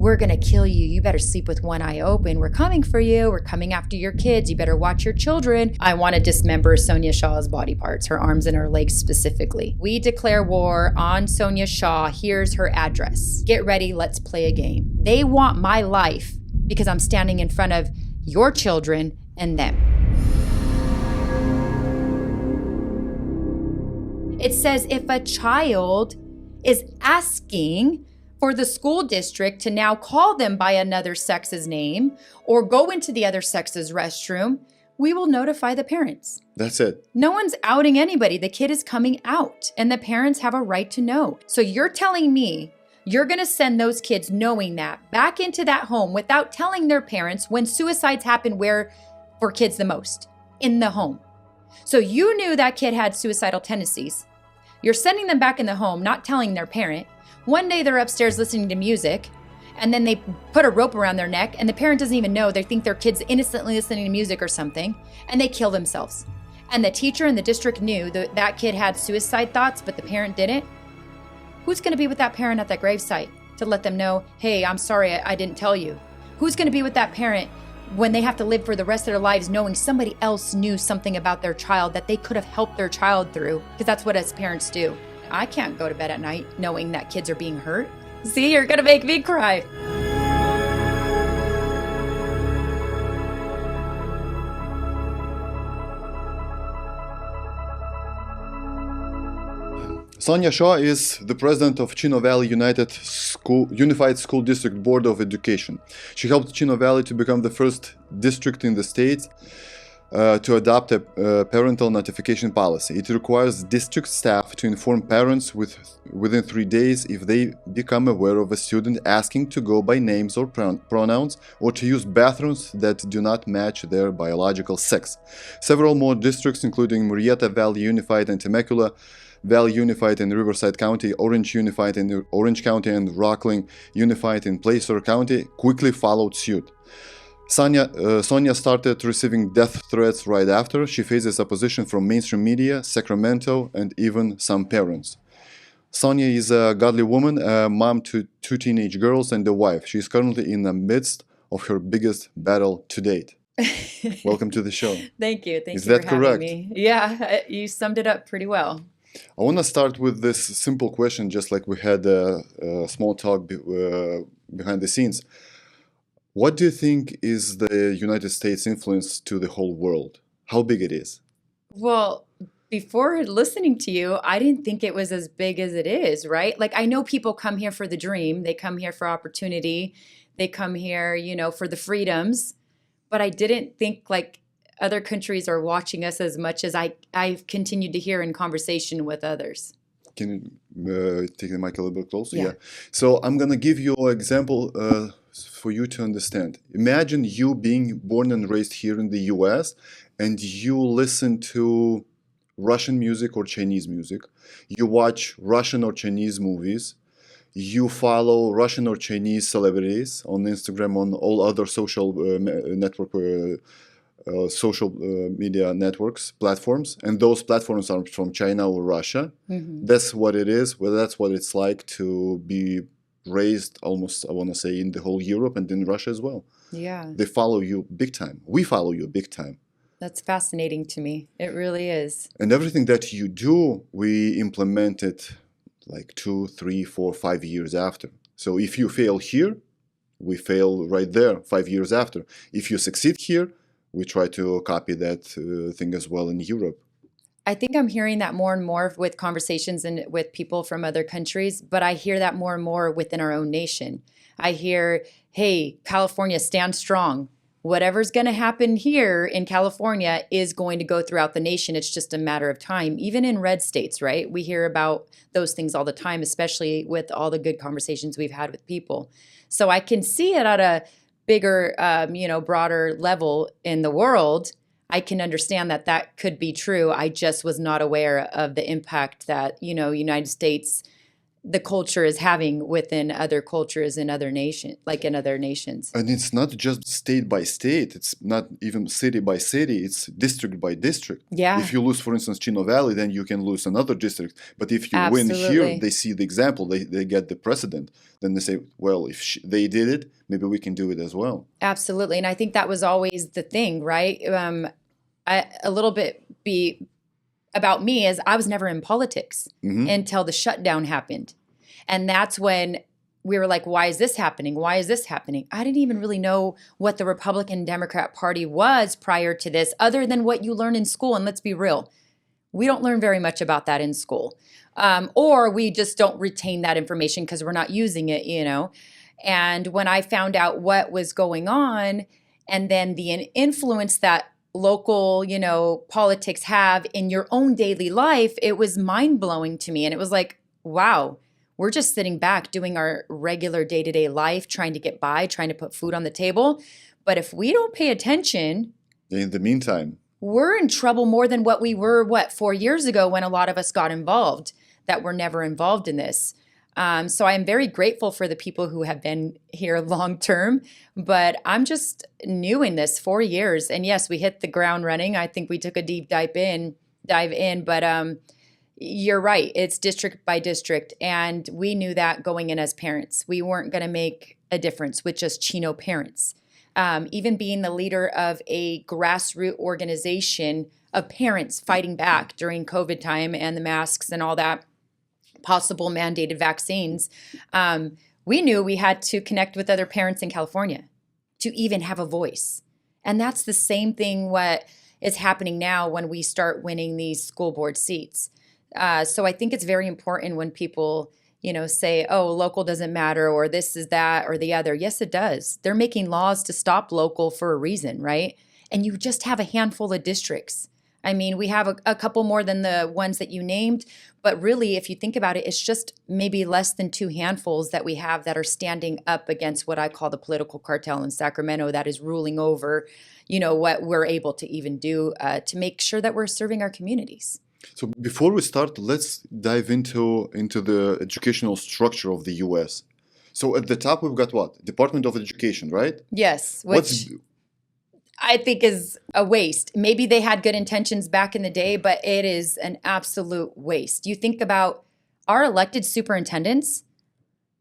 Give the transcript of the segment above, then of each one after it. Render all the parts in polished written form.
we're going to kill you. You better sleep with one eye open. We're coming for you. We're coming after your kids. You better watch your children. I want to dismember Sonja Shaw's body parts, her arms and her legs specifically. We declare war on Sonja Shaw. Here's her address. Get ready. Let's play a game. They want my life because I'm standing in front of your children and them. It says if a child is asking for the school district to now call them by another sex's name or go into the other sex's restroom, we will notify the parents. That's it. No one's outing anybody. The kid is coming out and the parents have a right to know. So you're telling me you're going to send those kids knowing that back into that home without telling their parents when suicides happen where for kids the most? In the home. So you knew that kid had suicidal tendencies. You're sending them back in the home, not telling their parent. One day they're upstairs listening to music, and then they put a rope around their neck, and the parent doesn't even know. They think their kid's innocently listening to music or something, and they kill themselves. And the teacher in the district knew that that kid had suicide thoughts, but the parent didn't. Who's going to be with that parent at that gravesite to let them know, hey, I'm sorry, I didn't tell you? Who's going to be with that parent when they have to live for the rest of their lives knowing somebody else knew something about their child that they could have helped their child through? Because that's what us parents do. I can't go to bed at night knowing that kids are being hurt. See, you're going to make me cry. Sonja Shaw is the president of Chino Valley Unified School District Board of Education. She helped Chino Valley to become the first district in the state to adopt a parental notification policy. It requires district staff to inform parents within 3 days if they become aware of a student asking to go by names or pronouns or to use bathrooms that do not match their biological sex. Several more districts, including Murrieta Valley Unified and Temecula Valley Unified in Riverside County, Orange Unified in Orange County, and Rocklin Unified in Placer County, quickly followed suit. Sonja started receiving death threats right after. She faces opposition from mainstream media, Sacramento, and even some parents. Sonja is a godly woman, a mom to 2 teenage girls, and a wife. She is currently in the midst of her biggest battle to date. Welcome to the show. Thank you. Thank is you that for correct? having me. Yeah, you summed it up pretty well. I want to start with this simple question, just like we had a small talk behind the scenes. What do you think is the United States' influence to the whole world? How big it is? Well, before listening to you, I didn't think it was as big as it is, right? Like, I know people come here for the dream. They come here for opportunity. They come here, for the freedoms. But I didn't think, other countries are watching us as much as I've continued to hear in conversation with others. Can you take the mic a little bit closer? Yeah. So I'm going to give you an example for you to understand. Imagine you being born and raised here in the US and you listen to Russian music or Chinese music. You watch Russian or Chinese movies. You follow Russian or Chinese celebrities on Instagram, on all other social media networks, platforms, and those platforms are from China or Russia. Mm-hmm. That's what it is. Well, that's what it's like to be raised almost, I want to say, in the whole Europe and in Russia as well. Yeah. They follow you big time. We follow you big time. That's fascinating to me. It really is. And everything that you do, we implement it 2, 3, 4, 5 years after. So if you fail here, we fail right there 5 years after. If you succeed here, we try to copy that thing as well in Europe. I think I'm hearing that more and more with conversations and with people from other countries, but I hear that more and more within our own nation. I hear, hey, California, stand strong. Whatever's going to happen here in California is going to go throughout the nation. It's just a matter of time. Even in red states, right? We hear about those things all the time, especially with all the good conversations we've had with people. So I can see it at a bigger, broader level in the world. I can understand that could be true. I just was not aware of the impact that, United States the culture is having within other cultures in other nations. And it's not just state by state. It's not even city by city. It's district by district. Yeah. If you lose, for instance, Chino Valley, then you can lose another district. But if you win Absolutely. here, they see the example. They get the precedent. Then they say, well, if they did it, maybe we can do it as well. Absolutely. And I think that was always the thing, right? A little bit about me is I was never in politics until the shutdown happened. And that's when we were like, why is this happening? Why is this happening? I didn't even really know what the Republican Democrat Party was prior to this, other than what you learn in school. And let's be real, we don't learn very much about that in school. Or we just don't retain that information because we're not using it, you know. And when I found out what was going on, and then the influence that local, you know, politics have in your own daily life, it was mind-blowing to me. And it was like, wow, we're just sitting back doing our regular day-to-day life, trying to get by, trying to put food on the table. But if we don't pay attention, in the meantime, we're in trouble more than what we were, 4 years ago when a lot of us got involved, that were never involved in this. So I am very grateful for the people who have been here long term, but I'm just new in this 4 years. And yes, we hit the ground running. I think we took a deep dive in, but you're right. It's district by district. And we knew that going in as parents. We weren't going to make a difference with just Chino parents. Even being the leader of a grassroots organization of parents fighting back during COVID time and the masks and all that, possible mandated vaccines, we knew we had to connect with other parents in California to even have a voice. And that's the same thing what is happening now when we start winning these school board seats. So I think it's very important when people, you know, say, oh, local doesn't matter, or this is that or the other. Yes, it does. They're making laws to stop local for a reason, right? And you just have a handful of districts. I mean, we have a couple more than the ones that you named, but really, if you think about it, it's just maybe less than 2 handfuls that we have that are standing up against what I call the political cartel in Sacramento that is ruling over, you know, what we're able to even do to make sure that we're serving our communities. So before we start, let's dive into the educational structure of the U.S. So at the top, we've got what? Department of Education, right? Yes, which I think is a waste. Maybe they had good intentions back in the day, but it is an absolute waste. You think about our elected superintendents,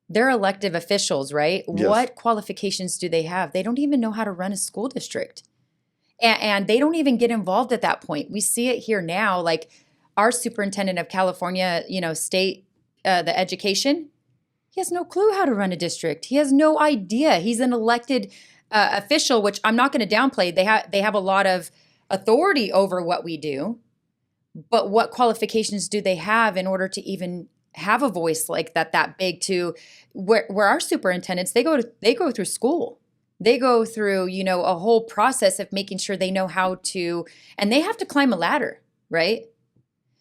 they're elective officials, right? Yes. What qualifications do they have? They don't even know how to run a school district. And they don't even get involved at that point. We see it here now, like our superintendent of California, you know, state, the education, he has no clue how to run a district. He has no idea. He's an elected official, which I'm not going to downplay. They have a lot of authority over what we do, but what qualifications do they have in order to even have a voice like that big? To where our superintendents, they go through school. They go through, you know, a whole process of making sure they know how to, and they have to climb a ladder, right?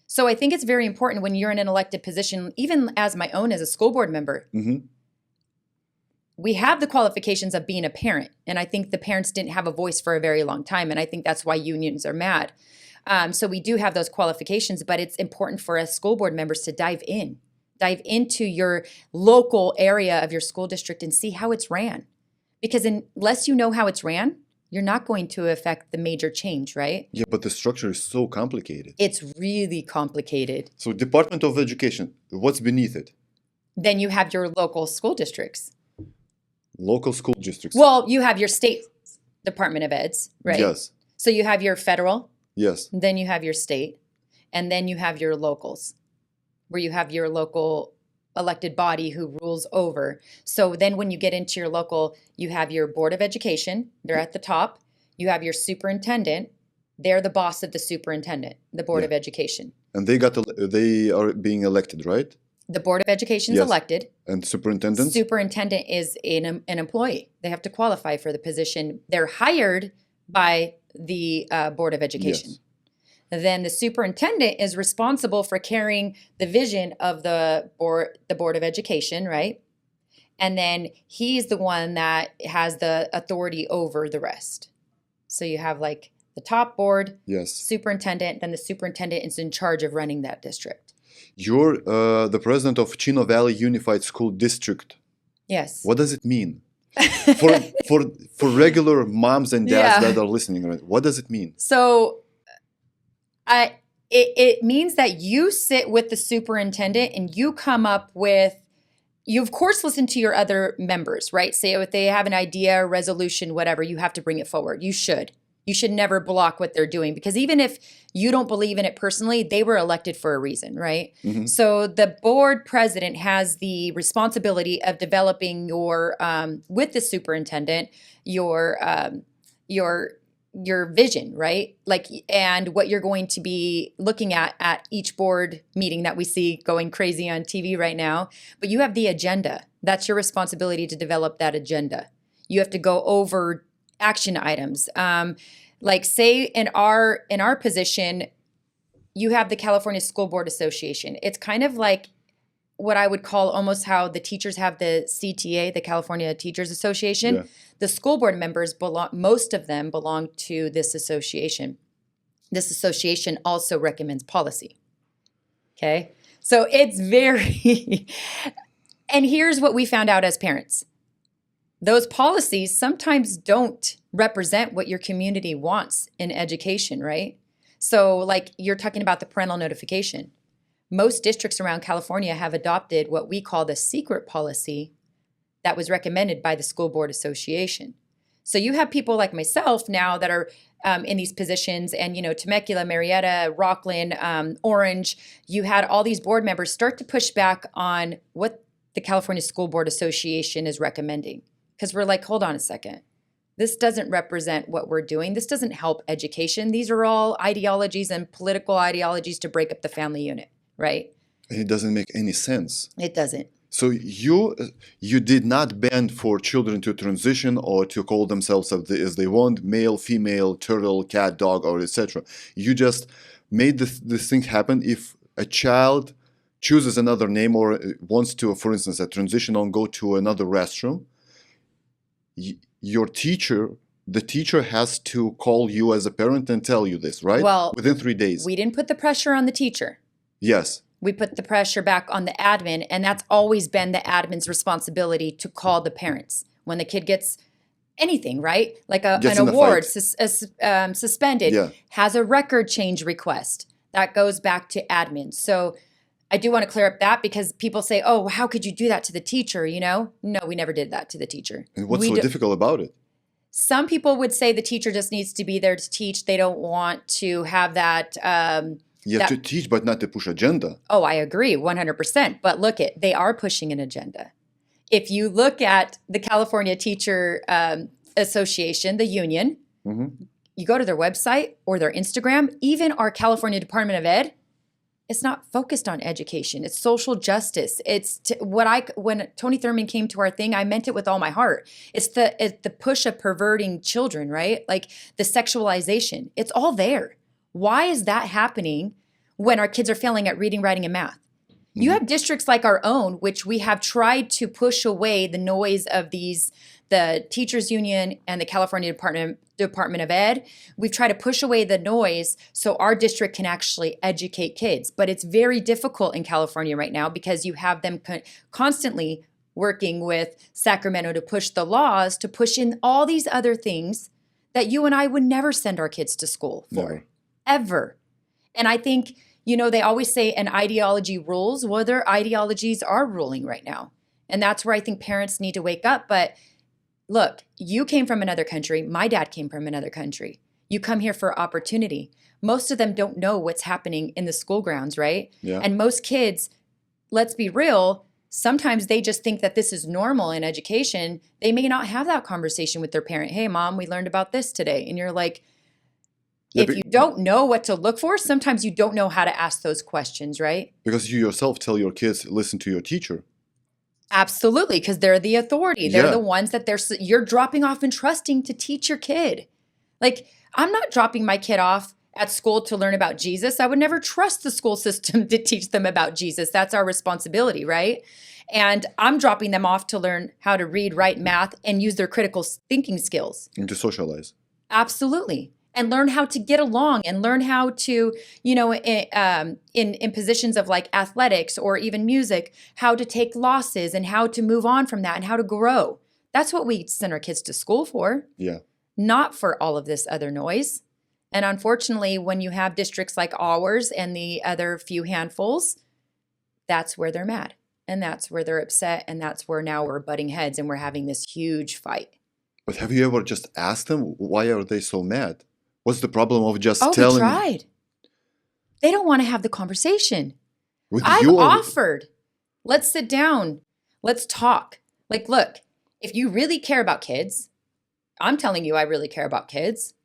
So I think it's very important when you're in an elected position, even as my own as a school board member, we have the qualifications of being a parent. And I think the parents didn't have a voice for a very long time. And I think that's why unions are mad. So we do have those qualifications, but it's important for us school board members to dive into your local area of your school district and see how it's ran. Because unless you know how it's ran, you're not going to affect the major change, right? Yeah, but the structure is so complicated. It's really complicated. So Department of Education, what's beneath it? Then you have your local school districts. Local school districts. Well, you have your state Department of Eds, right? Yes. So you have your federal. Yes. Then you have your state. And then you have your locals, where you have your local elected body who rules over. So then when you get into your local, you have your Board of Education. They're at the top. You have your superintendent. They're the boss of the superintendent, the Board of Education. And they are being elected, right? The Board of Education is elected. And superintendent? Superintendent is an employee. They have to qualify for the position. They're hired by the Board of Education. Yes. Then the superintendent is responsible for carrying the vision of the Board of Education, right? And then he's the one that has the authority over the rest. So you have like the top board, yes, superintendent, then the superintendent is in charge of running that district. You're the president of Chino Valley Unified School District. Yes. What does it mean? for for regular moms and dads Yeah. that are listening, right? What does it mean? So it means that you sit with the superintendent and you come up with, you of course listen to your other members, right? Say if they have an idea, resolution, whatever, you have to bring it forward. You should. You should never block what they're doing, because even if you don't believe in it personally, they were elected for a reason, right? Mhm. So the board president has the responsibility of developing your, with the superintendent, your vision, right? Like, and what you're going to be looking at each board meeting that we see going crazy on TV right now. But you have the agenda. That's your responsibility to develop that agenda. You have to go over action items. Like say in our position, you have the California School Board Association. It's kind of like what I would call almost how the teachers have the CTA, the California Teachers Association. Yeah. The school board members most of them belong to this association. This association also recommends policy. Okay? So it's very and here's what we found out as parents. Those policies sometimes don't represent what your community wants in education, right? So like you're talking about the parental notification. Most districts around California have adopted what we call the secret policy that was recommended by the School Board Association. So you have people like myself now that are in these positions, and Temecula, Murrieta, Rocklin, Orange, you had all these board members start to push back on what the California School Board Association is recommending. Because we're like, hold on a second. This doesn't represent what we're doing. This doesn't help education. These are all ideologies and political ideologies to break up the family unit, right? It doesn't make any sense. It doesn't. So you did not bend for children to transition or to call themselves as they want, male, female, turtle, cat, dog, or etc. You just made this thing happen. If a child chooses another name or wants to, for instance, a transition and go to another restroom, the teacher has to call you as a parent and tell you this, right? Well, within 3 days. We didn't put the pressure on the teacher. Yes. We put the pressure back on the admin, and that's always been the admin's responsibility to call the parents when the kid gets anything, right? Like an award, suspended, Yeah. has a record change request. That goes back to admin. So I do want to clear up that, because people say, oh, how could you do that to the teacher, No, we never did that to the teacher. And what's so difficult about it? Some people would say the teacher just needs to be there to teach. They don't want to have that... You have to teach, but not to push agenda. Oh, I agree, 100%. But look, they are pushing an agenda. If you look at the California Teacher Association, the union, you go to their website or their Instagram, even our California Department of Ed, it's not focused on education. It's social justice. It's when Tony Thurman came to our thing, I meant it with all my heart. It's the push of perverting children, right? Like the sexualization. It's all there. Why is that happening when our kids are failing at reading, writing, and math? Mm-hmm. You have districts like our own, which we have tried to push away the noise of the teachers union and the California Department of Ed. We've tried to push away the noise so our district can actually educate kids. But it's very difficult in California right now, because you have them constantly working with Sacramento to push the laws, to push in all these other things that you and I would never send our kids to school for. Never. Ever. And I think, they always say an ideology rules. Well, their ideologies are ruling right now. And that's where I think parents need to wake up. But look, you came from another country. My dad came from another country. You come here for opportunity. Most of them don't know what's happening in the school grounds, right? Yeah. And most kids, let's be real, sometimes they just think that this is normal in education. They may not have that conversation with their parent. Hey, Mom, we learned about this today. And you're like, if you don't know what to look for, sometimes you don't know how to ask those questions, right? Because you yourself tell your kids, listen to your teacher. Absolutely, because they're the authority. They're the ones that you're dropping off and trusting to teach your kid. Like, I'm not dropping my kid off at school to learn about Jesus. I would never trust the school system to teach them about Jesus. That's our responsibility, right? And I'm dropping them off to learn how to read, write, math, and use their critical thinking skills. And to socialize. Absolutely. and learn how to get along and learn how to, in positions of like athletics or even music, how to take losses and how to move on from that and how to grow. That's what we send our kids to school for. Yeah. Not for all of this other noise. And unfortunately, when you have districts like ours and the other few handfuls, that's where they're mad. And that's where they're upset. And that's where now we're butting heads and we're having this huge fight. But have you ever just asked them, why are they so mad? What's the problem of just We telling? tried. They don't want to have the conversation. With I've you or- offered, let's sit down. Let's talk. Like, look, if you really care about kids, I'm telling you, I really care about kids.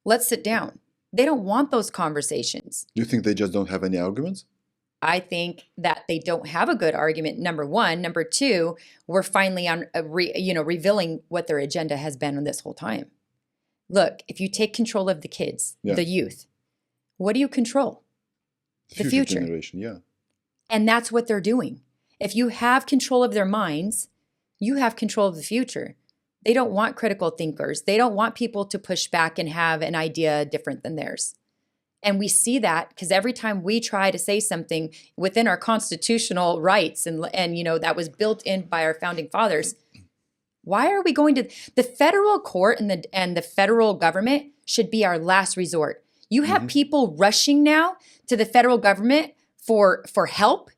Let's sit down. They don't want those conversations. Do you think they just don't have any arguments? I think that they don't have a good argument, number one. Number two, we're finally on, revealing what their agenda has been on this whole time. Look, if you take control of the kids, the youth, what do you control? The future generation, yeah. And that's what they're doing. If you have control of their minds, you have control of the future. They don't want critical thinkers. They don't want people to push back and have an idea different than theirs. And we see that because every time we try to say something within our constitutional rights and that was built in by our founding fathers, why are we going to the federal court and the federal government should be our last resort. You have people rushing now to the federal government for help.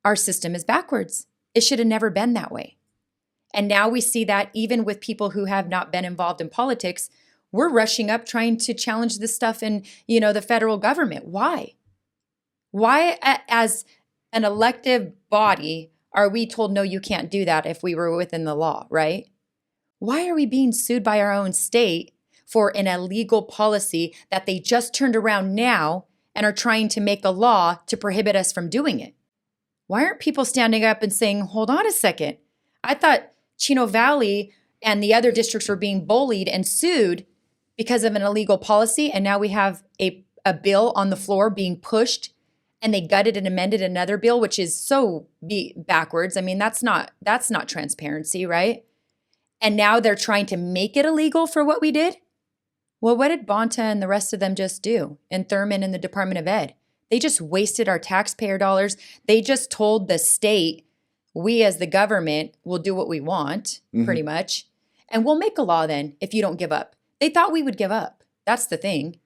Our system is backwards. It should have never been that way. And now we see that even with people who have not been involved in politics, we're rushing up trying to challenge this stuff in, the federal government. Why? Why, as an elective body, are we told, no, you can't do that if we were within the law, right? Why are we being sued by our own state for an illegal policy that they just turned around now and are trying to make a law to prohibit us from doing it? Why aren't people standing up and saying, hold on a second? I thought Chino Valley and the other districts were being bullied and sued because of an illegal policy, and now we have a bill on the floor being pushed, and they gutted and amended another bill, which is so backwards. I mean, that's not transparency, right? And now they're trying to make it illegal for what we did. Well, what did Bonta and the rest of them just do? And Thurman and the Department of Ed? They just wasted our taxpayer dollars. They just told the state, we as the government will do what we want, pretty much. And we'll make a law then if you don't give up. They thought we would give up. That's the thing.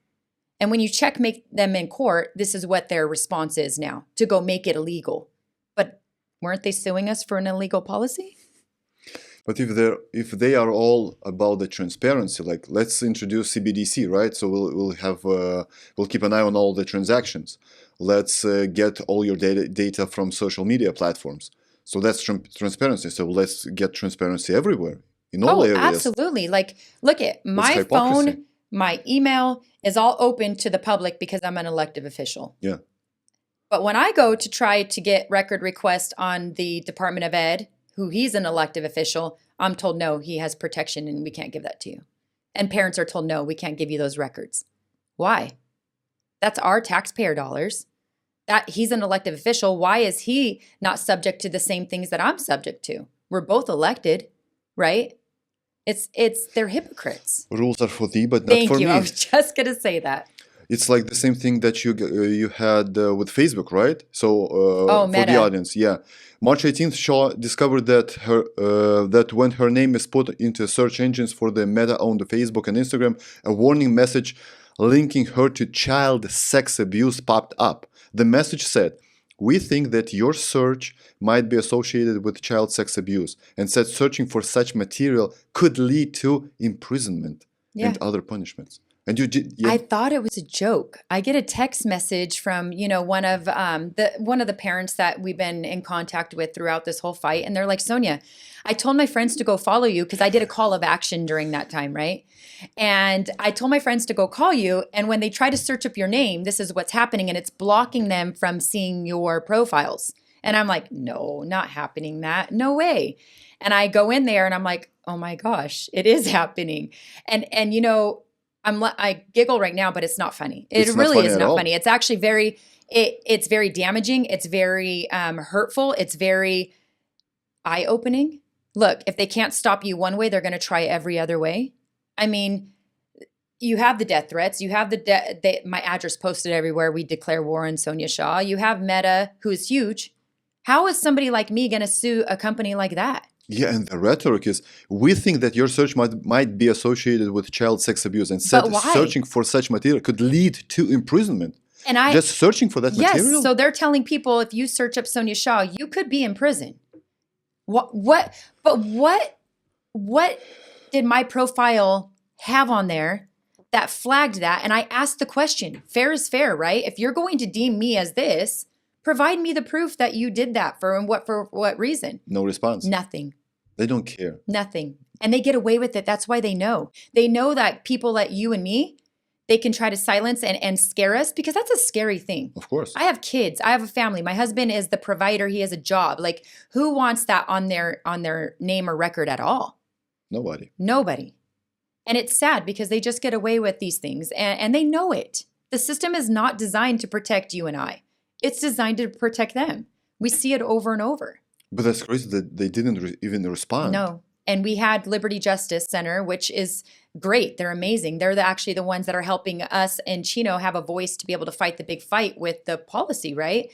And when you checkmate them in court, this is what their response is now, to go make it illegal. But weren't they suing us for an illegal policy? But if they are all about the transparency, like let's introduce CBDC, right? So we'll keep an eye on all the transactions. Let's get all your data from social media platforms. So that's transparency. So let's get transparency everywhere in all areas. Absolutely. Like, look at my phone, my email is all open to the public because I'm an elected official. Yeah. But when I go to try to get record requests on the Department of Ed, who he's an elected official, I'm told, no, he has protection and we can't give that to you. And parents are told, no, we can't give you those records. Why? That's our taxpayer dollars. That he's an elected official. Why is he not subject to the same things that I'm subject to? We're both elected, right? They're hypocrites. Rules are for thee, but not for me. Thank you. I was just going to say that. It's like the same thing that you had with Facebook, right? So for Meta. the audience, yeah. March 18th, Shaw discovered that when her name is put into search engines for the Meta-owned Facebook and Instagram, a warning message linking her to child sex abuse popped up. The message said, "We think that your search might be associated with child sex abuse, and said searching for such material could lead to imprisonment and other punishments." And I thought it was a joke. I get a text message from, one of the parents that we've been in contact with throughout this whole fight. And they're like, Sonja, I told my friends to go follow you because I did a call of action during that time, right? And I told my friends to go call you. And when they try to search up your name, this is what's happening. And it's blocking them from seeing your profiles. And I'm like, no, not happening that. No way. And I go in there and I'm like, oh my gosh, it is happening. And I giggle right now, but it's not funny. It really is not funny. It's actually it's very damaging. It's very hurtful. It's very eye-opening. Look, if they can't stop you one way, they're going to try every other way. I mean, You have the death threats. You have my address posted everywhere. We declare war on Sonja Shaw. You have Meta, who's huge. How is somebody like me going to sue a company like that? Yeah, and the rhetoric is, we think that your search might be associated with child sex abuse, and But why? searching for such material could lead to imprisonment. And Just searching for that material? Yes, so they're telling people if you search up Sonja Shaw, you could be in prison. What did my profile have on there that flagged that? And I asked the question, fair is fair, right? If you're going to deem me as this, provide me the proof that you did that for what reason? No response. Nothing. They don't care. Nothing. And they get away with it. That's why they know. They know that people like you and me, they can try to silence and scare us, because that's a scary thing. Of course. I have kids. I have a family. My husband is the provider. He has a job. Like, who wants that on their name or record at all? Nobody. And it's sad because they just get away with these things, and they know it. The system is not designed to protect you and I. It's designed to protect them. We see it over and over. But that's crazy that they didn't even respond. No. And we had Liberty Justice Center, which is great. They're amazing. They're actually the ones that are helping us and Chino have a voice to be able to fight the big fight with the policy, right?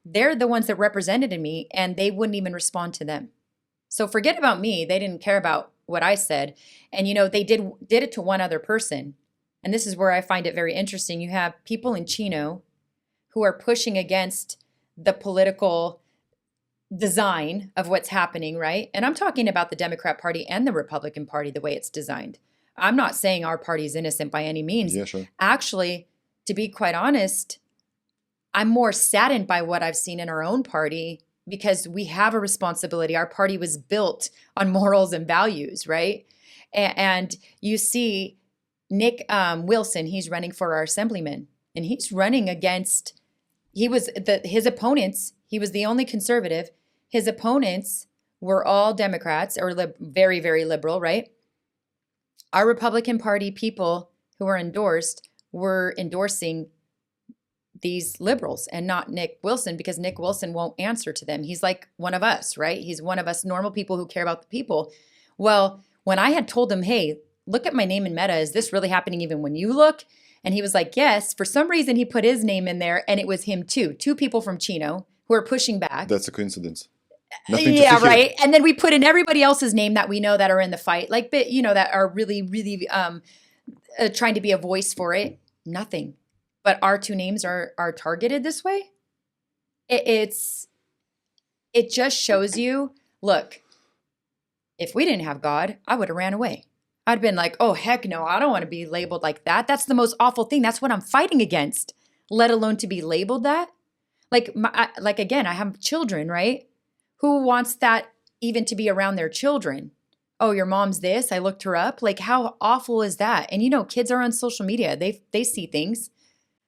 They're the ones that represented me, and they wouldn't even respond to them. So forget about me. They didn't care about what I said. And, they did it to one other person. And this is where I find it very interesting. You have people in Chino who are pushing against the political design of what's happening, right? And I'm talking about the Democrat Party and the Republican Party, the way it's designed. I'm not saying our party is innocent by any means. Yeah, sure. Actually, to be quite honest, I'm more saddened by what I've seen in our own party, because we have a responsibility. Our party was built on morals and values, right? And you see Nick Wilson, he's running for our assemblyman, and he's running against, his opponents, he was the only conservative. His opponents were all Democrats, or very, very liberal, right? Our Republican Party people who were endorsed were endorsing these liberals and not Nick Wilson, because Nick Wilson won't answer to them. He's like one of us, right? He's one of us normal people who care about the people. Well, when I had told him, hey, look at my name in Meta, is this really happening even when you look? And he was like, yes. For some reason, he put his name in there, and it was him too. Two people from Chino who are pushing back. That's a coincidence. Yeah, right. And then we put in everybody else's name that we know that are in the fight, like, that are really, really trying to be a voice for it. Nothing. But our two names are targeted this way. It just shows you, look, if we didn't have God, I would have ran away. I'd been like, oh, heck no, I don't want to be labeled like that. That's the most awful thing. That's what I'm fighting against, let alone to be labeled that. Like again, I have children, right? Who wants that even to be around their children? Oh, your mom's this. I looked her up. Like, how awful is that? And kids are on social media. They see things.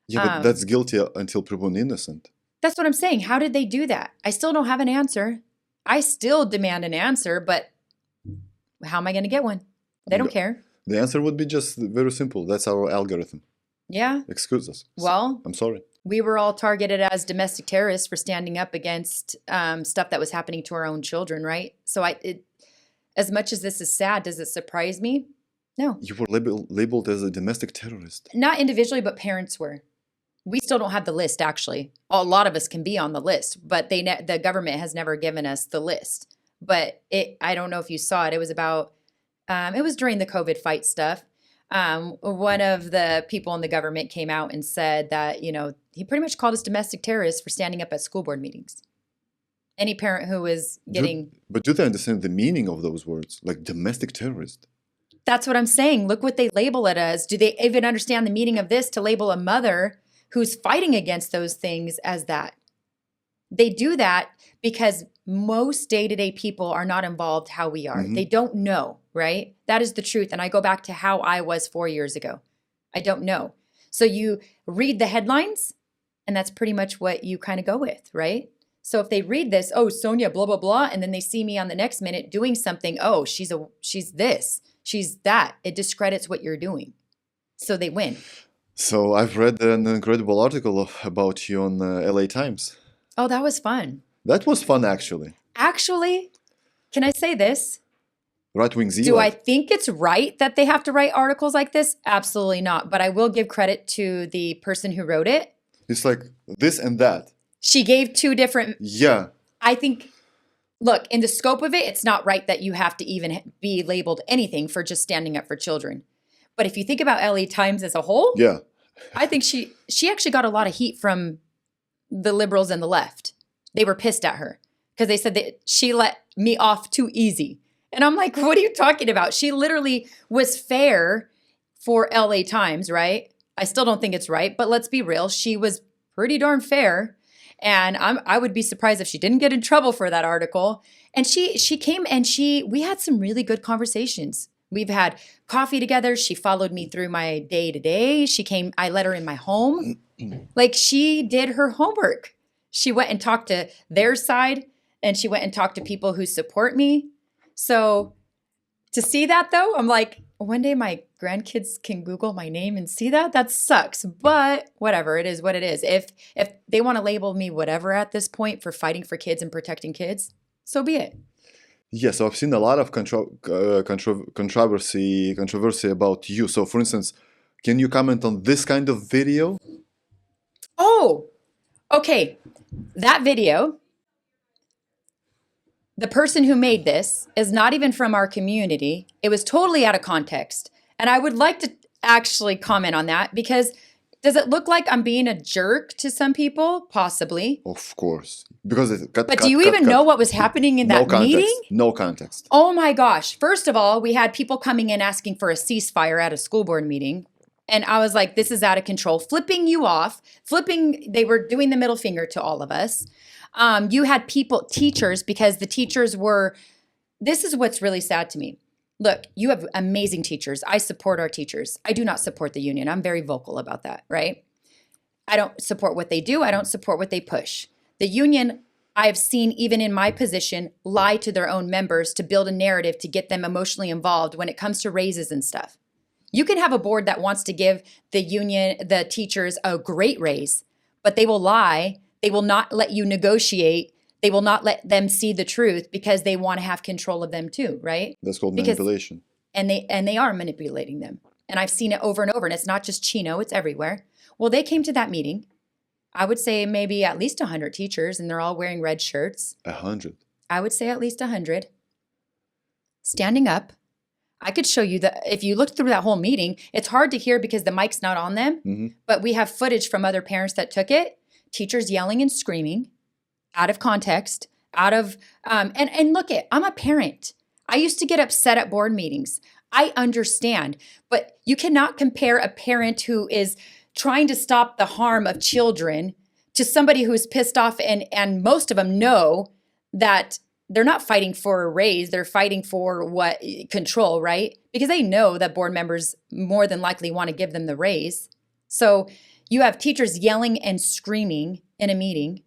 Yeah, but that's guilty until proven innocent. That's what I'm saying. How did they do that? I still don't have an answer. I still demand an answer, but how am I going to get one? They don't care. The answer would be just very simple. That's our algorithm. Yeah. Excuse us. Well, I'm sorry. We were all targeted as domestic terrorists for standing up against stuff that was happening to our own children, right? So as much as this is sad, does it surprise me? No. You were labeled as a domestic terrorist. Not individually, but parents were. We still don't have the list, actually. A lot of us can be on the list, but the government has never given us the list. But I don't know if you saw it. It was about, it was during the COVID fight stuff. One of the people in the government came out and said that, he pretty much called us domestic terrorists for standing up at school board meetings. Any parent who was getting... But do they understand the meaning of those words? Like domestic terrorist? That's what I'm saying. Look what they label it as. Do they even understand the meaning of this, to label a mother who's fighting against those things as that? They do that because most day-to-day people are not involved how we are. Mm-hmm. They don't know, right? That is the truth. And I go back to how I was 4 years ago. I don't know. So you read the headlines, and that's pretty much what you kind of go with, right? So if they read this, oh, Sonja, blah, blah, blah, and then they see me on the next minute doing something, oh, she's this, she's that. It discredits what you're doing. So they win. So I've read an incredible article about you on LA Times. Oh, that was fun. That was fun, actually. Actually, can I say this? right-wing zealot. Do I think it's right that they have to write articles like this? Absolutely not. But I will give credit to the person who wrote it. It's like this and that. She gave two different. Yeah. I think, look, in the scope of it, it's not right that you have to even be labeled anything for just standing up for children. But if you think about LA Times as a whole, Yeah. I think she actually got a lot of heat from the liberals and the left. They were pissed at her because they said that she let me off too easy. And I'm like, what are you talking about? She literally was fair for LA Times, right? I still don't think it's right, but let's be real. She was pretty darn fair. And I would be surprised if she didn't get in trouble for that article. And she came and we had some really good conversations. We've had coffee together. She followed me through my day to day. I let her in my home. Like she did her homework. She went and talked to their side and she went and talked to people who support me. So to see that though, I'm like, one day my grandkids can Google my name and see that. That sucks. But whatever, it is what it is. If they want to label me whatever at this point for fighting for kids and protecting kids, so be it. Yeah, so I've seen a lot of controversy about you. So for instance, can you comment on this kind of video? Oh, okay. That video, the person who made this is not even from our community. It was totally out of context. And I would like to actually comment on that because does it look like I'm being a jerk to some people? Possibly. Of course. Because But do you even know what was happening in that meeting? No context. Oh my gosh. First of all, we had people coming in asking for a ceasefire at a school board meeting. And I was like, this is out of control. Flipping you off. They were doing the middle finger to all of us. You had teachers, because the teachers this is what's really sad to me. Look, you have amazing teachers. I support our teachers. I do not support the union. I'm very vocal about that, right? I don't support what they do. I don't support what they push. The union, I've seen even in my position, lie to their own members to build a narrative to get them emotionally involved when it comes to raises and stuff. You can have a board that wants to give the teachers a great raise, but they will lie. They will not let you negotiate. They will not let them see the truth because they want to have control of them too, right? That's called manipulation. And they are manipulating them. And I've seen it over and over. And it's not just Chino, it's everywhere. Well, they came to that meeting. I would say maybe at least 100 teachers, and they're all wearing red shirts. 100? I would say at least 100. Standing up. I could show you if you look through that whole meeting, it's hard to hear because the mic's not on them. Mm-hmm. But we have footage from other parents that took it. Teachers yelling and screaming. Out of context, and look I'm a parent. I used to get upset at board meetings. I understand, but you cannot compare a parent who is trying to stop the harm of children to somebody who's pissed off and most of them know that they're not fighting for a raise, they're fighting for control, right? Because they know that board members more than likely want to give them the raise. So you have teachers yelling and screaming in a meeting.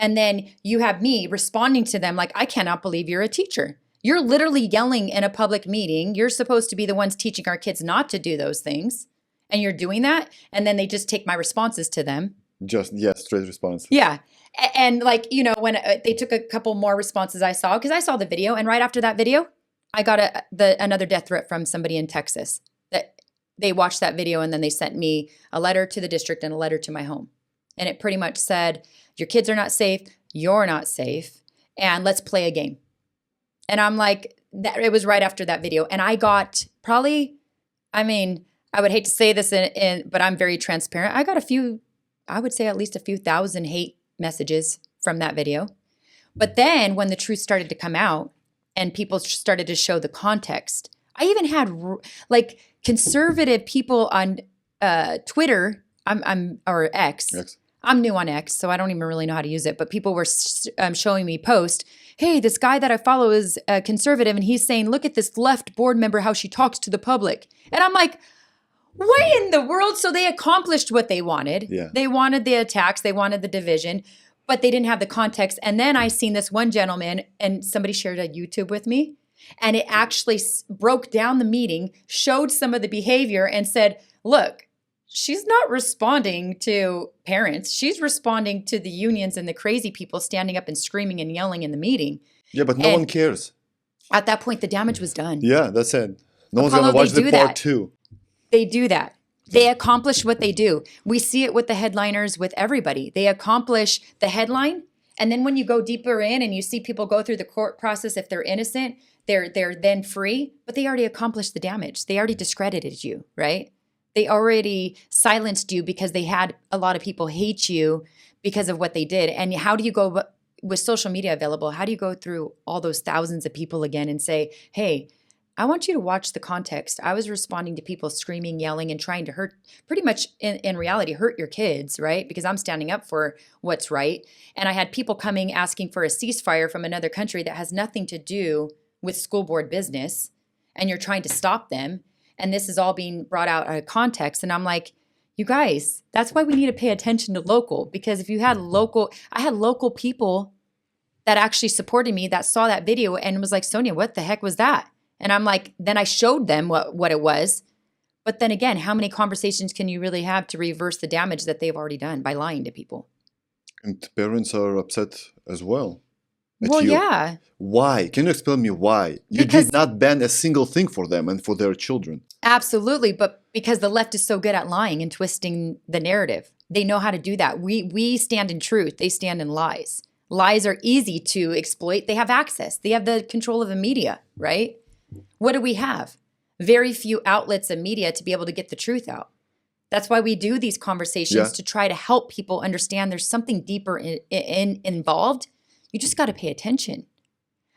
And then you have me responding to them like, I cannot believe you're a teacher. You're literally yelling in a public meeting. You're supposed to be the ones teaching our kids not to do those things. And you're doing that. And then they just take my responses to them. Straight response. Yeah. And when they took a couple more responses I saw, because I saw the video. And right after that video, I got another death threat from somebody in Texas that they watched that video. And then they sent me a letter to the district and a letter to my home. And it pretty much said, your kids are not safe, you're not safe, and let's play a game. And I'm like, it was right after that video. And I got probably, I would hate to say this, but I'm very transparent. I got I would say at least a few thousand hate messages from that video. But then when the truth started to come out and people started to show the context, I even had conservative people on Twitter, or X. I'm new on X, so I don't even really know how to use it. But people were showing me post, hey, this guy that I follow is conservative, and he's saying, look at this left board member, how she talks to the public. And I'm like, what in the world? So they accomplished what they wanted. Yeah. They wanted the attacks. They wanted the division, but they didn't have the context. And then I seen this one gentleman, and somebody shared a YouTube with me, and it actually broke down the meeting, showed some of the behavior, and said, look, she's not responding to parents. She's responding to the unions and the crazy people standing up and screaming and yelling in the meeting. Yeah, but no one cares. At that point, the damage was done. Yeah, that's it. No one's Apollo, gonna watch they the do part that. 2. They do that. They accomplish what they do. We see it with the headliners, with everybody. They accomplish the headline, and then when you go deeper in and you see people go through the court process, if they're innocent, they're then free, but they already accomplished the damage. They already discredited you, right? They already silenced you because they had a lot of people hate you because of what they did. And how do you go with social media available? How do you go through all those thousands of people again and say, hey, I want you to watch the context. I was responding to people screaming, yelling, and trying to hurt, pretty much in reality, hurt your kids, right? Because I'm standing up for what's right. And I had people coming asking for a ceasefire from another country that has nothing to do with school board business. And you're trying to stop them. And this is all being brought out of context. And I'm like, you guys, that's why we need to pay attention to local. Because if you had I had local people that actually supported me that saw that video and was like, Sonja, what the heck was that? And I'm like, then I showed them what it was. But then again, how many conversations can you really have to reverse the damage that they've already done by lying to people? And parents are upset as well. Well, you. yeah. Why? Can you explain me why? You did not ban a single thing for them and for their children. Absolutely. But because the left is so good at lying and twisting the narrative, they know how to do that. We stand in truth. They stand in lies. Lies are easy to exploit. They have access. They have the control of the media, right? What do we have? Very few outlets of media to be able to get the truth out. That's why we do these conversations to try to help people understand there's something deeper involved. You just got to pay attention.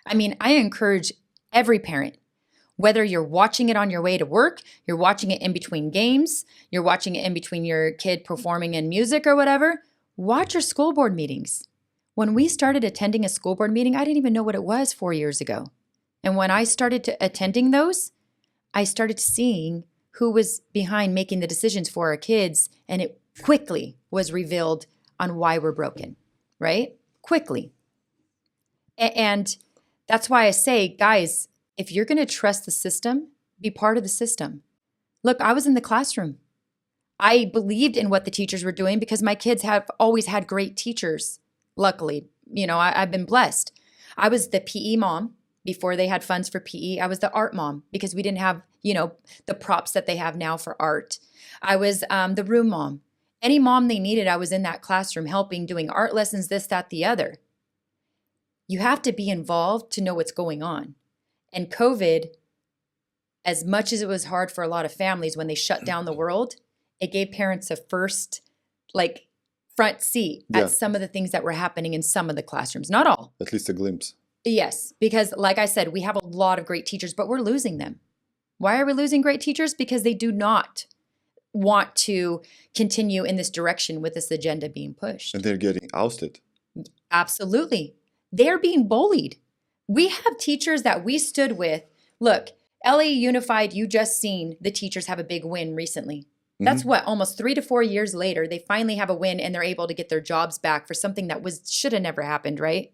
I mean, I encourage every parent, whether you're watching it on your way to work, you're watching it in between games, you're watching it in between your kid performing in music or whatever, watch your school board meetings. When we started attending a school board meeting, I didn't even know what it was 4 years ago. And when I started attending those, I started seeing who was behind making the decisions for our kids. And it quickly was revealed on why we're broken, right? Quickly. And that's why I say, guys, if you're going to trust the system, be part of the system. Look, I was in the classroom. I believed in what the teachers were doing because my kids have always had great teachers. Luckily, I've been blessed. I was the PE mom. Before they had funds for PE, I was the art mom because we didn't have, the props that they have now for art. I was the room mom. Any mom they needed, I was in that classroom helping, doing art lessons, this, that, the other. You have to be involved to know what's going on. And COVID, as much as it was hard for a lot of families when they shut down the world, it gave parents a first, front seat at some of the things that were happening in some of the classrooms. Not all. At least a glimpse. Yes, because like I said, we have a lot of great teachers, but we're losing them. Why are we losing great teachers? Because they do not want to continue in this direction with this agenda being pushed. And they're getting ousted. Absolutely. They're being bullied. We have teachers that we stood with. Look, LA Unified, you just seen the teachers have a big win recently. That's what, almost 3 to 4 years later, they finally have a win and they're able to get their jobs back for something that should have never happened, right?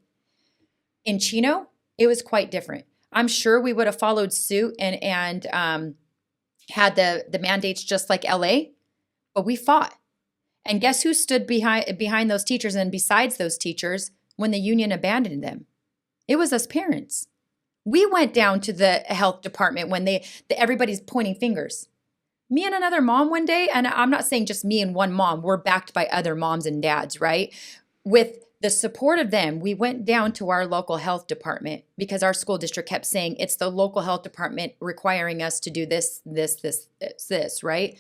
In Chino, it was quite different. I'm sure we would have followed suit and had the mandates just like LA, but we fought. And guess who stood behind those teachers and besides those teachers when the union abandoned them? It was us parents. We went down to the health department when everybody's pointing fingers. Me and another mom one day, and I'm not saying just me and one mom, we're backed by other moms and dads, right? With the support of them, we went down to our local health department because our school district kept saying it's the local health department requiring us to do this, right?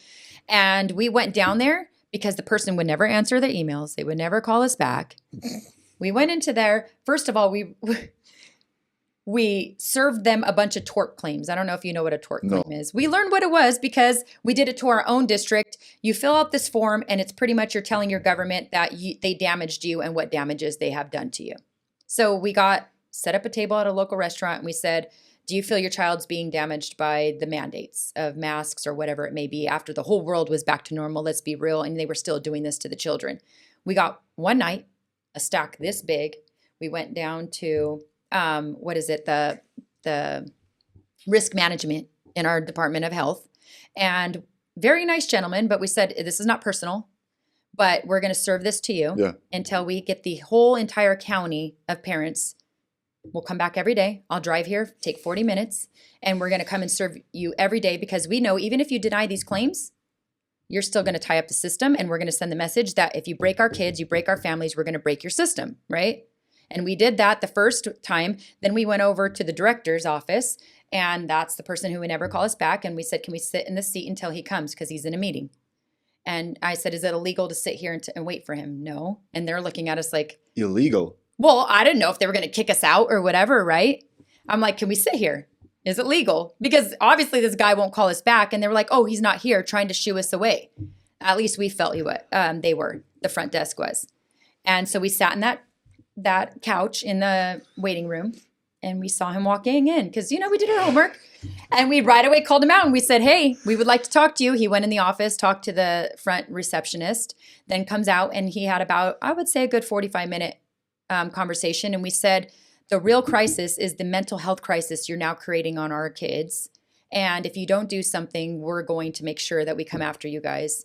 And we went down there because the person would never answer their emails. They would never call us back. We went into there. First of all, we served them a bunch of tort claims. I don't know if you know what a tort claim is. We learned what it was because we did it to our own district. You fill out this form and it's pretty much you're telling your government that they damaged you and what damages they have done to you. So we set up a table at a local restaurant and we said, do you feel your child's being damaged by the mandates of masks or whatever it may be after the whole world was back to normal? Let's be real. And they were still doing this to the children. We got one night, a stack this big. We went down to the risk management in our Department of Health. And very nice gentleman, but we said, this is not personal, but we're going to serve this to you until we get the whole entire county of parents We'll come back every day. I'll drive here, take 40 minutes, and we're going to come and serve you every day because we know even if you deny these claims, you're still going to tie up the system, and we're going to send the message that if you break our kids, you break our families, we're going to break your system, right? And we did that the first time. Then we went over to the director's office, and that's the person who would never call us back. And we said, can we sit in the seat until he comes because he's in a meeting? And I said, is it illegal to sit here and wait for him? No. And they're looking at us like, Illegal? well, I didn't know if they were going to kick us out or whatever, right? I'm like, can we sit here? Is it legal? Because obviously this guy won't call us back. And they were like, oh, he's not here, trying to shoo us away. At least we felt they were. The front desk was. And so we sat in that couch in the waiting room, and we saw him walking in because, we did our homework. And we right away called him out and we said, hey, we would like to talk to you. He went in the office, talked to the front receptionist, then comes out, and he had about, I would say, a good 45-minute conversation. And we said, the real crisis is the mental health crisis you're now creating on our kids. And if you don't do something, we're going to make sure that we come after you guys.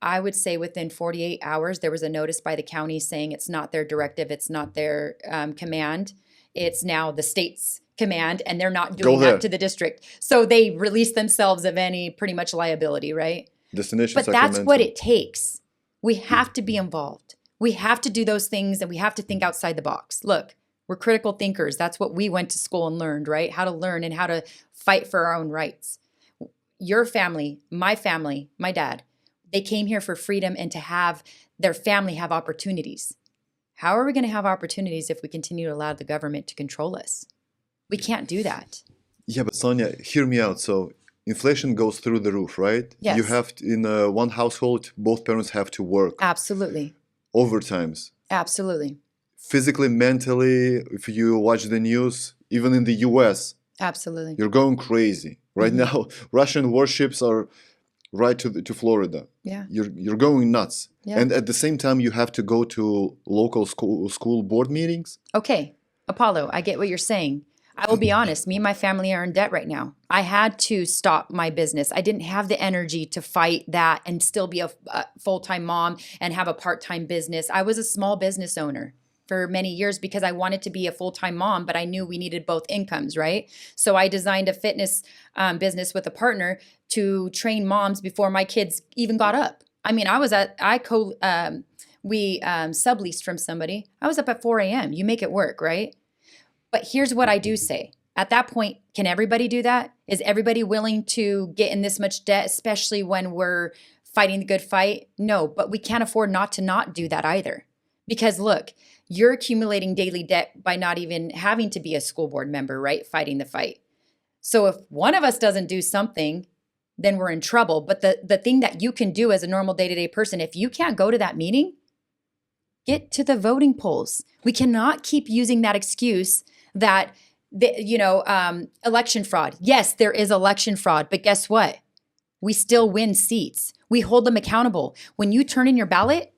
I would say within 48 hours, there was a notice by the county saying it's not their directive, it's not their command. It's now the state's command, and they're not doing that to the district. So they release themselves of any pretty much liability, right? Destination But Sacramento. that's what it takes. We have to be involved. We have to do those things, and we have to think outside the box. Look, we're critical thinkers. That's what we went to school and learned, right? How to learn and how to fight for our own rights. Your family, my dad, they came here for freedom and to have their family have opportunities. How are we going to have opportunities if we continue to allow the government to control us? We can't do that. Yeah, but Sonja, hear me out. So inflation goes through the roof, right? Yes. You have to, in one household, both parents have to work. Absolutely. Overtimes. Absolutely. Physically, mentally, if you watch the news, even in the US, absolutely, you're going crazy. Right now, Russian warships are right to Florida. Yeah. You're going nuts. Yeah. And at the same time, you have to go to local school board meetings. Okay, Apollo, I get what you're saying. I will be honest, me and my family are in debt right now. I had to stop my business. I didn't have the energy to fight that and still be a full-time mom and have a part-time business. I was a small business owner for many years because I wanted to be a full-time mom, but I knew we needed both incomes, right? So I designed a fitness business with a partner to train moms before my kids even got up. I mean, we subleased from somebody. I was up at 4 a.m. You make it work, right? But here's what I do say. At that point, can everybody do that? Is everybody willing to get in this much debt, especially when we're fighting the good fight? No, but we can't afford not to not do that either. Because look, you're accumulating daily debt by not even having to be a school board member, right? Fighting the fight. So if one of us doesn't do something, then we're in trouble. But the thing that you can do as a normal day-to-day person, if you can't go to that meeting, get to the voting polls. We cannot keep using that excuse that, election fraud. Yes, there is election fraud, but guess what? We still win seats. We hold them accountable. When you turn in your ballot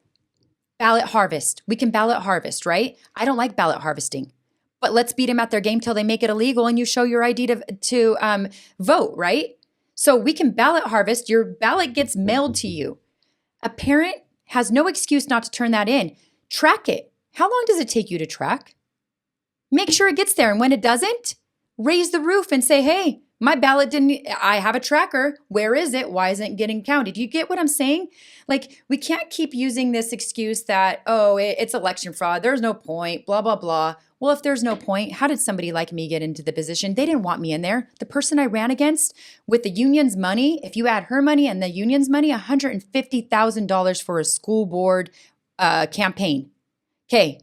harvest. We can ballot harvest, right? I don't like ballot harvesting, but let's beat them at their game till they make it illegal and you show your ID to vote, right? So we can ballot harvest. Your ballot gets mailed to you. A parent has no excuse not to turn that in. Track it. How long does it take you to track? Make sure it gets there. And when it doesn't, raise the roof and say, hey, my ballot I have a tracker. Where is it? Why isn't it getting counted? You get what I'm saying? Like, we can't keep using this excuse that, it's election fraud. There's no point, blah, blah, blah. Well, if there's no point, how did somebody like me get into the position? They didn't want me in there. The person I ran against with the union's money, if you add her money and the union's money, $150,000 for a school board campaign. Okay.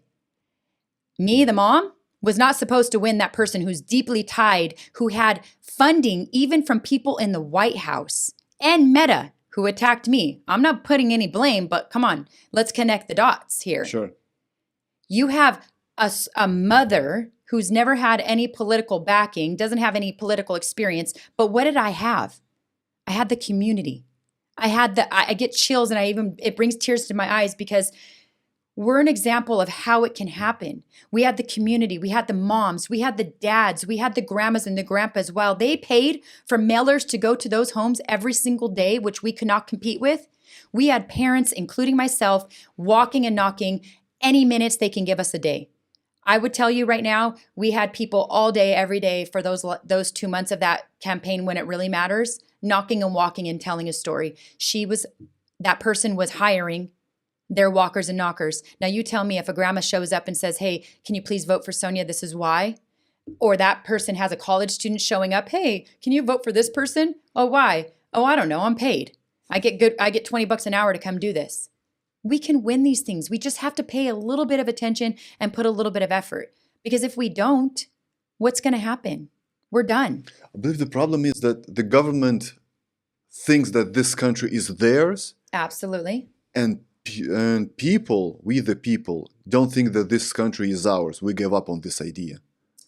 Me, the mom, was not supposed to win that person who's deeply tied, who had funding even from people in the White House and Meta who attacked me. I'm not putting any blame, but come on, let's connect the dots here. Sure. You have a mother who's never had any political backing, doesn't have any political experience, but what did I have? I had the community. I get chills and it brings tears to my eyes because we're an example of how it can happen. We had the community, we had the moms, we had the dads, we had the grandmas and the grandpas. While they paid for mailers to go to those homes every single day, which we could not compete with, we had parents, including myself, walking and knocking any minutes they can give us a day. I would tell you right now, we had people all day, every day for those 2 months of that campaign when it really matters, knocking and walking and telling a story. That person was hiring their walkers and knockers. Now you tell me if a grandma shows up and says, hey, can you please vote for Sonja? This is why. Or that person has a college student showing up. Hey, can you vote for this person? Oh, why? Oh, I don't know. I'm paid. I get $20 an hour to come do this. We can win these things. We just have to pay a little bit of attention and put a little bit of effort. Because if we don't, what's going to happen? We're done. I believe the problem is that the government thinks that this country is theirs. Absolutely. And people, we the people, don't think that this country is ours. We give up on this idea.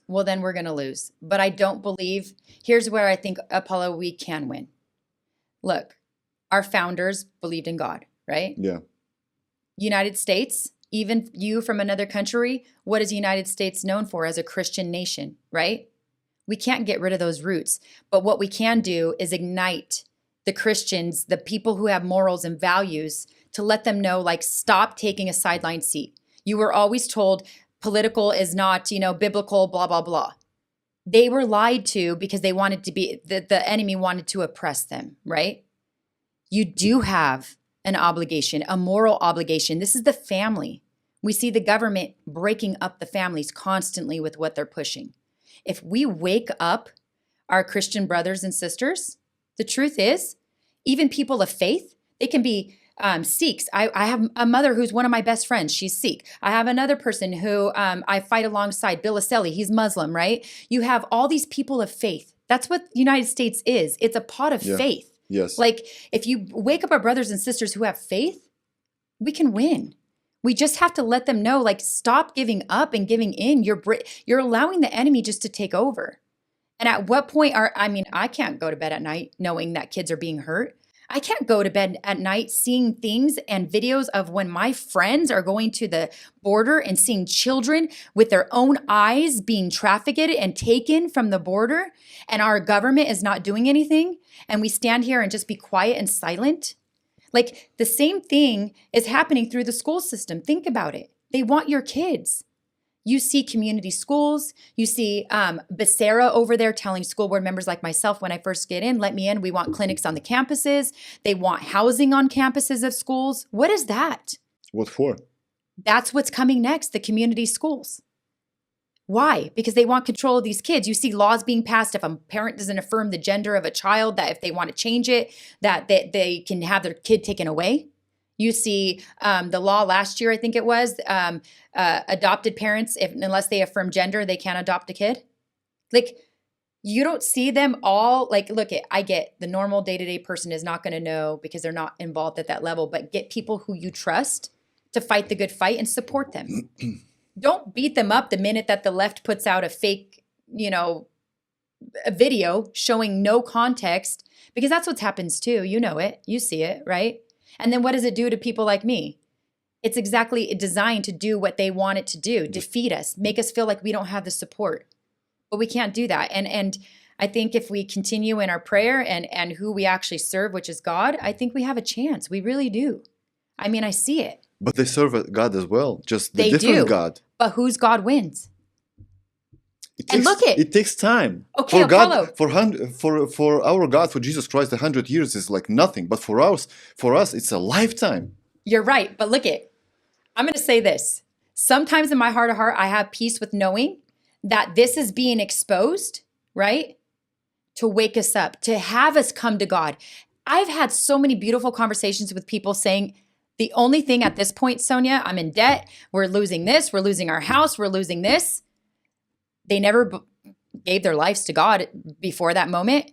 Well, then we're going to lose. But I don't believe, here's where I think, Apollo, we can win. Look, our founders believed in God, right? Yeah. United States, even you from another country, what is the United States known for as a Christian nation, right? We can't get rid of those roots. But what we can do is ignite the Christians, the people who have morals and values, to let them know, like, stop taking a sideline seat. You were always told political is not, biblical, blah, blah, blah. They were lied to because they wanted to be, the enemy wanted to oppress them, right? You do have an obligation, a moral obligation. This is the family. We see the government breaking up the families constantly with what they're pushing. If we wake up our Christian brothers and sisters, the truth is, even people of faith, they can be Sikhs. I have a mother who's one of my best friends. She's Sikh. I have another person who I fight alongside, Bill Aselli. He's Muslim, right? You have all these people of faith. That's what the United States is. It's a pot of faith. Yes. Like, if you wake up our brothers and sisters who have faith, we can win. We just have to let them know, like, stop giving up and giving in. You're allowing the enemy just to take over. And at what point I can't go to bed at night knowing that kids are being hurt. I can't go to bed at night seeing things and videos of when my friends are going to the border and seeing children with their own eyes being trafficked and taken from the border, and our government is not doing anything, and we stand here and just be quiet and silent. Like, the same thing is happening through the school system. Think about it. They want your kids. You see community schools. You see Becerra over there telling school board members like myself, when I first get in, let me in. We want clinics on the campuses. They want housing on campuses of schools. What is that? What for? That's what's coming next, the community schools. Why? Because they want control of these kids. You see laws being passed if a parent doesn't affirm the gender of a child, that if they want to change it, that they can have their kid taken away. You see the law last year, I think it was, adopted parents, unless they affirm gender, they can't adopt a kid. Like, you don't see them all. Like, look, I get the normal day-to-day person is not going to know because they're not involved at that level, but get people who you trust to fight the good fight and support them. Don't beat them up the minute that the left puts out a fake, a video showing no context, because that's what happens too. You know it. You see it, right? And then what does it do to people like me? It's exactly designed to do what they want it to do, defeat us, make us feel like we don't have the support. But we can't do that. And I think if we continue in our prayer and who we actually serve, which is God, I think we have a chance. We really do. I mean, I see it. But they serve a God as well, just the They different do. God. But whose God wins? It takes time. Okay, for God, Apollo. for our God, for Jesus Christ, 100 years is like nothing. But for us, it's a lifetime. You're right. But look it. I'm going to say this. Sometimes in my heart of heart, I have peace with knowing that this is being exposed, right? To wake us up, to have us come to God. I've had so many beautiful conversations with people saying, the only thing at this point, Sonja, I'm in debt. We're losing this. We're losing our house. We're losing this. They never gave their lives to God before that moment.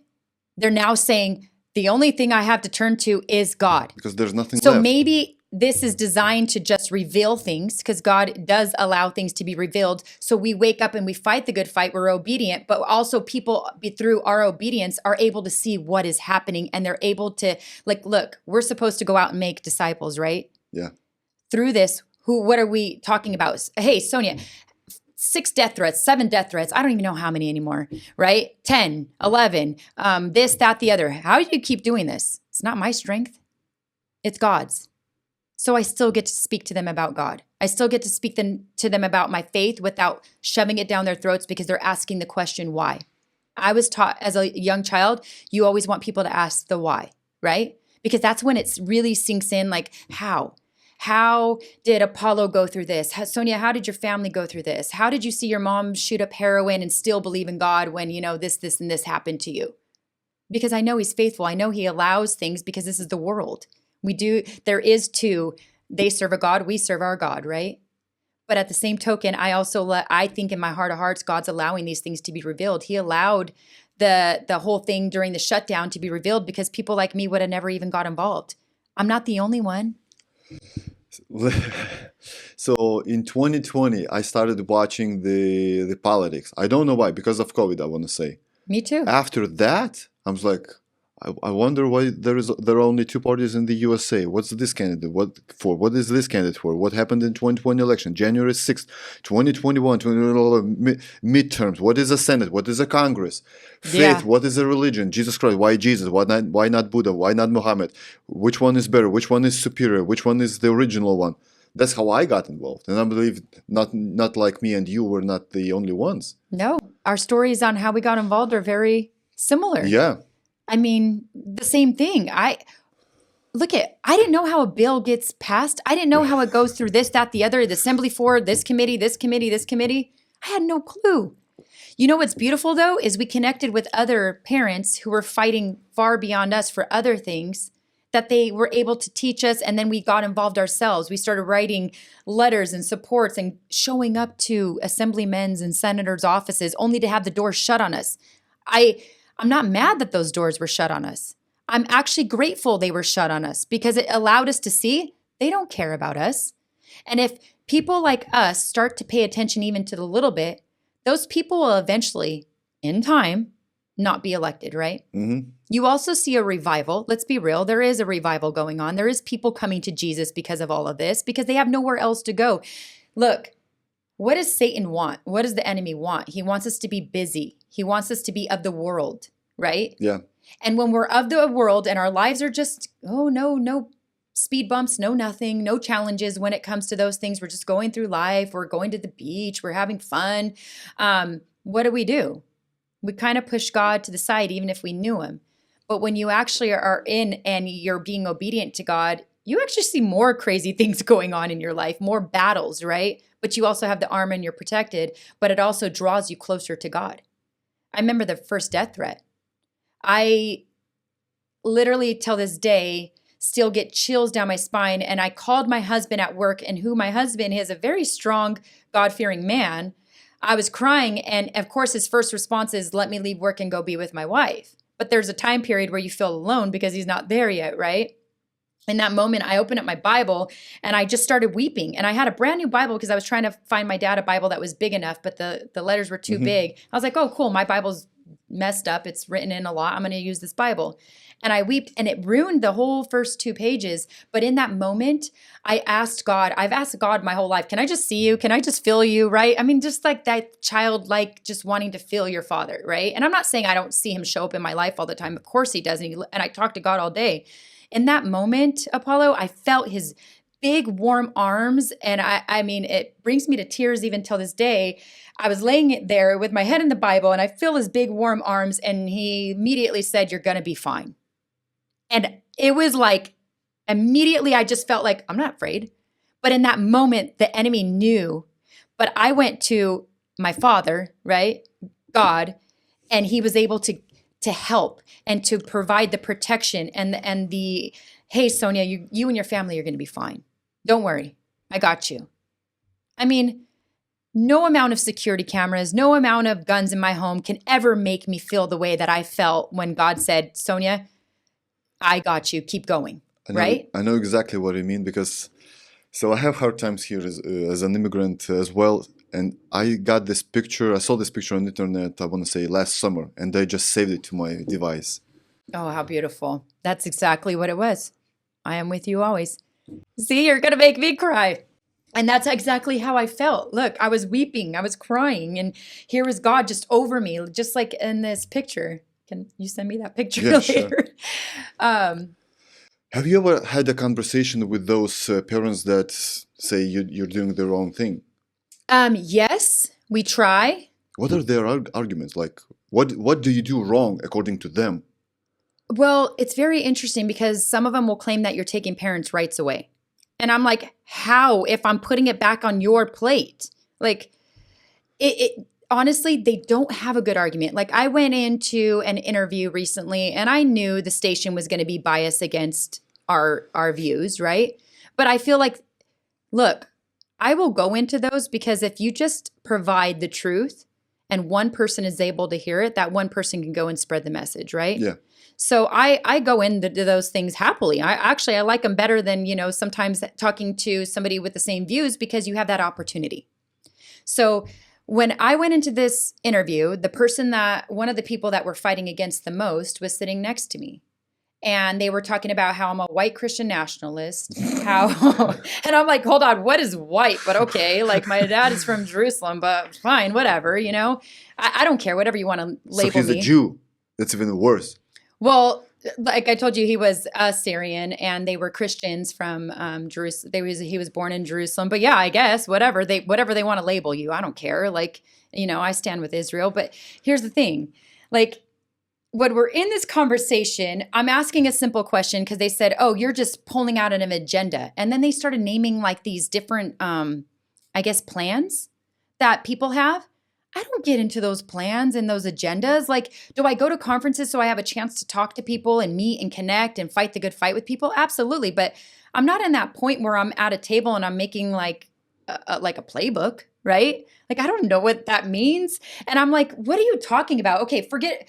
They're now saying, the only thing I have to turn to is God. Because there's nothing So left. maybe this is designed to just reveal things, because God does allow things to be revealed. So we wake up and we fight the good fight. We're obedient, but also people through our obedience are able to see what is happening, and they're able to, like, look, we're supposed to go out and make disciples, right? Yeah. Through this, what are we talking about? Hey, Sonja, 6 death threats, 7 death threats. I don't even know how many anymore, right? 10, 11, this, that, the other. How do you keep doing this? It's not my strength. It's God's. So I still get to speak to them about God. I still get to speak to them about my faith without shoving it down their throats because they're asking the question, why? I was taught as a young child, you always want people to ask the why, right? Because that's when it really sinks in, like, how? How did Apollo go through this? Sonja, how did your family go through this? How did you see your mom shoot up heroin and still believe in God when, this, and this happened to you? Because I know he's faithful. I know he allows things because this is the world. There is two, they serve a God, we serve our God, right? But at the same token, I think in my heart of hearts, God's allowing these things to be revealed. He allowed the whole thing during the shutdown to be revealed because people like me would have never even got involved. I'm not the only one. So in 2020, I started watching the politics. I don't know why, because of COVID, I want to say. Me too. After that, I was like, I wonder why there are only two parties in the USA. What's this candidate? What is this candidate for? What happened in 2020 election? January 6th, 2021, midterms. What is a Senate? What is a Congress? Faith, Yeah. What is a religion? Jesus Christ, why Jesus? Why not Buddha? Why not Muhammad? Which one is better? Which one is superior? Which one is the original one? That's how I got involved. And I believe not like me and you were not the only ones. No, our stories on how we got involved are very similar. Yeah. I mean, the same thing. I didn't know how a bill gets passed. I didn't know how it goes through this, that, the other, the assembly floor, this committee, this committee, this committee. I had no clue. You know what's beautiful though, is we connected with other parents who were fighting far beyond us for other things that they were able to teach us. And then we got involved ourselves. We started writing letters and supports and showing up to assemblymen's and senators' offices only to have the doors shut on us. I'm not mad that those doors were shut on us. I'm actually grateful they were shut on us because it allowed us to see they don't care about us. And if people like us start to pay attention even to the little bit, those people will eventually, in time, not be elected, right? Mm-hmm. You also see a revival. Let's be real. There is a revival going on. There is people coming to Jesus because of all of this, because they have nowhere else to go. Look, what does Satan want? What does the enemy want? He wants us to be busy. He wants us to be of the world, right? Yeah. And when we're of the world and our lives are just, no speed bumps, no nothing, no challenges when it comes to those things. We're just going through life. We're going to the beach. We're having fun. What do? We kind of push God to the side, even if we knew him. But when you actually are in and you're being obedient to God, you actually see more crazy things going on in your life, more battles, right? But you also have the armor and you're protected, but it also draws you closer to God. I remember the first death threat. I literally till this day still get chills down my spine. And I called my husband at work, and my husband is a very strong, God-fearing man. I was crying. And of course, his first response is, let me leave work and go be with my wife. But there's a time period where you feel alone because he's not there yet, right? In that moment, I opened up my Bible and I just started weeping. And I had a brand new Bible because I was trying to find my dad a Bible that was big enough, but the letters were too big. I was like, oh, cool. My Bible's messed up. It's written in a lot. I'm going to use this Bible. And I wept, and it ruined the whole first 2 pages. But in that moment, I've asked God my whole life, can I just see you? Can I just feel you, right? I mean, just like that childlike, just wanting to feel your father, right? And I'm not saying I don't see him show up in my life all the time. Of course he does. And I talk to God all day. In that moment, Apollo, I felt his big warm arms. And I mean, it brings me to tears even till this day. I was laying there with my head in the Bible, and I feel his big warm arms. And he immediately said, you're going to be fine. And it was like, immediately I just felt like, I'm not afraid. But in that moment, the enemy knew. But I went to my father, right? God, and he was able to help and to provide the protection and the, hey, Sonja, you and your family are going to be fine. Don't worry. I got you. I mean, no amount of security cameras, no amount of guns in my home can ever make me feel the way that I felt when God said, Sonja, I got you. Keep going. Right? I know exactly what you mean, because so I have hard times here as an immigrant as well. And I got this picture. I saw this picture on the internet, I want to say last summer, and I just saved it to my device. Oh, how beautiful. That's exactly what it was. I am with you always. See, you're going to make me cry. And that's exactly how I felt. Look, I was weeping. I was crying. And here was God just over me, just like in this picture. Can you send me that picture later? Sure. Have you ever had a conversation with those parents that say you're doing the wrong thing? Yes, we try. What are their arguments? Like, what do you do wrong according to them? Well, it's very interesting because some of them will claim that you're taking parents' rights away. And I'm like, how if I'm putting it back on your plate? Like, it honestly, they don't have a good argument. Like, I went into an interview recently and I knew the station was going to be biased against our views, right? But I feel like, look, I will go into those because if you just provide the truth and one person is able to hear it, that one person can go and spread the message, right? Yeah. So I go into those things happily. I like them better than, sometimes talking to somebody with the same views because you have that opportunity. So when I went into this interview, one of the people that were fighting against the most was sitting next to me. And they were talking about how I'm a white Christian nationalist, and I'm like, hold on, what is white? But okay, like my dad is from Jerusalem, but fine, whatever, I don't care, whatever you want to label So he's me. a Jew. That's even worse. Well, like I told you, he was Syrian, and they were Christians from Jerusalem. He was born in Jerusalem, but yeah, I guess whatever they want to label you, I don't care. Like, I stand with Israel. But here's the thing, like when we're in this conversation, I'm asking a simple question because they said, "Oh, you're just pulling out an agenda," and then they started naming like these different, I guess, plans that people have. I don't get into those plans and those agendas. Like, do I go to conferences so I have a chance to talk to people and meet and connect and fight the good fight with people? Absolutely. But I'm not in that point where I'm at a table and I'm making like a playbook, right? Like, I don't know what that means. And I'm like, what are you talking about? Okay, forget.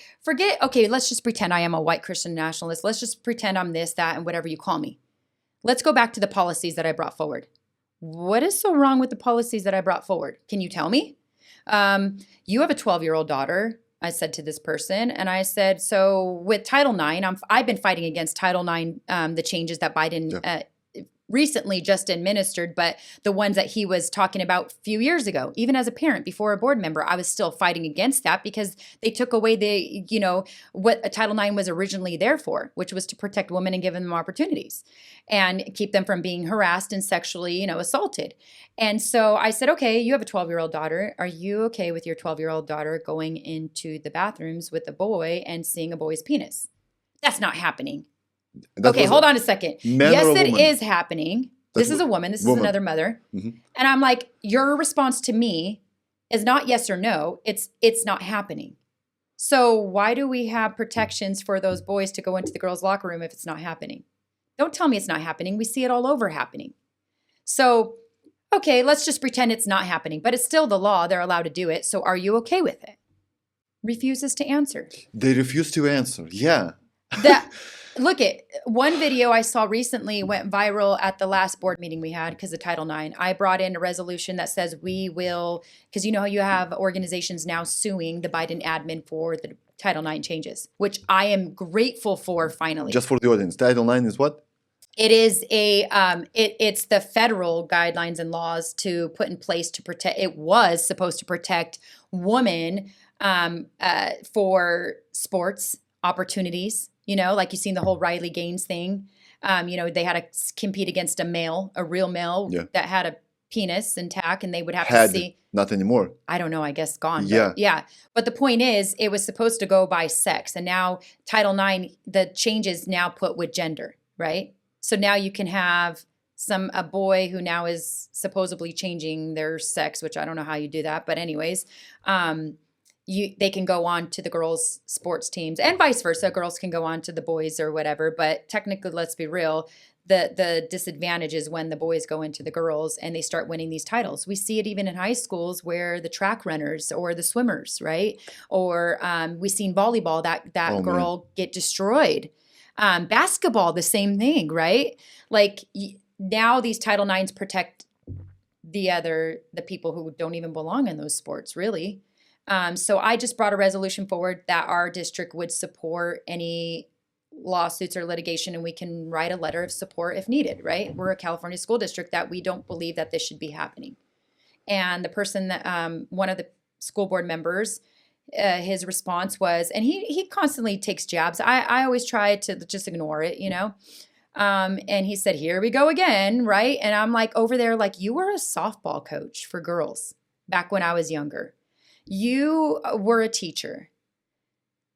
Okay, let's just pretend I am a white Christian nationalist. Let's just pretend I'm this, that, and whatever you call me. Let's go back to the policies that I brought forward. What is so wrong with the policies that I brought forward? Can you tell me? You have a 12-year-old daughter, I said to this person. And I said, so with Title IX, I've been fighting against Title IX, the changes that Biden recently just administered, but the ones that he was talking about a few years ago, even as a parent, before a board member, I was still fighting against that because they took away what a Title IX was originally there for, which was to protect women and give them opportunities and keep them from being harassed and sexually, assaulted. And so I said, okay, you have a 12-year-old daughter. Are you okay with your 12-year-old daughter going into the bathrooms with a boy and seeing a boy's penis? That's not happening. Okay, hold on a second. Yes, it is happening. This is a woman. This is another mother. Mm-hmm. And I'm like, your response to me is not yes or no. It's not happening. So why do we have protections for those boys to go into the girls' locker room if it's not happening? Don't tell me it's not happening. We see it all over happening. So, okay, let's just pretend it's not happening. But it's still the law. They're allowed to do it. So are you okay with it? Refuses to answer. They refuse to answer. Yeah. Look at one video I saw recently went viral at the last board meeting we had because of Title IX. I brought in a resolution that says we will, because you know how you have organizations now suing the Biden admin for the Title IX changes, which I am grateful for finally. Just for the audience, Title IX is what? It is it's the federal guidelines and laws to put in place to protect. It was supposed to protect women for sports opportunities. Like you've seen the whole Riley Gaines thing. They had to compete against a real male that had a penis intact, and they would have to see. Not anymore. I don't know, I guess gone. Yeah. Yeah. But the point is, it was supposed to go by sex. And now Title IX, the changes now put with gender, right? So now you can have a boy who now is supposedly changing their sex, which I don't know how you do that. But anyways, they can go on to the girls' sports teams and vice versa. Girls can go on to the boys or whatever. But technically, let's be real, the disadvantage is when the boys go into the girls and they start winning these titles. We see it even in high schools where the track runners or the swimmers, right? Or we've seen volleyball, that girl get destroyed. Basketball, the same thing, right? Like now these Title IXs protect the people who don't even belong in those sports, really. So I just brought a resolution forward that our district would support any lawsuits or litigation, and we can write a letter of support if needed, right? We're a California school district that we don't believe that this should be happening. And the person that, one of the school board members, his response was, and he constantly takes jabs. I always try to just ignore it, And he said, here we go again, right? And I'm like over there, like, you were a softball coach for girls back when I was younger. You were a teacher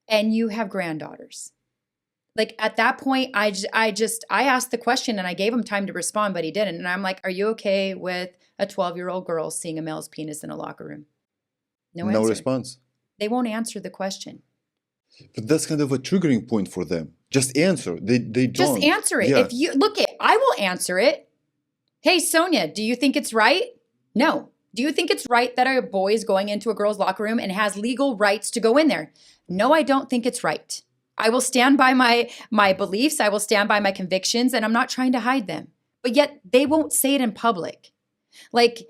and you have granddaughters. Like at that point, I asked the question and I gave him time to respond, but he didn't. And I'm like, are you okay with a 12-year-old girl seeing a male's penis in a locker room? No No answer. response. They won't answer the question. But that's kind of a triggering point for them. Just answer. They don't. Just answer it. Yeah. If you look it, I will answer it. Hey, Sonja, do you think it's right? No. Do you think it's right that a boy is going into a girl's locker room and has legal rights to go in there? No, I don't think it's right. I will stand by my beliefs. I will stand by my convictions, and I'm not trying to hide them. But yet they won't say it in public. Like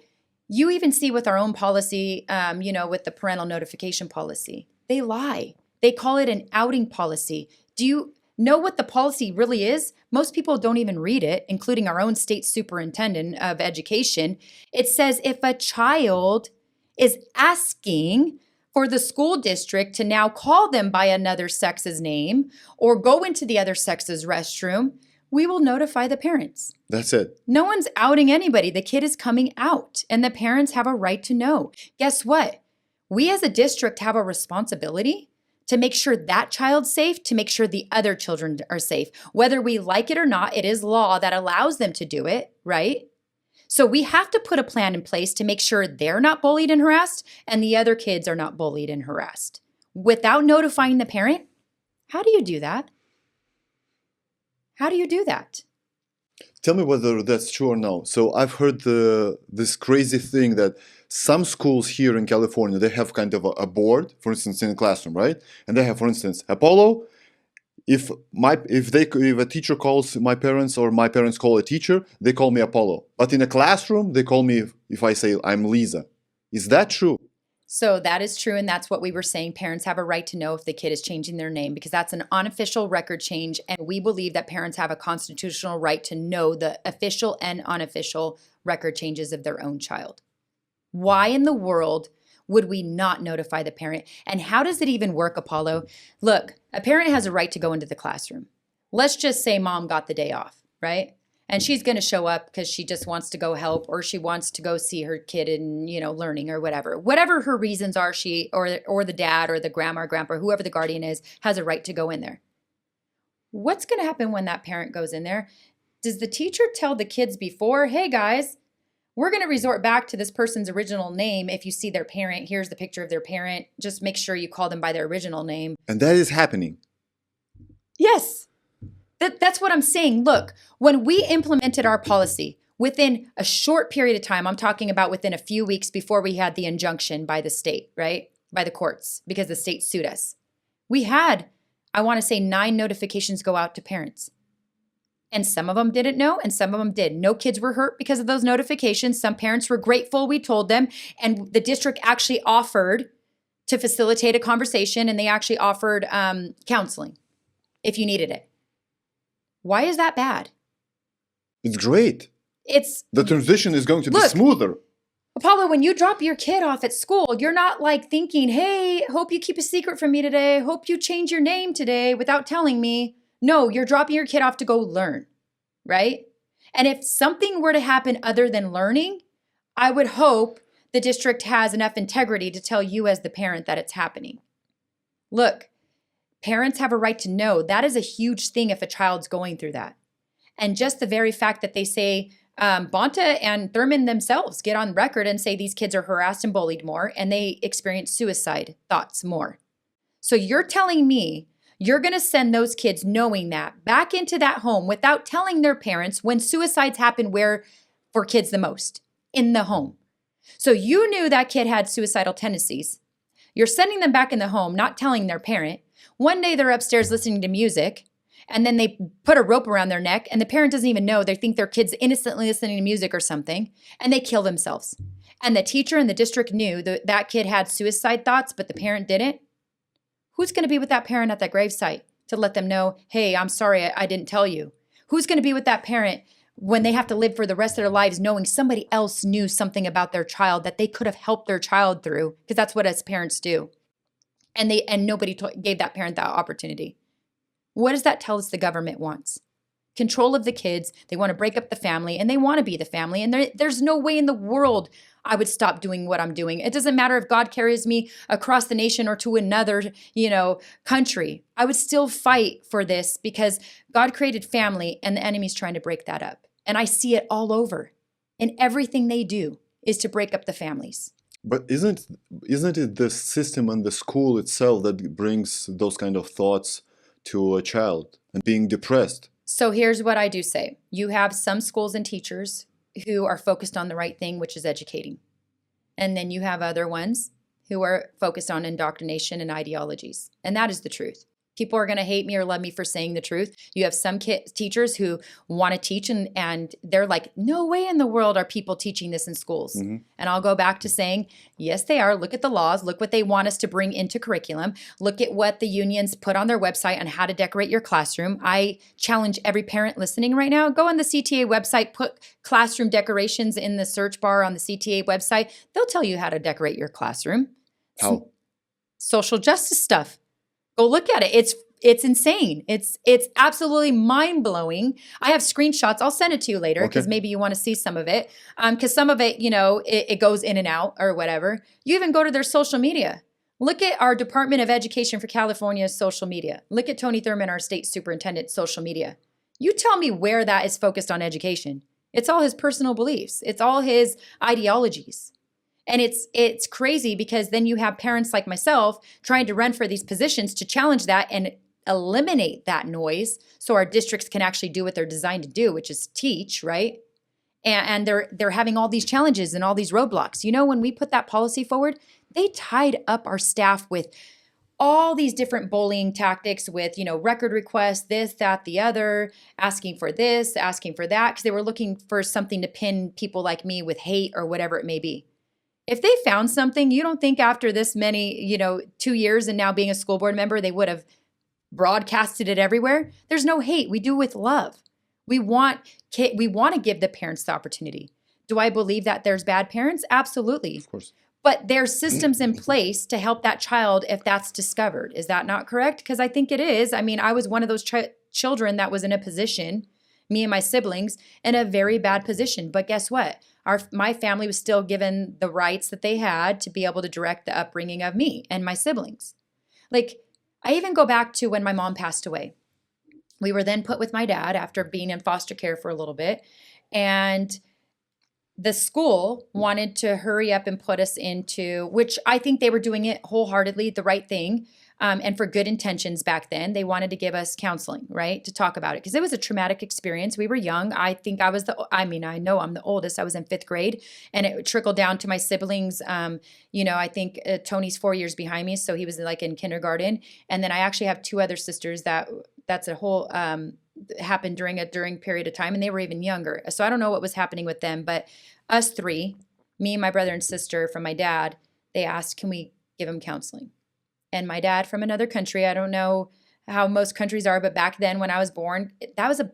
you even see with our own policy, with the parental notification policy, they lie. They call it an outing policy. Do you know what the policy really is? Most people don't even read it, including our own state superintendent of education. It says if a child is asking for the school district to now call them by another sex's name or go into the other sex's restroom, we will notify the parents. That's it. No one's outing anybody. The kid is coming out and the parents have a right to know. Guess what? We as a district have a responsibility to make sure that child's safe, to make sure the other children are safe. Whether we like it or not, it is law that allows them to do it, right? So we have to put a plan in place to make sure they're not bullied and harassed and the other kids are not bullied and harassed. Without notifying the parent, how do you do that? How do you do that? Tell me whether that's true or no. So I've heard this crazy thing that some schools here in California, they have kind of a board, for instance, in a classroom, right? And they have, for instance, Apollo. If a teacher calls my parents or my parents call a teacher, they call me Apollo. But in a classroom, they call me, if I say I'm Lisa. Is that true? So that is true, and that's what we were saying. Parents have a right to know if the kid is changing their name because that's an unofficial record change, and we believe that parents have a constitutional right to know the official and unofficial record changes of their own child. Why in the world would we not notify the parent? And how does it even work, Apollo? Look, a parent has a right to go into the classroom. Let's just say mom got the day off, right? And she's going to show up because she just wants to go help or she wants to go see her kid in, learning or whatever. Whatever her reasons are, she or the dad or the grandma or grandpa, whoever the guardian is, has a right to go in there. What's going to happen when that parent goes in there? Does the teacher tell the kids before, hey guys, we're going to resort back to this person's original name. If you see their parent, here's the picture of their parent. Just make sure you call them by their original name. And that is happening. Yes. That's what I'm saying. Look, when we implemented our policy within a short period of time, I'm talking about within a few weeks before we had the injunction by the state, right? By the courts, because the state sued us. We had, I want to say, 9 notifications go out to parents. And some of them didn't know and some of them did. No kids were hurt because of those notifications. Some parents were grateful we told them. And the district actually offered to facilitate a conversation and they actually offered counseling if you needed it. Why is that bad? It's great. The transition is going to be smoother. Apollo, when you drop your kid off at school, you're not like thinking, hey, hope you keep a secret from me today. Hope you change your name today without telling me. No, you're dropping your kid off to go learn, right? And if something were to happen other than learning, I would hope the district has enough integrity to tell you as the parent that it's happening. Look, parents have a right to know. That is a huge thing if a child's going through that. And just the very fact that they say, Bonta and Thurman themselves get on record and say these kids are harassed and bullied more and they experience suicide thoughts more. So you're telling me you're going to send those kids knowing that back into that home without telling their parents when suicides happen where for kids the most? In the home. So you knew that kid had suicidal tendencies. You're sending them back in the home, not telling their parent. One day they're upstairs listening to music and then they put a rope around their neck and the parent doesn't even know. They think their kid's innocently listening to music or something and they kill themselves. And the teacher in the district knew that that kid had suicide thoughts, but the parent didn't. Who's going to be with that parent at that gravesite to let them know, hey, I'm sorry, I didn't tell you? Who's going to be with that parent when they have to live for the rest of their lives knowing somebody else knew something about their child that they could have helped their child through? Because that's what us parents do. And nobody gave that parent that opportunity. What does that tell us the government wants? control of the kids. They want to break up the family, and they want to be the family. And there's no way in the world I would stop doing what I'm doing. It doesn't matter if God carries me across the nation or to another, country. I would still fight for this because God created family and the enemy's trying to break that up. And I see it all over. And everything they do is to break up the families. But isn't it the system and the school itself that brings those kind of thoughts to a child and being depressed? So here's what I do say. You have some schools and teachers who are focused on the right thing, which is educating. And then you have other ones who are focused on indoctrination and ideologies. And that is the truth. People are going to hate me or love me for saying the truth. You have some teachers who want to teach and they're like, no way in the world are people teaching this in schools. Mm-hmm. And I'll go back to saying, yes, they are. Look at the laws. Look what they want us to bring into curriculum. Look at what the unions put on their website on how to decorate your classroom. I challenge every parent listening right now, go on the CTA website, put classroom decorations in the search bar on the CTA website. They'll tell you how to decorate your classroom. How? Social justice stuff. Go look at it. It's insane. It's absolutely mind-blowing. I have screenshots. I'll send it to you later because maybe you want to see some of it. Because some of it, it goes in and out or whatever. You even go to their social media. Look at our Department of Education for California's social media. Look at Tony Thurman, our state superintendent's social media. You tell me where that is focused on education. It's all his personal beliefs. It's all his ideologies. And it's crazy because then you have parents like myself trying to run for these positions to challenge that and eliminate that noise so our districts can actually do what they're designed to do, which is teach, right? And they're having all these challenges and all these roadblocks. When we put that policy forward, they tied up our staff with all these different bullying tactics with, record requests, this, that, the other, asking for this, asking for that, because they were looking for something to pin people like me with hate or whatever it may be. If they found something, you don't think after this many, 2 years and now being a school board member, they would have broadcasted it everywhere? There's no hate. We do with love. We want to give the parents the opportunity. Do I believe that there's bad parents? Absolutely. Of course. But there's systems in place to help that child if that's discovered. Is that not correct? Because I think it is. I mean, I was one of those children that was in a position, me and my siblings, in a very bad position. But guess what? My family was still given the rights that they had to be able to direct the upbringing of me and my siblings. Like, I even go back to when my mom passed away. We were then put with my dad after being in foster care for a little bit. And the school wanted to hurry up and put us into, which I think they were doing it wholeheartedly, the right thing. And for good intentions back then, they wanted to give us counseling, right? To talk about it. Because it was a traumatic experience. We were young. I think I know I'm the oldest. I was in 5th grade. And it trickled down to my siblings. I think Tony's 4 years behind me. So he was like in kindergarten. And then I actually have 2 other sisters that's a whole, happened during a period of time. And they were even younger. So I don't know what was happening with them. But us 3, me and my brother and sister from my dad, they asked, can we give them counseling? And my dad from another country, I don't know how most countries are, but back then when I was born, that's a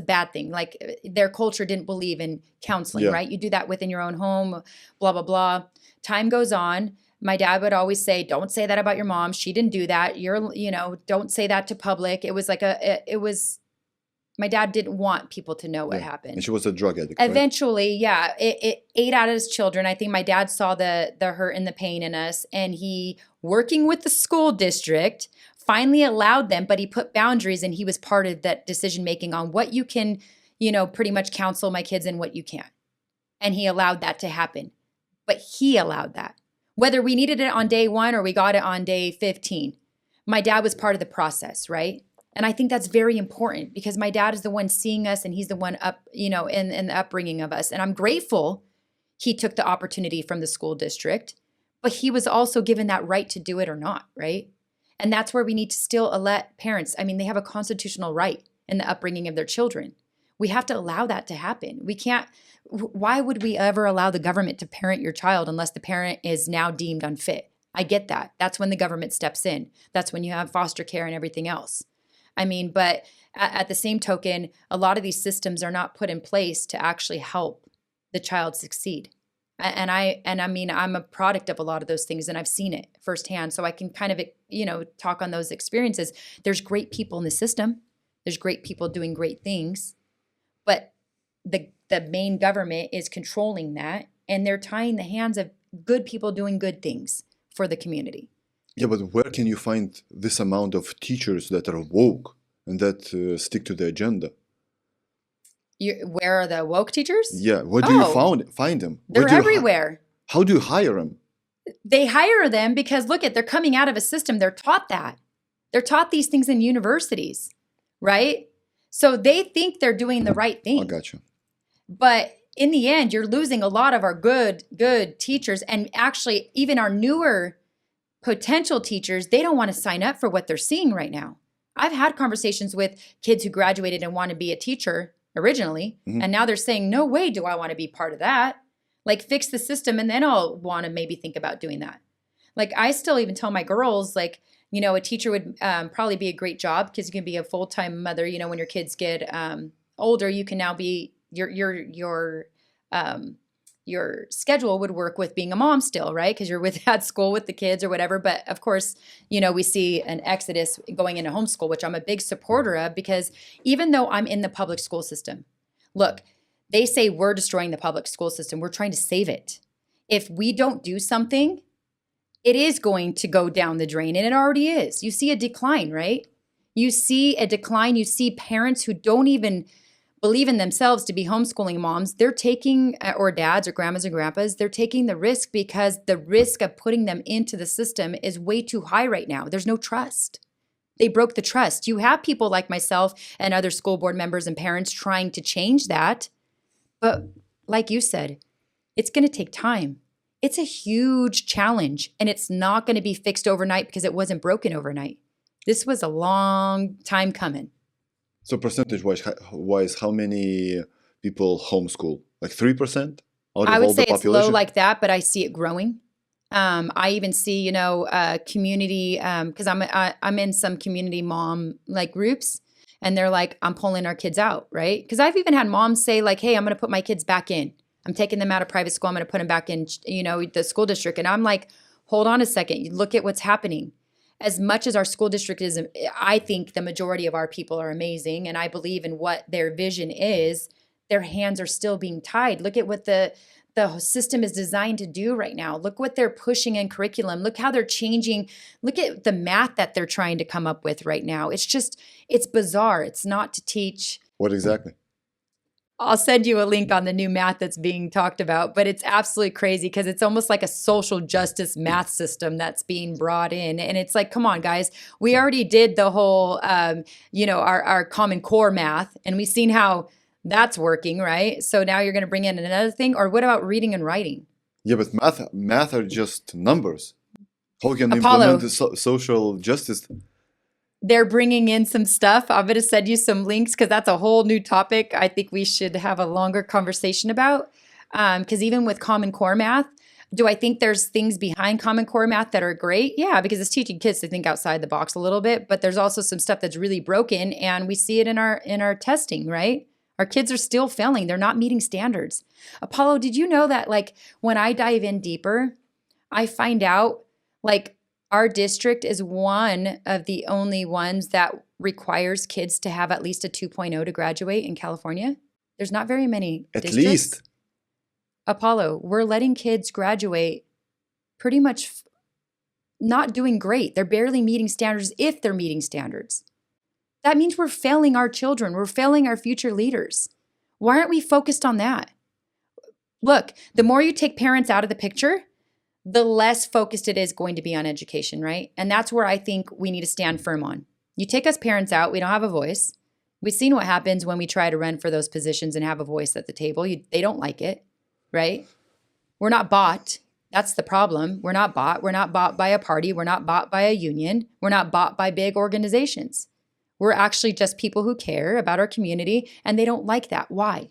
bad thing. Like their culture didn't believe in counseling, right? You do that within your own home, blah, blah, blah. Time goes on. My dad would always say, don't say that about your mom. She didn't do that. Don't say that to public. It was like my dad didn't want people to know what happened. And she was a drug addict, eventually, right? It ate out of his children. I think my dad saw the hurt and the pain in us, and he, working with the school district, finally allowed them, but he put boundaries, and he was part of that decision-making on what you can, pretty much counsel my kids and what you can't. And he allowed that to happen. But he allowed that. Whether we needed it on day 1 or we got it on day 15, my dad was part of the process, right? And I think that's very important because my dad is the one seeing us and he's the one up, in the upbringing of us. And I'm grateful he took the opportunity from the school district, but he was also given that right to do it or not, right? And that's where we need to still let parents, they have a constitutional right in the upbringing of their children. We have to allow that to happen. Why would we ever allow the government to parent your child unless the parent is now deemed unfit? I get that. That's when the government steps in. That's when you have foster care and everything else. But at the same token, a lot of these systems are not put in place to actually help the child succeed. I'm a product of a lot of those things and I've seen it firsthand. So I can kind of, talk on those experiences. There's great people in the system. There's great people doing great things, but the main government is controlling that, and they're tying the hands of good people doing good things for the community. Yeah, but where can you find this amount of teachers that are woke and that stick to the agenda? Where are the woke teachers? Yeah, where do you find them? They're everywhere. How do you hire them? They hire them because, look, they're coming out of a system. They're taught that. They're taught these things in universities, right? So they think they're doing the right thing. I gotcha. But in the end, you're losing a lot of our good teachers. And actually, even our newer potential teachers, they don't want to sign up for what they're seeing right now. I've had conversations with kids who graduated and want to be a teacher originally. Mm-hmm. And now they're saying, no way do I want to be part of that. Like, fix the system, and then I'll want to maybe think about doing that. Like, I still even tell my girls, like, you know, a teacher would probably be a great job because you can be a full-time mother. You know, when your kids get older, you can now be your schedule would work with being a mom still, right? Because you're at school with the kids or whatever. But of course, you know, we see an exodus going into homeschool, which I'm a big supporter of, because even though I'm in the public school system, look, they say we're destroying the public school system. We're trying to save it. If we don't do something, it is going to go down the drain, and it already is. You see a decline, right? You see a decline. You see parents who don't even believe in themselves to be homeschooling moms. They're taking, or dads or grandmas or grandpas, they're taking the risk because the risk of putting them into the system is way too high right now. There's no trust. They broke the trust. You have people like myself and other school board members and parents trying to change that. But like you said, it's going to take time. It's a huge challenge, and it's not going to be fixed overnight because it wasn't broken overnight. This was a long time coming. So percentage-wise, how many people homeschool? Like 3%? I would say it's low like that, but I see it growing. I even see, you know, community, because I'm in some community mom like groups, and they're like, I'm pulling our kids out, right? Because I've even had moms say like, hey, I'm going to put my kids back in. I'm taking them out of private school. I'm going to put them back in, you know, the school district. And I'm like, hold on a second. Look at what's happening. As much as our school district is, I think the majority of our people are amazing, and I believe in what their vision is, their hands are still being tied. Look at what the system is designed to do right now. Look what they're pushing in curriculum. Look how they're changing. Look at the math that they're trying to come up with right now. It's bizarre. It's not to teach. What exactly? I'll send you a link on the new math that's being talked about, but it's absolutely crazy because it's almost like a social justice math system that's being brought in. And it's like, come on, guys, we already did the whole, our Common Core math, and we've seen how that's working, right? So now you're going to bring in another thing? Or what about reading and writing? Yeah, but math are just numbers. How can they Apollo, implement the social justice? They're bringing in some stuff. I'm going to send you some links because that's a whole new topic I think we should have a longer conversation about. Because even with Common Core math, do I think there's things behind Common Core math that are great? Yeah, because it's teaching kids to think outside the box a little bit. But there's also some stuff that's really broken, and we see it in our testing, right? Our kids are still failing. They're not meeting standards. Apollo, did you know that like when I dive in deeper, I find out like our district is one of the only ones that requires kids to have at least a 2.0 to graduate in California. There's not very many districts. At least. Apollo, we're letting kids graduate pretty much not doing great. They're barely meeting standards if they're meeting standards. That means we're failing our children. We're failing our future leaders. Why aren't we focused on that? Look, the more you take parents out of the picture, the less focused it is going to be on education, right? And that's where I think we need to stand firm on. You take us parents out, we don't have a voice. We've seen what happens when we try to run for those positions and have a voice at the table. They don't like it, right? We're not bought. That's the problem. We're not bought. We're not bought by a party. We're not bought by a union. We're not bought by big organizations. We're actually just people who care about our community, and they don't like that. Why?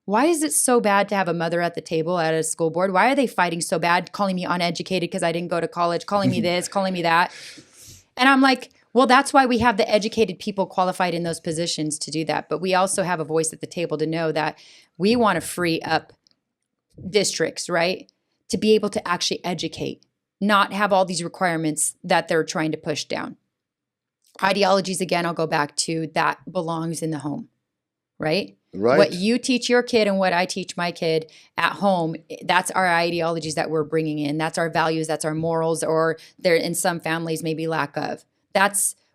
Why is it so bad to have a mother at the table at a school board? Why are they fighting so bad, calling me uneducated because I didn't go to college, calling me this, calling me that? And I'm like, well, that's why we have the educated people qualified in those positions to do that. But we also have a voice at the table to know that we want to free up districts, right? To be able to actually educate, not have all these requirements that they're trying to push down. Ideologies, again, I'll go back to that belongs in the home, right? Right. What you teach your kid and what I teach my kid at home, that's our ideologies that we're bringing in. That's our values, that's our morals, or there in some families maybe lack of.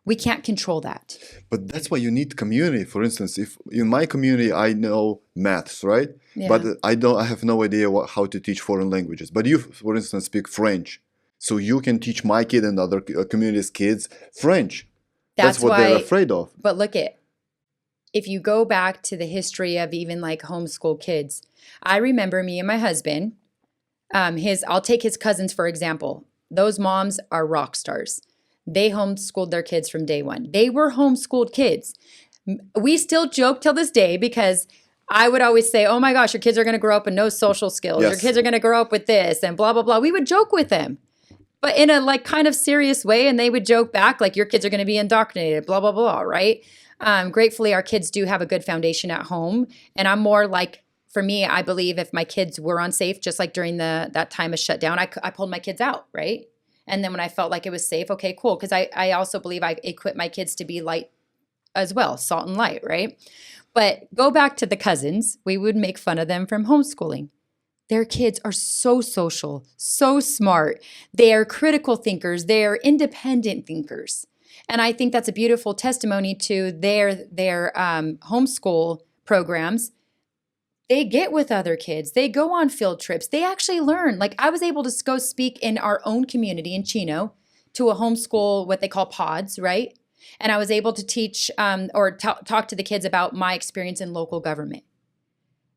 We can't control that. But that's why you need community. For instance, if in my community I know maths, right? Yeah. But I have no idea how to teach foreign languages. But you, for instance, speak French, so you can teach my kid and other communities' kids French. That's what they're afraid of. But look if you go back to the history of even like homeschool kids, I remember me and my husband, I'll take his cousins for example. Those moms are rock stars. They homeschooled their kids from day one. They were homeschooled kids. We still joke till this day because I would always say, oh my gosh, your kids are going to grow up with no social skills. Yes. Your kids are going to grow up with this and blah, blah, blah. We would joke with them, but in a like kind of serious way. And they would joke back like your kids are going to be indoctrinated, blah, blah, blah, right? Gratefully, our kids do have a good foundation at home. And I'm more like, for me, I believe if my kids were unsafe, just like during that time of shutdown, I pulled my kids out, right? And then when I felt like it was safe, okay, cool. Because I also believe I equip my kids to be light as well, salt and light, right? But go back to the cousins. We would make fun of them from homeschooling. Their kids are so social, so smart. They are critical thinkers. They are independent thinkers. And I think that's a beautiful testimony to their homeschool programs. They get with other kids. They go on field trips. They actually learn. Like I was able to go speak in our own community in Chino to a homeschool, what they call pods, right? And I was able to teach talk to the kids about my experience in local government.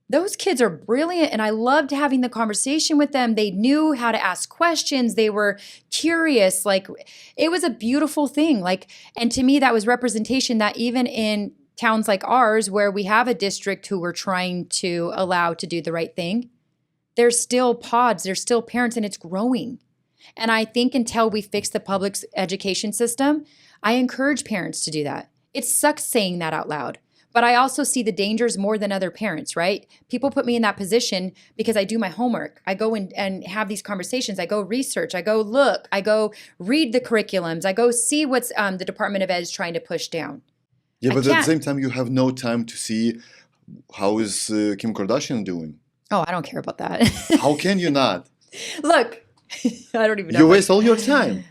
Those kids are brilliant, and I loved having the conversation with them. They knew how to ask questions. They were curious. Like it was a beautiful thing. Like, and to me, that was representation that even in towns like ours, where we have a district who we're trying to allow to do the right thing, there's still pods, there's still parents, and it's growing. And I think until we fix the public education system, I encourage parents to do that. It sucks saying that out loud. But I also see the dangers more than other parents, right? People put me in that position because I do my homework. I go and have these conversations. I go research. I go look. I go read the curriculums. I go see what's the Department of Ed is trying to push down. Yeah, but at the same time, you have no time to see how is Kim Kardashian doing. Oh, I don't care about that. How can you not? Look, I don't even know. You waste all your time.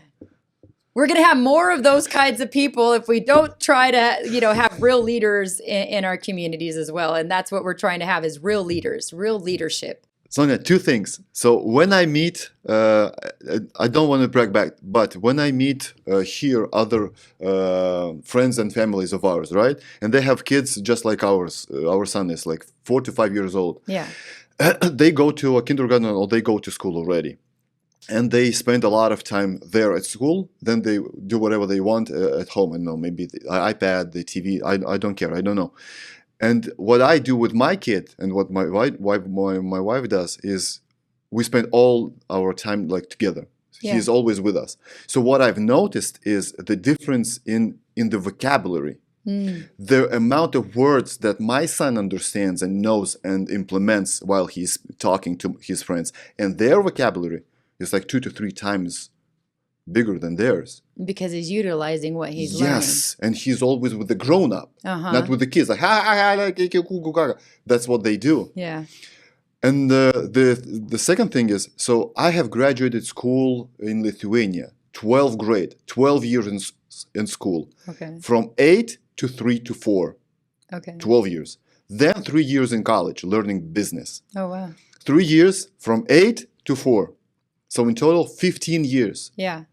We're going to have more of those kinds of people if we don't try to, have real leaders in our communities as well. And that's what we're trying to have is real leaders, real leadership. Sonja, two things. So when I meet, I don't want to brag back, but when I meet here other friends and families of ours, right? And they have kids just like ours. Our son is like 4 to 5 years old. Yeah. They go to a kindergarten or they go to school already. And they spend a lot of time there at school. Then they do whatever they want at home. I don't know, maybe the iPad, the TV. I don't care. I don't know. And what I do with my kid and what my wife does is we spend all our time like together. Yeah. He's always with us. So what I've noticed is the difference in the vocabulary. The amount of words that my son understands and knows and implements while he's talking to his friends, and their vocabulary is like 2 to 3 times bigger than theirs. Because he's utilizing what he's learning. Yes, and he's always with the grown-up, not with the kids. Like, that's what they do. Yeah. And the second thing is, so I have graduated school in Lithuania, 12th grade, 12 years in school. Okay. From 8 to 3 to 4. Okay. 12 years. Then 3 years in college, learning business. Oh, wow. 3 years from 8 to 4. So in total, 15 years. Yeah.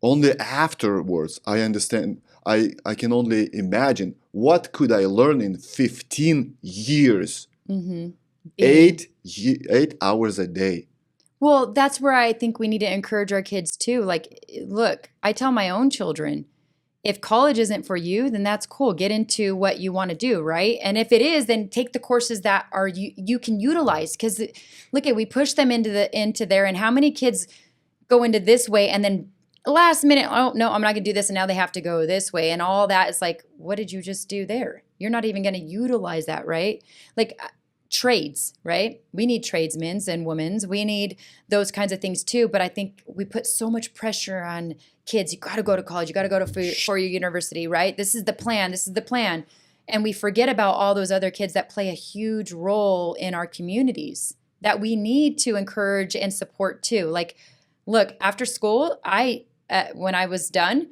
Only afterwards, I understand, I can only imagine what could I learn in 15 years. Mm-hmm. 8 hours a day. Well, that's where I think we need to encourage our kids too. Like, look, I tell my own children, if college isn't for you, then that's cool. Get into what you want to do, right? And if it is, then take the courses that are you can utilize. Because look we push them into there, and how many kids go into this way and then last minute, oh no, I'm not gonna do this, and now they have to go this way, and all that is like, what did you just do there? You're not even gonna utilize that, right? Like, trades, right? We need tradesmen and women's. We need those kinds of things too. But I think we put so much pressure on kids. You got to go to college. You got to go to four-year university, right? This is the plan. This is the plan. And we forget about all those other kids that play a huge role in our communities that we need to encourage and support too. Like, look, after school, when I was done,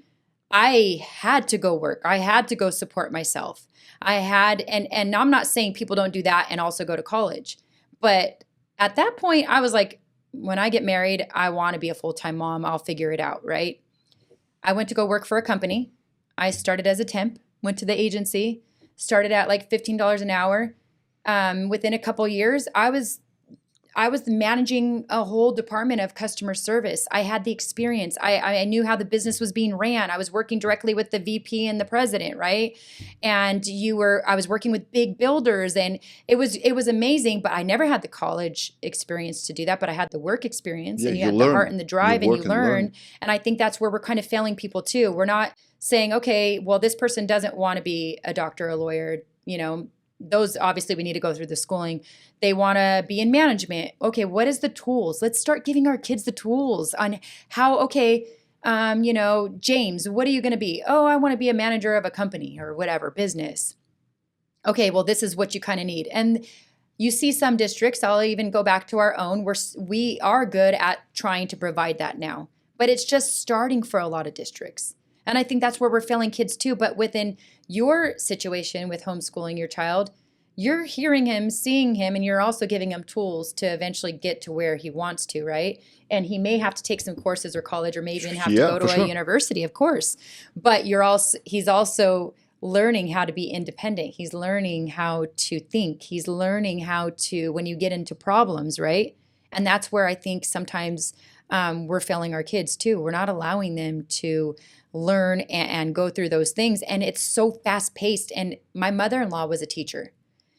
I had to go work. I had to go support myself. And I'm not saying people don't do that and also go to college. But at that point, I was like, when I get married, I want to be a full-time mom. I'll figure it out, right? I went to go work for a company. I started as a temp, went to the agency, started at like $15 an hour. Within a couple years, I was managing a whole department of customer service. I had the experience. I knew how the business was being ran. I was working directly with the VP and the president, right? And I was working with big builders, and it was amazing, but I never had the college experience to do that, but I had the work experience, and you had the heart and the drive, and you learn. And I think that's where we're kind of failing people too. We're not saying, okay, well, this person doesn't want to be a doctor, a lawyer, those obviously we need to go through the schooling. They want to be in management. Okay, what is the tools? Let's start giving our kids the tools on how, James, what are you going to be? Oh, I want to be a manager of a company or whatever, business. Okay, well, this is what you kind of need. And you see some districts, I'll even go back to our own, we are good at trying to provide that now. But it's just starting for a lot of districts. And I think that's where we're failing kids too. But within your situation with homeschooling your child, you're hearing him, seeing him, and you're also giving him tools to eventually get to where he wants to, right? And he may have to take some courses or college, or maybe even have to go to a university, of course. But he's also learning how to be independent. He's learning how to think. He's learning how to, when you get into problems, right? And that's where I think sometimes we're failing our kids too. We're not allowing them to learn and go through those things. And it's so fast paced. And my mother-in-law was a teacher.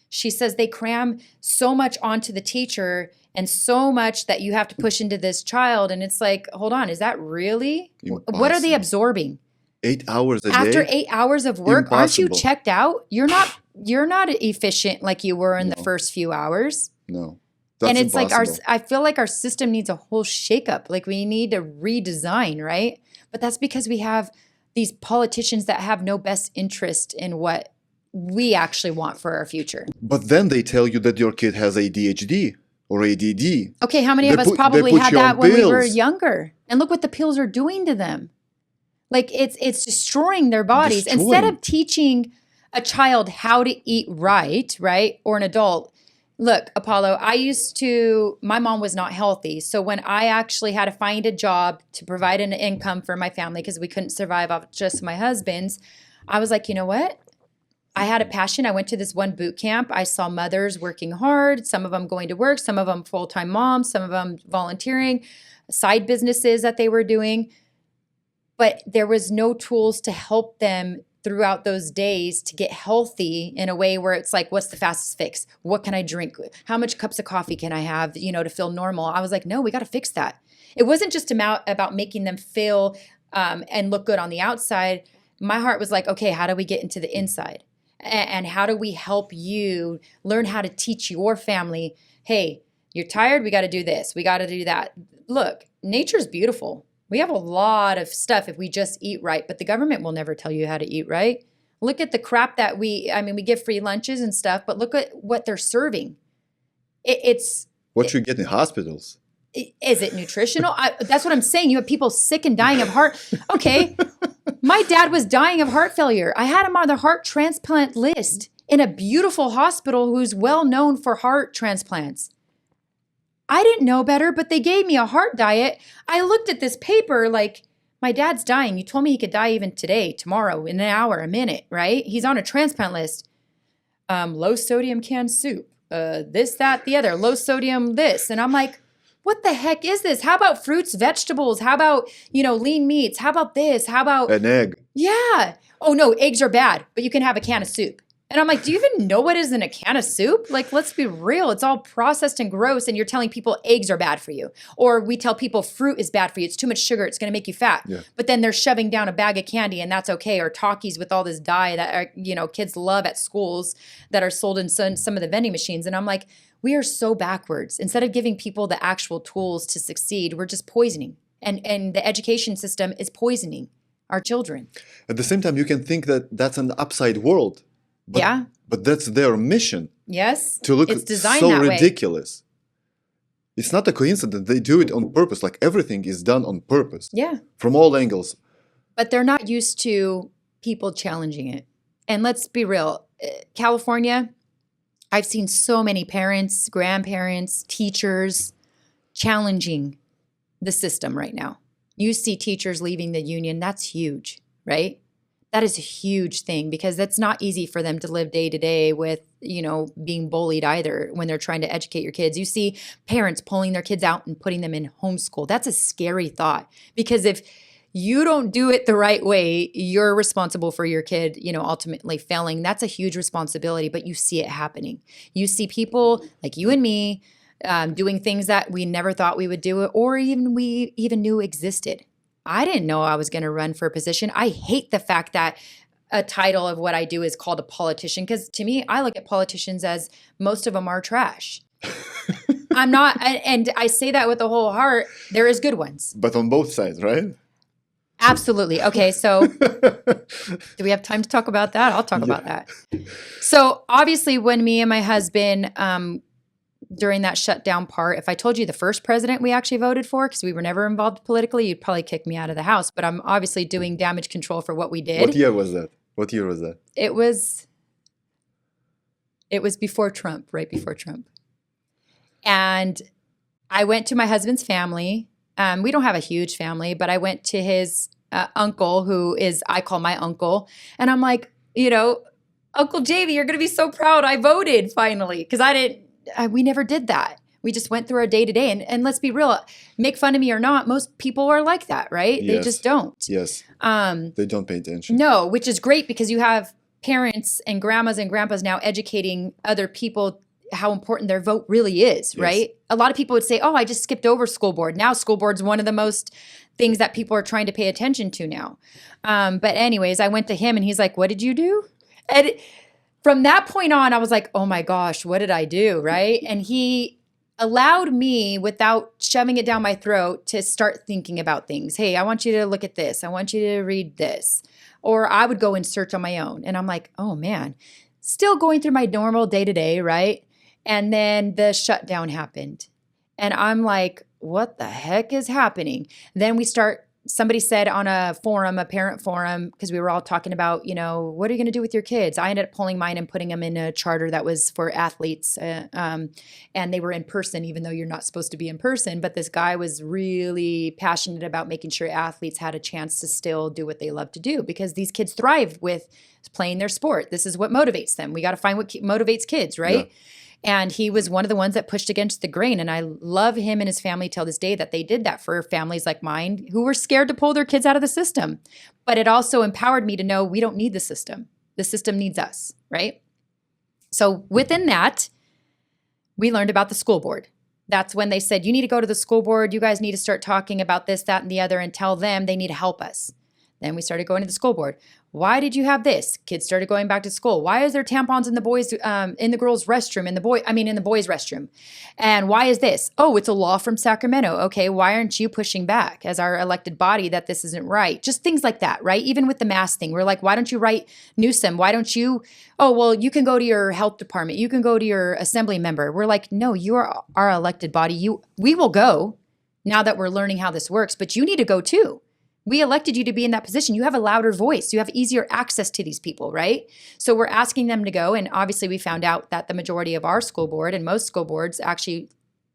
She says they cram so much onto the teacher and so much that you have to push into this child. And it's like, hold on, is that really? Impossible. What are they absorbing? 8 hours a day? After 8 hours of work, Impossible. Aren't you checked out? You're not efficient like you were in the first few hours. No. And it's impossible. I feel like our system needs a whole shakeup. Like we need to redesign, right? But that's because we have these politicians that have no best interest in what we actually want for our future. But then they tell you that your kid has ADHD or ADD. Okay, how many of us probably had that when we were younger? And look what the pills are doing to them. Like it's destroying their bodies. Instead of teaching a child how to eat right, or an adult. Look, Apollo, my mom was not healthy. So when I actually had to find a job to provide an income for my family because we couldn't survive off just my husband's, I was like, you know what? I had a passion. I went to this one boot camp. I saw mothers working hard, some of them going to work, some of them full-time moms, some of them volunteering, side businesses that they were doing. But there was no tools to help them throughout those days to get healthy in a way where it's like, what's the fastest fix? What can I drink? How much cups of coffee can I have, to feel normal? I was like, no, we got to fix that. It wasn't just about making them feel and look good on the outside. My heart was like, okay, how do we get into the inside? And how do we help you learn how to teach your family, hey, you're tired, we got to do this, we got to do that. Look, nature's beautiful. We have a lot of stuff if we just eat right, but the government will never tell you how to eat right. Look at the crap that we give free lunches and stuff, but look at what they're serving. It's what you get in hospitals. Is it nutritional? That's what I'm saying. You have people sick and dying of heart. Okay, my dad was dying of heart failure. I had him on the heart transplant list in a beautiful hospital who's well known for heart transplants. I didn't know better, but they gave me a heart diet. I looked at this paper like, my dad's dying. You told me he could die even today, tomorrow, in an hour, a minute, right? He's on a transplant list. Low sodium canned soup, this, that, the other, low sodium this. And I'm like, what the heck is this? How about fruits, vegetables? How about, lean meats? How about this? How about an egg? Yeah. Oh no, eggs are bad, but you can have a can of soup. And I'm like, do you even know what is in a can of soup? Like, let's be real. It's all processed and gross. And you're telling people eggs are bad for you. Or we tell people fruit is bad for you. It's too much sugar. It's going to make you fat. Yeah. But then they're shoving down a bag of candy and that's okay. Or Takis with all this dye that are, kids love at schools that are sold in some of the vending machines. And I'm like, we are so backwards. Instead of giving people the actual tools to succeed, we're just poisoning. And the education system is poisoning our children. At the same time, you can think that that's an upside world. But that's their mission. Yes. To look it's designed so that ridiculous. Way. It's not a coincidence. They do it on purpose. Like everything is done on purpose. Yeah. From all angles. But they're not used to people challenging it. And let's be real. California, I've seen so many parents, grandparents, teachers challenging the system right now. You see teachers leaving the union. That's huge, right? That is a huge thing because that's not easy for them to live day to day with, being bullied either when they're trying to educate your kids. You see parents pulling their kids out and putting them in homeschool. That's a scary thought because if you don't do it the right way, you're responsible for your kid, ultimately failing. That's a huge responsibility, but you see it happening. You see people like you and me doing things that we never thought we would do or we even knew existed. I didn't know I was going to run for a position. I hate the fact that a title of what I do is called a politician because to me, I look at politicians as most of them are trash. I'm not, and I say that with a whole heart. There is good ones. But on both sides, right? Absolutely. Okay, so do we have time to talk about that? I'll talk about that. So obviously when me and my husband during that shutdown part, if I told you the first president we actually voted for, because we were never involved politically, you'd probably kick me out of the house. But I'm obviously doing damage control for what we did. What year was that? It was before Trump, right before Trump. And I went to my husband's family. We don't have a huge family, but I went to his uncle, I call my uncle. And I'm like, Uncle Jamie, you're going to be so proud. I voted finally because we never did that. We just went through our day to day. And let's be real, make fun of me or not, most people are like that, right? Yes. They just don't. Yes. They don't pay attention. No, which is great because you have parents and grandmas and grandpas now educating other people how important their vote really is, right? Yes. A lot of people would say, oh, I just skipped over school board. Now school board's one of the most things that people are trying to pay attention to now. But anyways, I went to him and he's like, what did you do? And from that point on, I was like, oh my gosh, what did I do, right? And he allowed me, without shoving it down my throat, to start thinking about things. Hey, I want you to look at this. I want you to read this. Or I would go and search on my own. And I'm like, oh man, still going through my normal day-to-day, right? And then the shutdown happened. And I'm like, what the heck is happening? Then somebody said on a forum, a parent forum, because we were all talking about, what are you going to do with your kids? I ended up pulling mine and putting them in a charter that was for athletes. And they were in person, even though you're not supposed to be in person. But this guy was really passionate about making sure athletes had a chance to still do what they love to do because these kids thrive with playing their sport. This is what motivates them. We got to find what motivates kids, right? Yeah. And he was one of the ones that pushed against the grain. And I love him and his family till this day that they did that for families like mine who were scared to pull their kids out of the system. But it also empowered me to know we don't need the system. The system needs us, right? So within that, we learned about the school board. That's when they said, you need to go to the school board. You guys need to start talking about this, that, and the other and tell them they need to help us. Then we started going to the school board. Why did you have this? Kids started going back to school. Why is there tampons in the girls' restroom, in the boys' restroom? And why is this? Oh, it's a law from Sacramento. Okay, why aren't you pushing back as our elected body that this isn't right? Just things like that, right? Even with the mask thing, we're like, why don't you write Newsom? Why don't you, you can go to your health department. You can go to your assembly member. We're like, no, you are our elected body. We will go now that we're learning how this works, but you need to go too. We elected you to be in that position. You have a louder voice. You have easier access to these people, right? So we're asking them to go. And obviously we found out that the majority of our school board and most school boards actually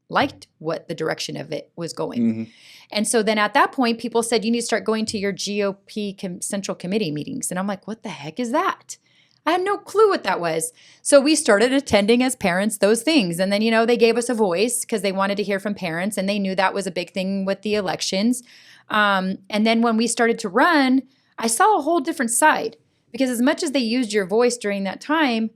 liked what the direction of it was going. Mm-hmm. And so then at that point, people said, you need to start going to your GOP Central Committee meetings. And I'm like, what the heck is that? I had no clue what that was. So we started attending as parents those things. And then, they gave us a voice because they wanted to hear from parents. And they knew that was a big thing with the elections. And then when we started to run, I saw a whole different side. Because as much as they used your voice during that time,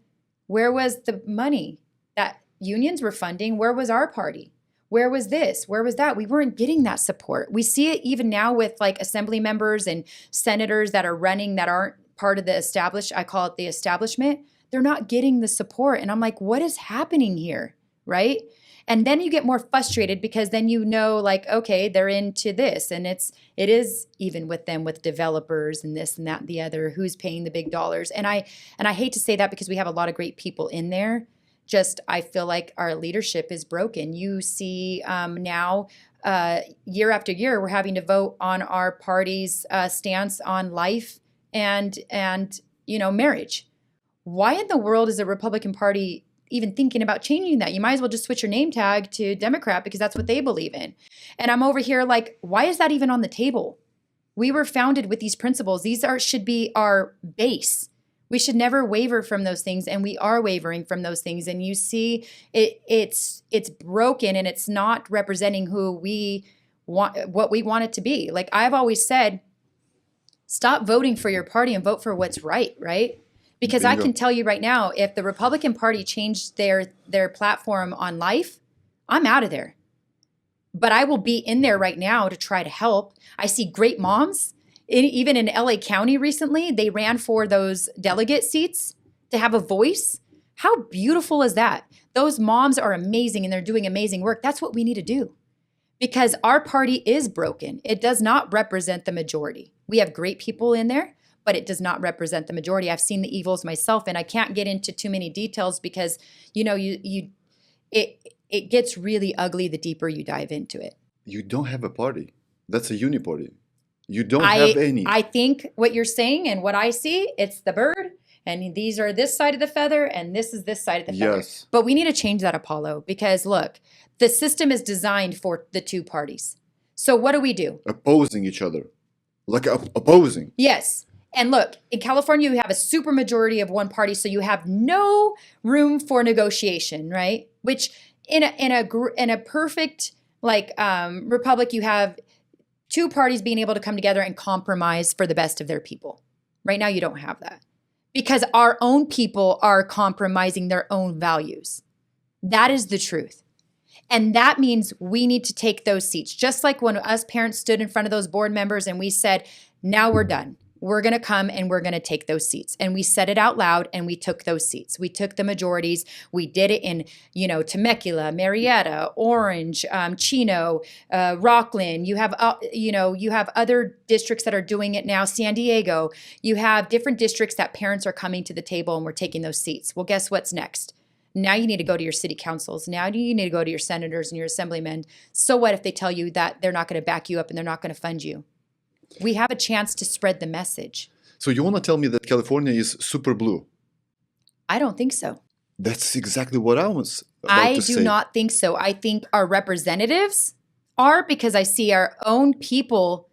where was the money that unions were funding? Where was our party? Where was this? Where was that? We weren't getting that support. We see it even now with like assembly members and senators that are running that aren't part of the established, I call it the establishment. They're not getting the support. And I'm like, what is happening here? Right? And then you get more frustrated because then you know, like, okay, they're into this. And it is even with them with developers and this and that and the other, who's paying the big dollars. And I hate to say that because we have a lot of great people in there. Just I feel like our leadership is broken. You see now year after year, we're having to vote on our party's stance on life and marriage. Why in the world is the Republican Party even thinking about changing that? You might as well just switch your name tag to Democrat because that's what they believe in. And I'm over here like, why is that even on the table? We were founded with these principles. These should be our base. We should never waver from those things, and we are wavering from those things. And you see, it's broken, and it's not representing who we want, what we want it to be. Like I've always said, stop voting for your party and vote for what's right, right? Because I can tell you right now, if the Republican Party changed their platform on life, I'm out of there. But I will be in there right now to try to help. I see great moms. Even in LA County recently, they ran for those delegate seats to have a voice. How beautiful is that? Those moms are amazing and they're doing amazing work. That's what we need to do because our party is broken. It does not represent the majority. We have great people in there, but it does not represent the majority. I've seen the evils myself, and I can't get into too many details because, it gets really ugly the deeper you dive into it. You don't have a party. That's a uniparty. You don't have any. I think what you're saying and what I see, it's the bird, and these are this side of the feather, and this is this side of the feather. Yes. But we need to change that, Apollo, because look, the system is designed for the two parties. So what do? Opposing each other. Like opposing. Yes. And look, in California, you have a super majority of one party, so you have no room for negotiation, right? Which in a perfect republic, you have two parties being able to come together and compromise for the best of their people. Right now, you don't have that because our own people are compromising their own values. That is the truth. And that means we need to take those seats. Just like when us parents stood in front of those board members and we said, now we're done. We're going to come and we're going to take those seats. And we said it out loud and we took those seats. We took the majorities. We did it in, Temecula, Murrieta, Orange, Chino, Rocklin. You have other districts that are doing it now, San Diego. You have different districts that parents are coming to the table and we're taking those seats. Well, guess what's next? Now you need to go to your city councils. Now you need to go to your senators and your assemblymen. So what if they tell you that they're not going to back you up and they're not going to fund you? We have a chance to spread the message. So you want to tell me that California is super blue? I don't think so. That's exactly what I was about to say. I do not think so. I think our representatives are, because I see our own people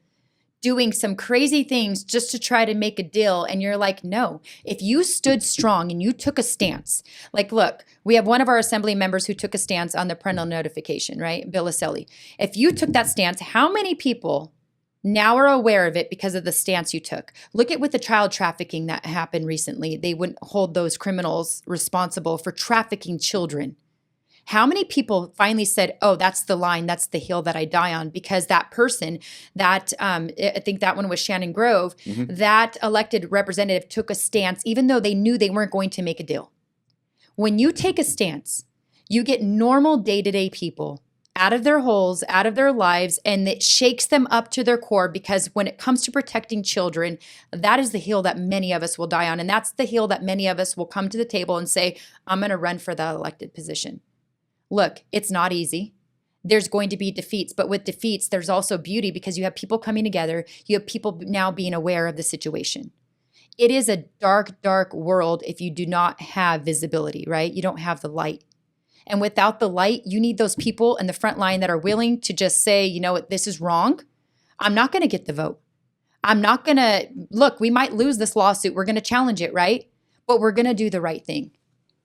doing some crazy things just to try to make a deal. And you're like, no, if you stood strong and you took a stance, like, look, we have one of our assembly members who took a stance on the parental notification, right? Bill Aselli. If you took that stance, how many people now are aware of it because of the stance you took? Look at with the child trafficking that happened recently. They wouldn't hold those criminals responsible for trafficking children. How many people finally said, oh, that's the line, that's the hill that I die on? Because that person, that I think that one was Shannon Grove, that elected representative took a stance, even though they knew they weren't going to make a deal. When you take a stance, you get normal day-to-day people out of their holes, out of their lives, and it shakes them up to their core, because when it comes to protecting children, that is the hill that many of us will die on. And that's the hill that many of us will come to the table and say, I'm going to run for that elected position. Look, it's not easy. There's going to be defeats, but with defeats, there's also beauty, because you have people coming together. You have people now being aware of the situation. It is a dark, dark world if you do not have visibility, right? You don't have the light. And without the light, you need those people in the front line that are willing to just say, you know what, this is wrong. I'm not going to get the vote. I'm not going to, look, we might lose this lawsuit. We're going to challenge it, right? But we're going to do the right thing.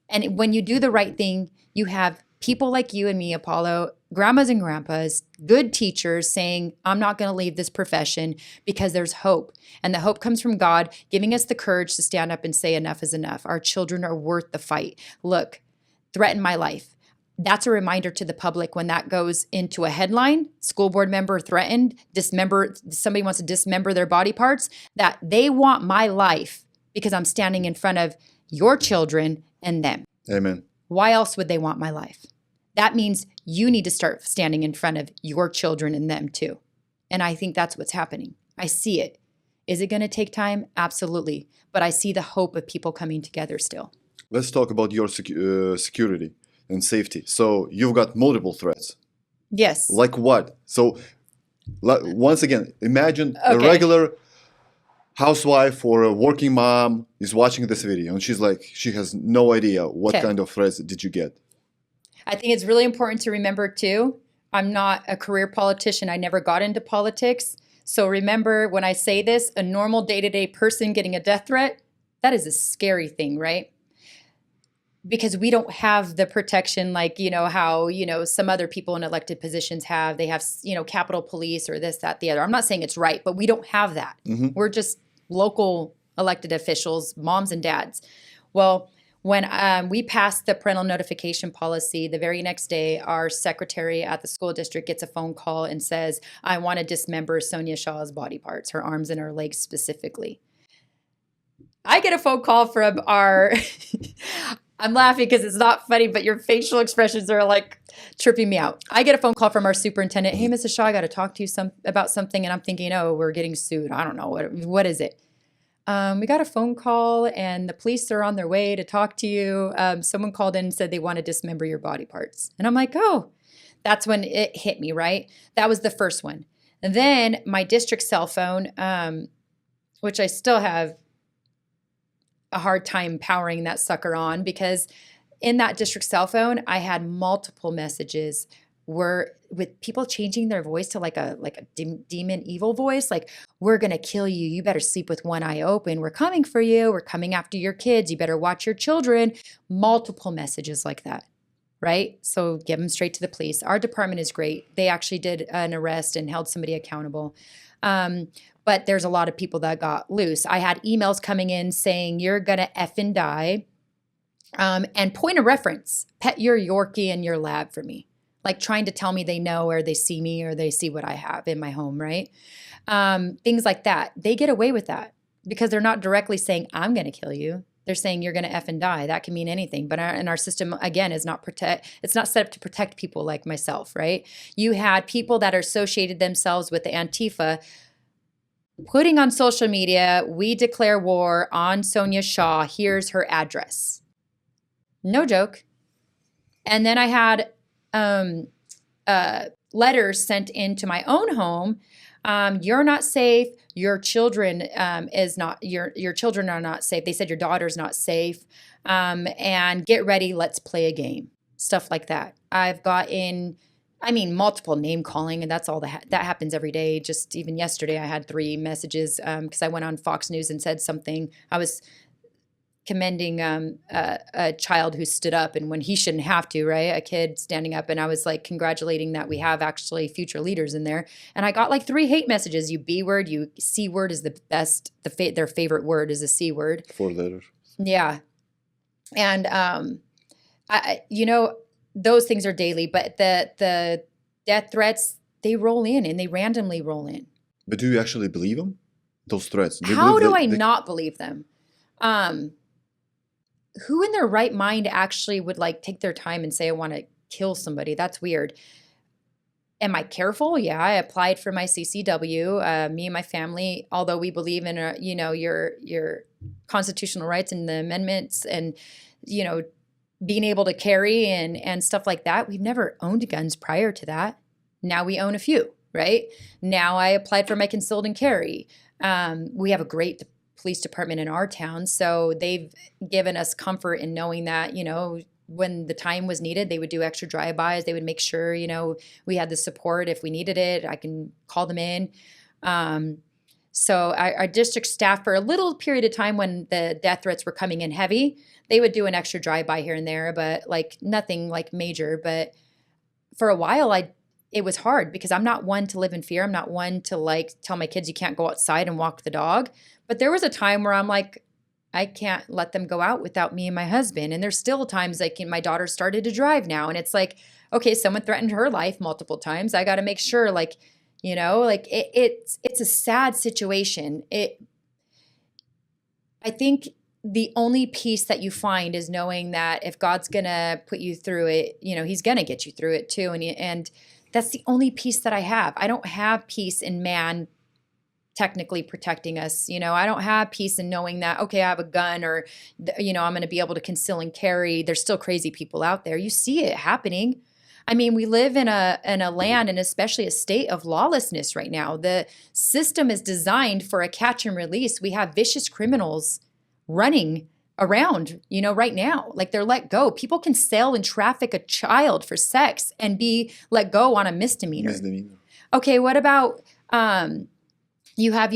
And when you do the right thing, you have people like you and me, Apollo, grandmas and grandpas, good teachers saying, I'm not going to leave this profession because there's hope. And the hope comes from God, giving us the courage to stand up and say enough is enough. Our children are worth the fight. Look, threaten my life. That's a reminder to the public when that goes into a headline, school board member threatened, somebody wants to dismember their body parts, that they want my life because I'm standing in front of your children and them. Amen. Why else would they want my life? That means you need to start standing in front of your children and them too. And I think that's what's happening. I see it. Is it going to take time? Absolutely. But I see the hope of people coming together still. Let's talk about your security and safety. So you've got multiple threats. Yes. Like what? So once again, imagine a regular housewife or a working mom is watching this video and she's like, she has no idea what kind of threats did you get. I think it's really important to remember too, I'm not a career politician. I never got into politics. So remember when I say this, a normal day-to-day person getting a death threat, that is a scary thing, right? Because we don't have the protection like, how, some other people in elected positions have. They have, Capitol Police or this, that, the other. I'm not saying it's right, but we don't have that. Mm-hmm. We're just local elected officials, moms and dads. Well, when we passed the parental notification policy, the very next day, our secretary at the school district gets a phone call and says, I want to dismember Sonja Shaw's body parts, her arms and her legs specifically. I get a phone call from our... I'm laughing because it's not funny, but your facial expressions are like tripping me out. I get a phone call from our superintendent. Hey, Mrs. Shaw, I got to talk to you about something. And I'm thinking, oh, we're getting sued. I don't know. What is it? We got a phone call and the police are on their way to talk to you. Someone called in and said they want to dismember your body parts. And I'm like, oh, that's when it hit me, right? That was the first one. And then my district cell phone, which I still have a hard time powering that sucker on, because in that district cell phone, I had multiple messages with people changing their voice to like a demon evil voice. Like, we're going to kill you. You better sleep with one eye open. We're coming for you. We're coming after your kids. You better watch your children. Multiple messages like that. Right? So give them straight to the police. Our department is great. They actually did an arrest and held somebody accountable. But there's a lot of people that got loose. I had emails coming in saying, you're going to effing die. And point of reference, pet your Yorkie in your lab for me. Like trying to tell me they know or they see me or they see what I have in my home, right? Things like that. They get away with that because they're not directly saying, I'm going to kill you. They're saying you're going to effing die. That can mean anything. But our system, again, it's not set up to protect people like myself, right? You had people that are associated themselves with the Antifa putting on social media, we declare war on Sonja Shaw. Here's her address. No joke. And then I had letters sent into my own home. You're not safe. Your children is not. Your children are not safe. They said your daughter's not safe. And get ready. Let's play a game. Stuff like that. I've gotten, multiple name calling, and that's all that happens every day. Just even yesterday, I had 3 messages because I went on Fox News and said something. I was commending a child who stood up, and when he shouldn't have to, right? A kid standing up, and I was like congratulating that we have actually future leaders in there. And I got like 3 hate messages. You B word, you C word is the best. Their favorite word is a C word. 4 letters. Yeah, and those things are daily, but the death threats, they roll in and they randomly roll in. But do you actually believe them? Those threats? How do I not believe them? Who in their right mind actually would take their time and say, I want to kill somebody? That's weird. Am I careful? Yeah, I applied for my CCW. Me and my family, although we believe in your constitutional rights and the amendments and being able to carry and stuff like that. We've never owned guns prior to that. Now we own a few, right? Now I applied for my concealed and carry. We have a great police department in our town, so they've given us comfort in knowing that, when the time was needed, they would do extra drive-bys. They would make sure, we had the support. If we needed it, I can call them in. So our district staff, for a little period of time when the death threats were coming in heavy, they would do an extra drive-by here and there, but nothing major. But for a while, it was hard because I'm not one to live in fear. I'm not one to like tell my kids you can't go outside and walk the dog. But there was a time where I'm like, I can't let them go out without me and my husband. And there's still times like my daughter started to drive now. And it's like, okay, someone threatened her life multiple times. I got to make sure like, like it's a sad situation. I think the only peace that you find is knowing that if God's going to put you through it, he's going to get you through it too. And that's the only peace that I have. I don't have peace in man technically protecting us. I don't have peace in knowing that, okay, I have a gun or, I'm going to be able to conceal and carry. There's still crazy people out there. You see it happening. I mean, we live in a land and especially a state of lawlessness right now. The system is designed for a catch and release. We have vicious criminals running around, right now. Like they're let go. People can sell and traffic a child for sex and be let go on a misdemeanor. Okay, what about you have,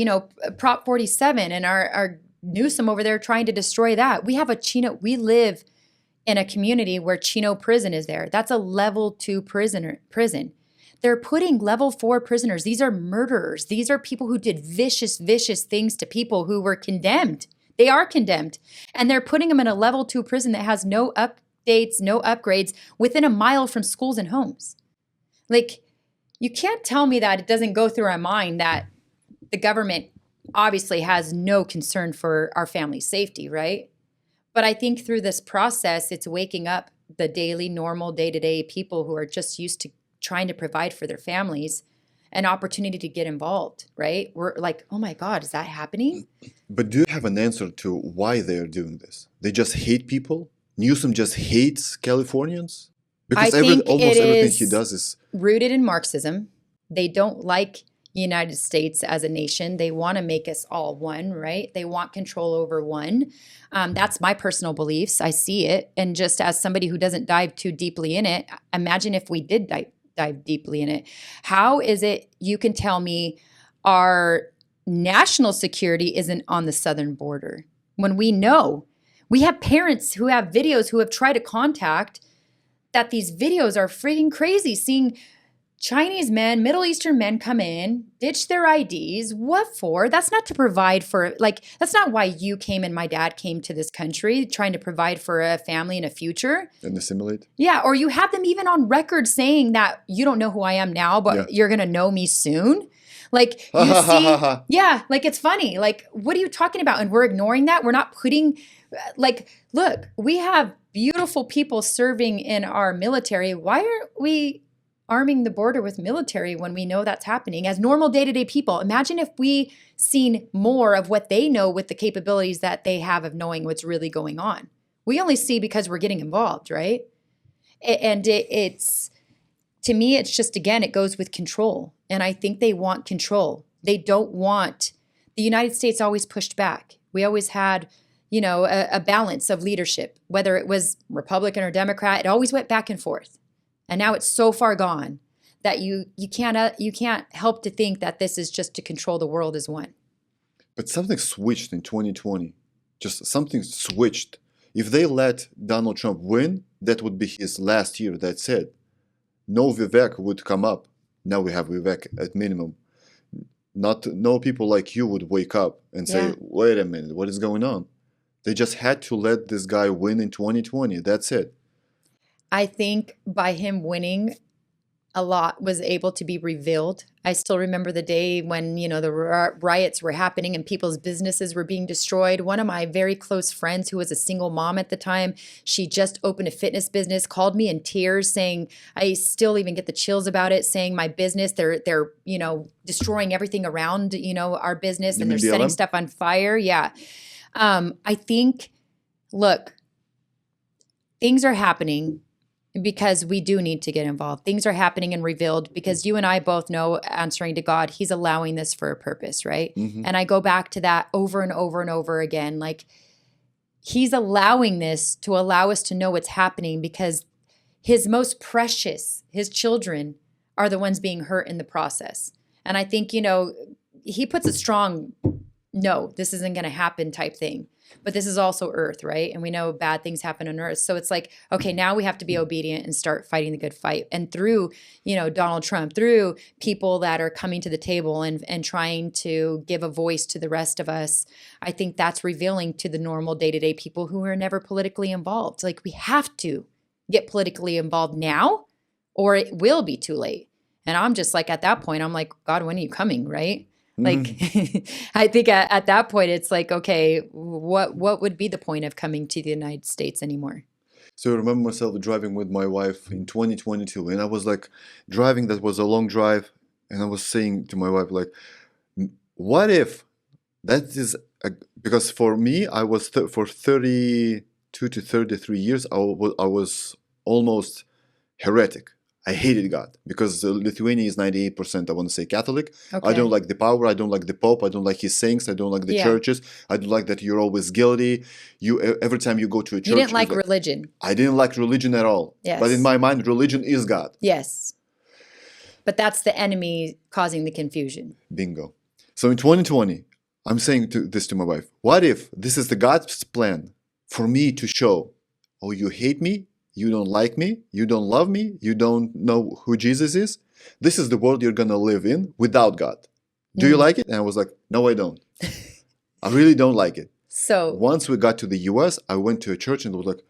Prop 47 and our Newsom over there trying to destroy that. We have we live in a community where Chino prison is there. That's a level 2 prison. They're putting level 4 prisoners. These are murderers. These are people who did vicious, vicious things to people who were condemned. They are condemned. And they're putting them in a level 2 prison that has no updates, no upgrades within a mile from schools and homes. Like, you can't tell me that it doesn't go through our mind that the government obviously has no concern for our family's safety, right? But I think through this process, it's waking up the daily, normal, day-to-day people who are just used to trying to provide for their families an opportunity to get involved, right? We're like, oh my God, is that happening? But do you have an answer to why they're doing this? They just hate people? Newsom just hates Californians? Because almost everything he does is rooted in Marxism. They don't like the United States as a nation. They want to make us all one, right? They want control over one. That's my personal beliefs. I see it. And just as somebody who doesn't dive too deeply in it, imagine if we did dive deeply in it. How is it you can tell me our national security isn't on the southern border when we know we have parents who have videos who have tried to contact that these videos are freaking crazy, seeing Chinese men, Middle Eastern men come in, ditch their IDs. What for? That's not to provide for, that's not why you came and my dad came to this country, trying to provide for a family and a future. And assimilate? Yeah, or you have them even on record saying that you don't know who I am now, but you're going to know me soon. Like, you see, yeah, like it's funny. Like, what are you talking about? And we're ignoring that. We're not putting, look, we have beautiful people serving in our military. Why aren't we arming the border with military when we know that's happening as normal day-to-day people? Imagine if we seen more of what they know with the capabilities that they have of knowing what's really going on. We only see because we're getting involved, right? And it's, to me, it's just, again, it goes with control. And I think they want control. They don't want, the United States always pushed back. We always had, a balance of leadership, whether it was Republican or Democrat, it always went back and forth. And now it's so far gone that you can't help to think that this is just to control the world as one. But something switched in 2020. Just something switched. If they let Donald Trump win, that would be his last year. That's it. No Vivek would come up. Now we have Vivek at minimum. No people like you would wake up and say, wait a minute, what is going on? They just had to let this guy win in 2020. That's it. I think by him winning, a lot was able to be revealed. I still remember the day when, the riots were happening and people's businesses were being destroyed. One of my very close friends who was a single mom at the time, she just opened a fitness business, called me in tears saying, I still even get the chills about it, saying my business, they're destroying everything around, our business, and they're setting stuff on fire. Yeah. I think, look, things are happening because we do need to get involved. Things are happening and revealed because you and I both know, answering to God, he's allowing this for a purpose, right? Mm-hmm. And I go back to that over and over and over again. Like, he's allowing this to allow us to know what's happening because his most precious, his children, are the ones being hurt in the process. And I think, he puts a strong, no, this isn't going to happen type thing. But this is also earth, right? And we know bad things happen on earth. So it's like, okay, now we have to be obedient and start fighting the good fight. And through, Donald Trump, through people that are coming to the table and trying to give a voice to the rest of us, I think that's revealing to the normal day-to-day people who are never politically involved. Like, we have to get politically involved now, or it will be too late. And I'm just like, at that point, I'm like, God, when are you coming, right? Like, I think at that point, it's like, okay, what would be the point of coming to the United States anymore? So I remember myself driving with my wife in 2022, and I was like driving, that was a long drive, and I was saying to my wife, like, what if that is, because for me, I was for 32 to 33 years, I was almost heretic. I hated God because Lithuania is 98%, I want to say, Catholic. Okay. I don't like the power. I don't like the Pope. I don't like his sayings. I don't like the churches. I don't like that you're always guilty. Every time you go to a church. You didn't like religion. I didn't like religion at all. Yes. But in my mind, religion is God. Yes. But that's the enemy causing the confusion. Bingo. So in 2020, I'm saying this to my wife. What if this is the God's plan for me to show, oh, you hate me? You don't like me, you don't love me, you don't know who Jesus is. This is the world you're going to live in without God. Do you like it? And I was like, no, I don't. I really don't like it. So once we got to the US, I went to a church and it was like,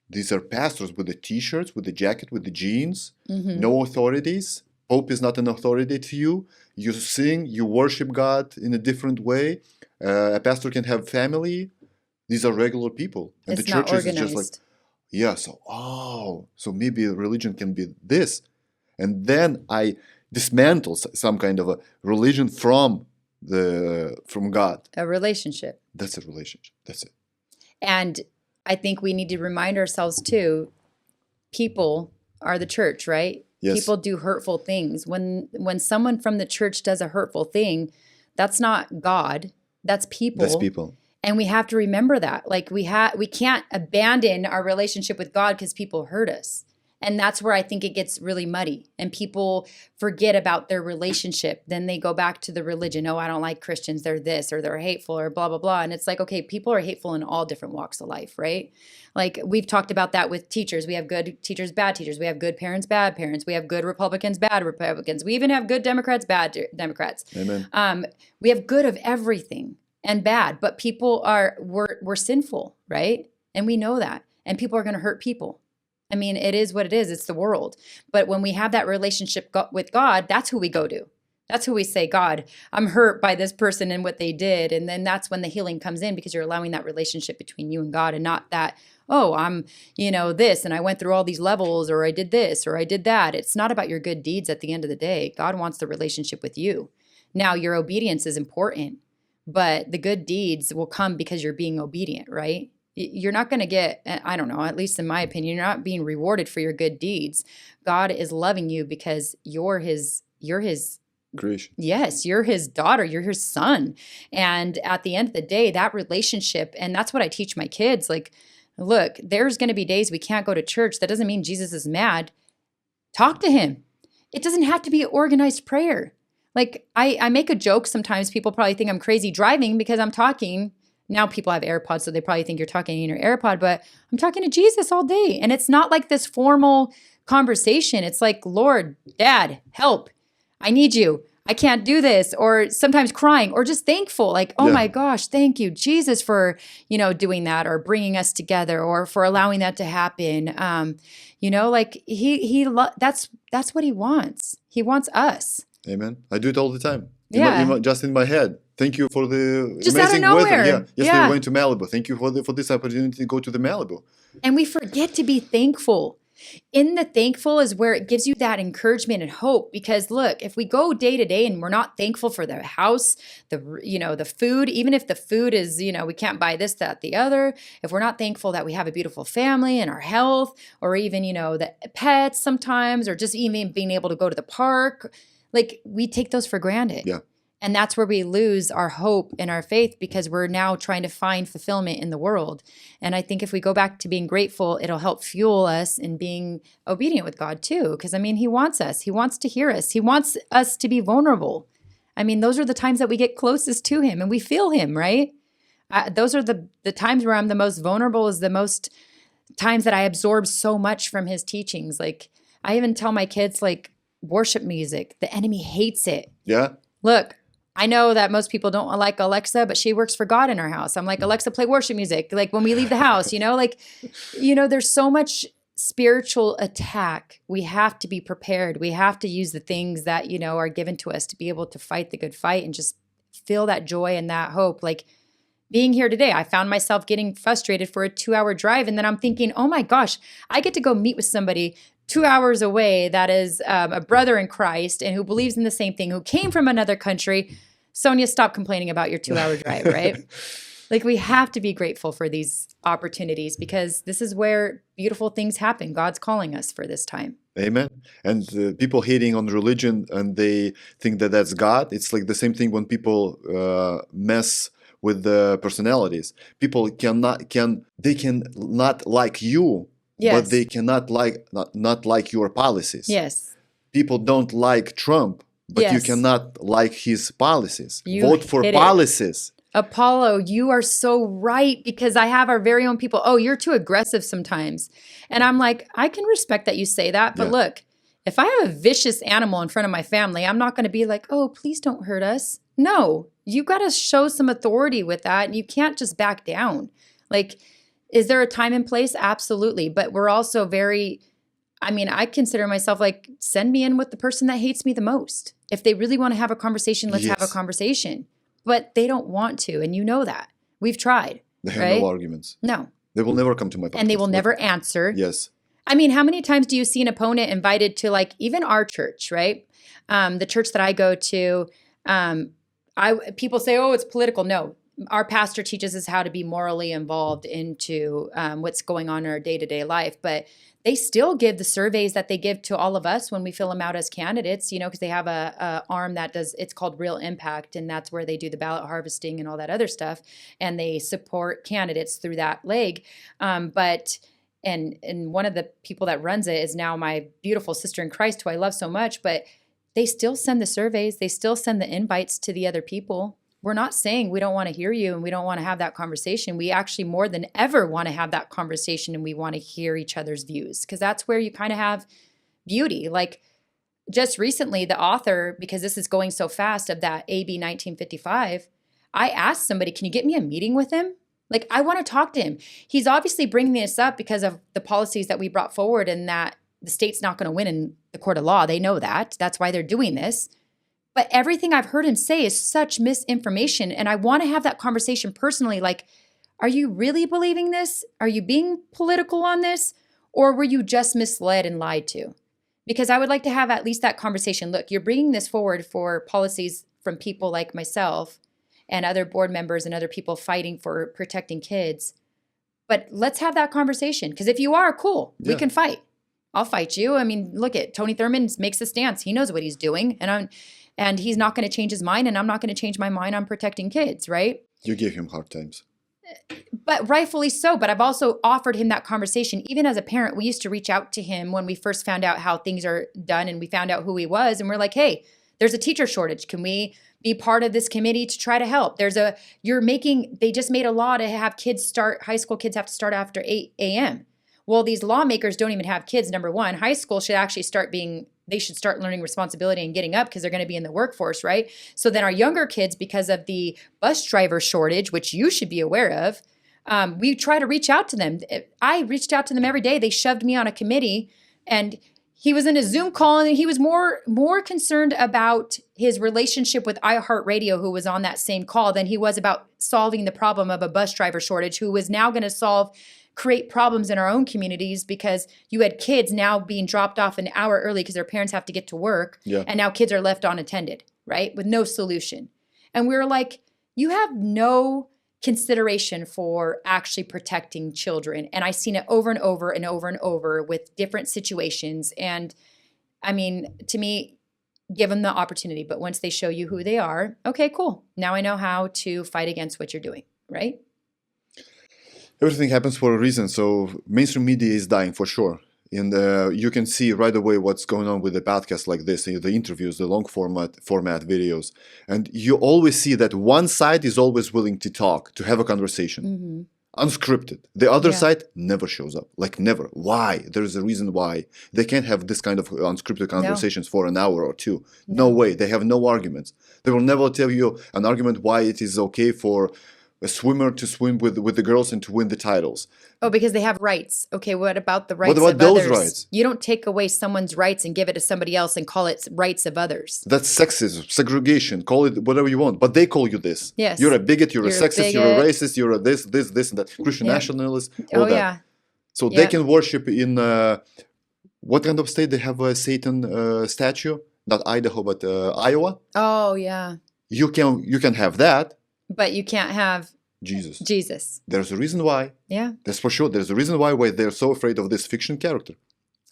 these are pastors with the t-shirts, with the jacket, with the jeans, no authorities. Pope is not an authority to you. You sing, you worship God in a different way. A pastor can have family. These are regular people. And it's the churches not is just like, yeah, so maybe religion can be this. And then I dismantle some kind of a religion from God. A relationship. That's a relationship. That's it. And I think we need to remind ourselves too, people are the church, right? Yes. People do hurtful things. When someone from the church does a hurtful thing, that's not God, that's people. That's people. And we have to remember that. Like, we can't abandon our relationship with God because people hurt us. And that's where I think it gets really muddy and people forget about their relationship. Then they go back to the religion. Oh, I don't like Christians. They're this, or they're hateful, or blah, blah, blah. And it's like, okay, people are hateful in all different walks of life, right? Like, we've talked about that with teachers. We have good teachers, bad teachers. We have good parents, bad parents. We have good Republicans, bad Republicans. We even have good Democrats, bad Democrats. Amen. We have good of everything and bad, but people we're sinful, right? And we know that. And people are going to hurt people. I mean, it is what it is. It's the world. But when we have that relationship with God, that's who we go to. That's who we say, God, I'm hurt by this person and what they did. And then that's when the healing comes in, because you're allowing that relationship between you and God, and not that, oh, I'm, this, and I went through all these levels, or I did this, or I did that. It's not about your good deeds at the end of the day. God wants the relationship with you. Now, your obedience is important, but the good deeds will come because you're being obedient, right? You're not going to get, I don't know, at least in my opinion, you're not being rewarded for your good deeds. God is loving you because you're his creation. Yes, you're his daughter, you're his son. And at the end of the day, that relationship, and that's what I teach my kids, like, look, there's going to be days we can't go to church. That doesn't mean Jesus is mad. Talk to him. It doesn't have to be an organized prayer. Like, I make a joke sometimes. People probably think I'm crazy driving because I'm talking. Now people have AirPods, so they probably think you're talking in your AirPod, but I'm talking to Jesus all day. And it's not like this formal conversation. It's like, Lord, Dad, help. I need you. I can't do this. Or sometimes crying, or just thankful. Like, oh my gosh, thank you, Jesus, for, doing that, or bringing us together, or for allowing that to happen. Like that's what he wants. He wants us. Amen. I do it all the time. Just in my head. Thank you for the just amazing out of weather. nowhere. Yesterday we went to Malibu. Thank you for this opportunity to go to the Malibu. And we forget to be thankful. In the thankful is where it gives you that encouragement and hope. Because look, if we go day to day and we're not thankful for the house, the food, even if the food is, we can't buy this, that, the other. If we're not thankful that we have a beautiful family and our health, or even, the pets sometimes, or just even being able to go to the park, like, we take those for granted. Yeah. And that's where we lose our hope and our faith, because we're now trying to find fulfillment in the world. And I think if we go back to being grateful, it'll help fuel us in being obedient with God too. Because, he wants us. He wants to hear us. He wants us to be vulnerable. Those are the times that we get closest to him and we feel him, right? Those are the times where I'm the most vulnerable, is the most times that I absorb so much from his teachings. Like, I even tell my kids, like, worship music, the enemy hates it. Yeah. Look, I know that most people don't like Alexa, but she works for God in our house. I'm like, Alexa, play worship music. Like when we leave the house, there's so much spiritual attack. We have to be prepared. We have to use the things that, are given to us to be able to fight the good fight and just feel that joy and that hope. Like being here today, I found myself getting frustrated for a 2-hour drive. And then I'm thinking, oh my gosh, I get to go meet with somebody 2 hours away that is a brother in Christ and who believes in the same thing, who came from another country. Sonja, stop complaining about your 2-hour drive, right? Like we have to be grateful for these opportunities because this is where beautiful things happen. God's calling us for this time. Amen. And people hating on religion and they think that that's God. It's like the same thing when people mess with the personalities. People cannot like you, yes. but they cannot not like your policies. Yes. People don't like Trump, but yes. you cannot like his policies. You vote for policies. Apollo, you are so right, because I have our very own people. Oh, you're too aggressive sometimes. And I'm like, I can respect that you say that. But look, if I have a vicious animal in front of my family, I'm not going to be like, oh, please don't hurt us. No, you got to show some authority with that. And you can't just back down. Like, is there a time and place? Absolutely. But we're also I consider myself like, send me in with the person that hates me the most. If they really want to have a conversation, let's have a conversation. But they don't want to, and you know that. We've tried. They have no arguments. No. They will never come to my podcast. And they will never answer. Yes. I mean, how many times do you see an opponent invited to, like, even our church, right? The church that I go to, people say, oh, it's political. No. Our pastor teaches us how to be morally involved into what's going on in our day-to-day life. But they still give the surveys that they give to all of us when we fill them out as candidates, because they have a arm that it's called Real Impact, and that's where they do the ballot harvesting and all that other stuff, and they support candidates through that leg. And one of the people that runs it is now my beautiful sister in Christ, who I love so much, but they still send the surveys, they still send the invites to the other people. We're not saying we don't want to hear you and we don't want to have that conversation. We actually more than ever want to have that conversation, and we want to hear each other's views, because that's where you kind of have beauty. Like just recently, the author, because this is going so fast, of that AB 1955, I asked somebody, can you get me a meeting with him? Like, I want to talk to him. He's obviously bringing this up because of the policies that we brought forward, and that the state's not going to win in the court of law. They know that. That's why they're doing this. But everything I've heard him say is such misinformation. And I want to have that conversation personally. Like, are you really believing this? Are you being political on this? Or were you just misled and lied to? Because I would like to have at least that conversation. Look, you're bringing this forward for policies from people like myself and other board members and other people fighting for protecting kids. But let's have that conversation. Because if you are, cool, we can fight. I'll fight you. I mean, look at Tony Thurman makes a stance. He knows what he's doing. And he's not going to change his mind, and I'm not going to change my mind on protecting kids, right? You give him hard times. But rightfully so. But I've also offered him that conversation. Even as a parent, we used to reach out to him when we first found out how things are done, and we found out who he was. And we're like, hey, there's a teacher shortage. Can we be part of this committee to try to help? They just made a law to have high school kids have to start after 8 a.m. Well, these lawmakers don't even have kids, number one. High school should actually they should start learning responsibility and getting up, because they're going to be in the workforce, right? So then our younger kids, because of the bus driver shortage, which you should be aware of, we try to reach out to them. I reached out to them every day. They shoved me on a committee, and he was in a Zoom call, and he was more concerned about his relationship with iHeartRadio, who was on that same call, than he was about solving the problem of a bus driver shortage, who was now going to create problems in our own communities, because you had kids now being dropped off an hour early because their parents have to get to work. Yeah. And now kids are left unattended, right? With no solution. And we were like, you have no consideration for actually protecting children. And I've seen it over and over and over and over with different situations. And I mean, to me, give them the opportunity. But once they show you who they are, okay, cool. Now I know how to fight against what you're doing, right? Everything happens for a reason. So mainstream media is dying for sure. And you can see right away what's going on with the podcast like this, the interviews, the long format videos. And you always see that one side is always willing to talk, to have a conversation. Mm-hmm. Unscripted. The other Yeah. side never shows up. Like never. Why? There's a reason why. They can't have this kind of unscripted conversations for an hour or two. No way. They have no arguments. They will never tell you an argument why it is okay for a swimmer to swim with the girls and to win the titles. Oh, because they have rights. Okay, what about the rights about of those others? rights? You don't take away someone's rights and give it to somebody else and call it rights of others. That's sexism, segregation, call it whatever you want. But they call you this. Yes. You're a bigot, you're a sexist, you're a bigot. racist, you're a this, and that. Christian nationalist, all Oh, that. yeah. So Yeah. they can worship in, what kind of state they have a Satan statue? Not Idaho, but Iowa. Oh, yeah. You can have that. But you can't have Jesus. There's a reason why. Yeah. That's for sure. There's a reason why they're so afraid of this fiction character.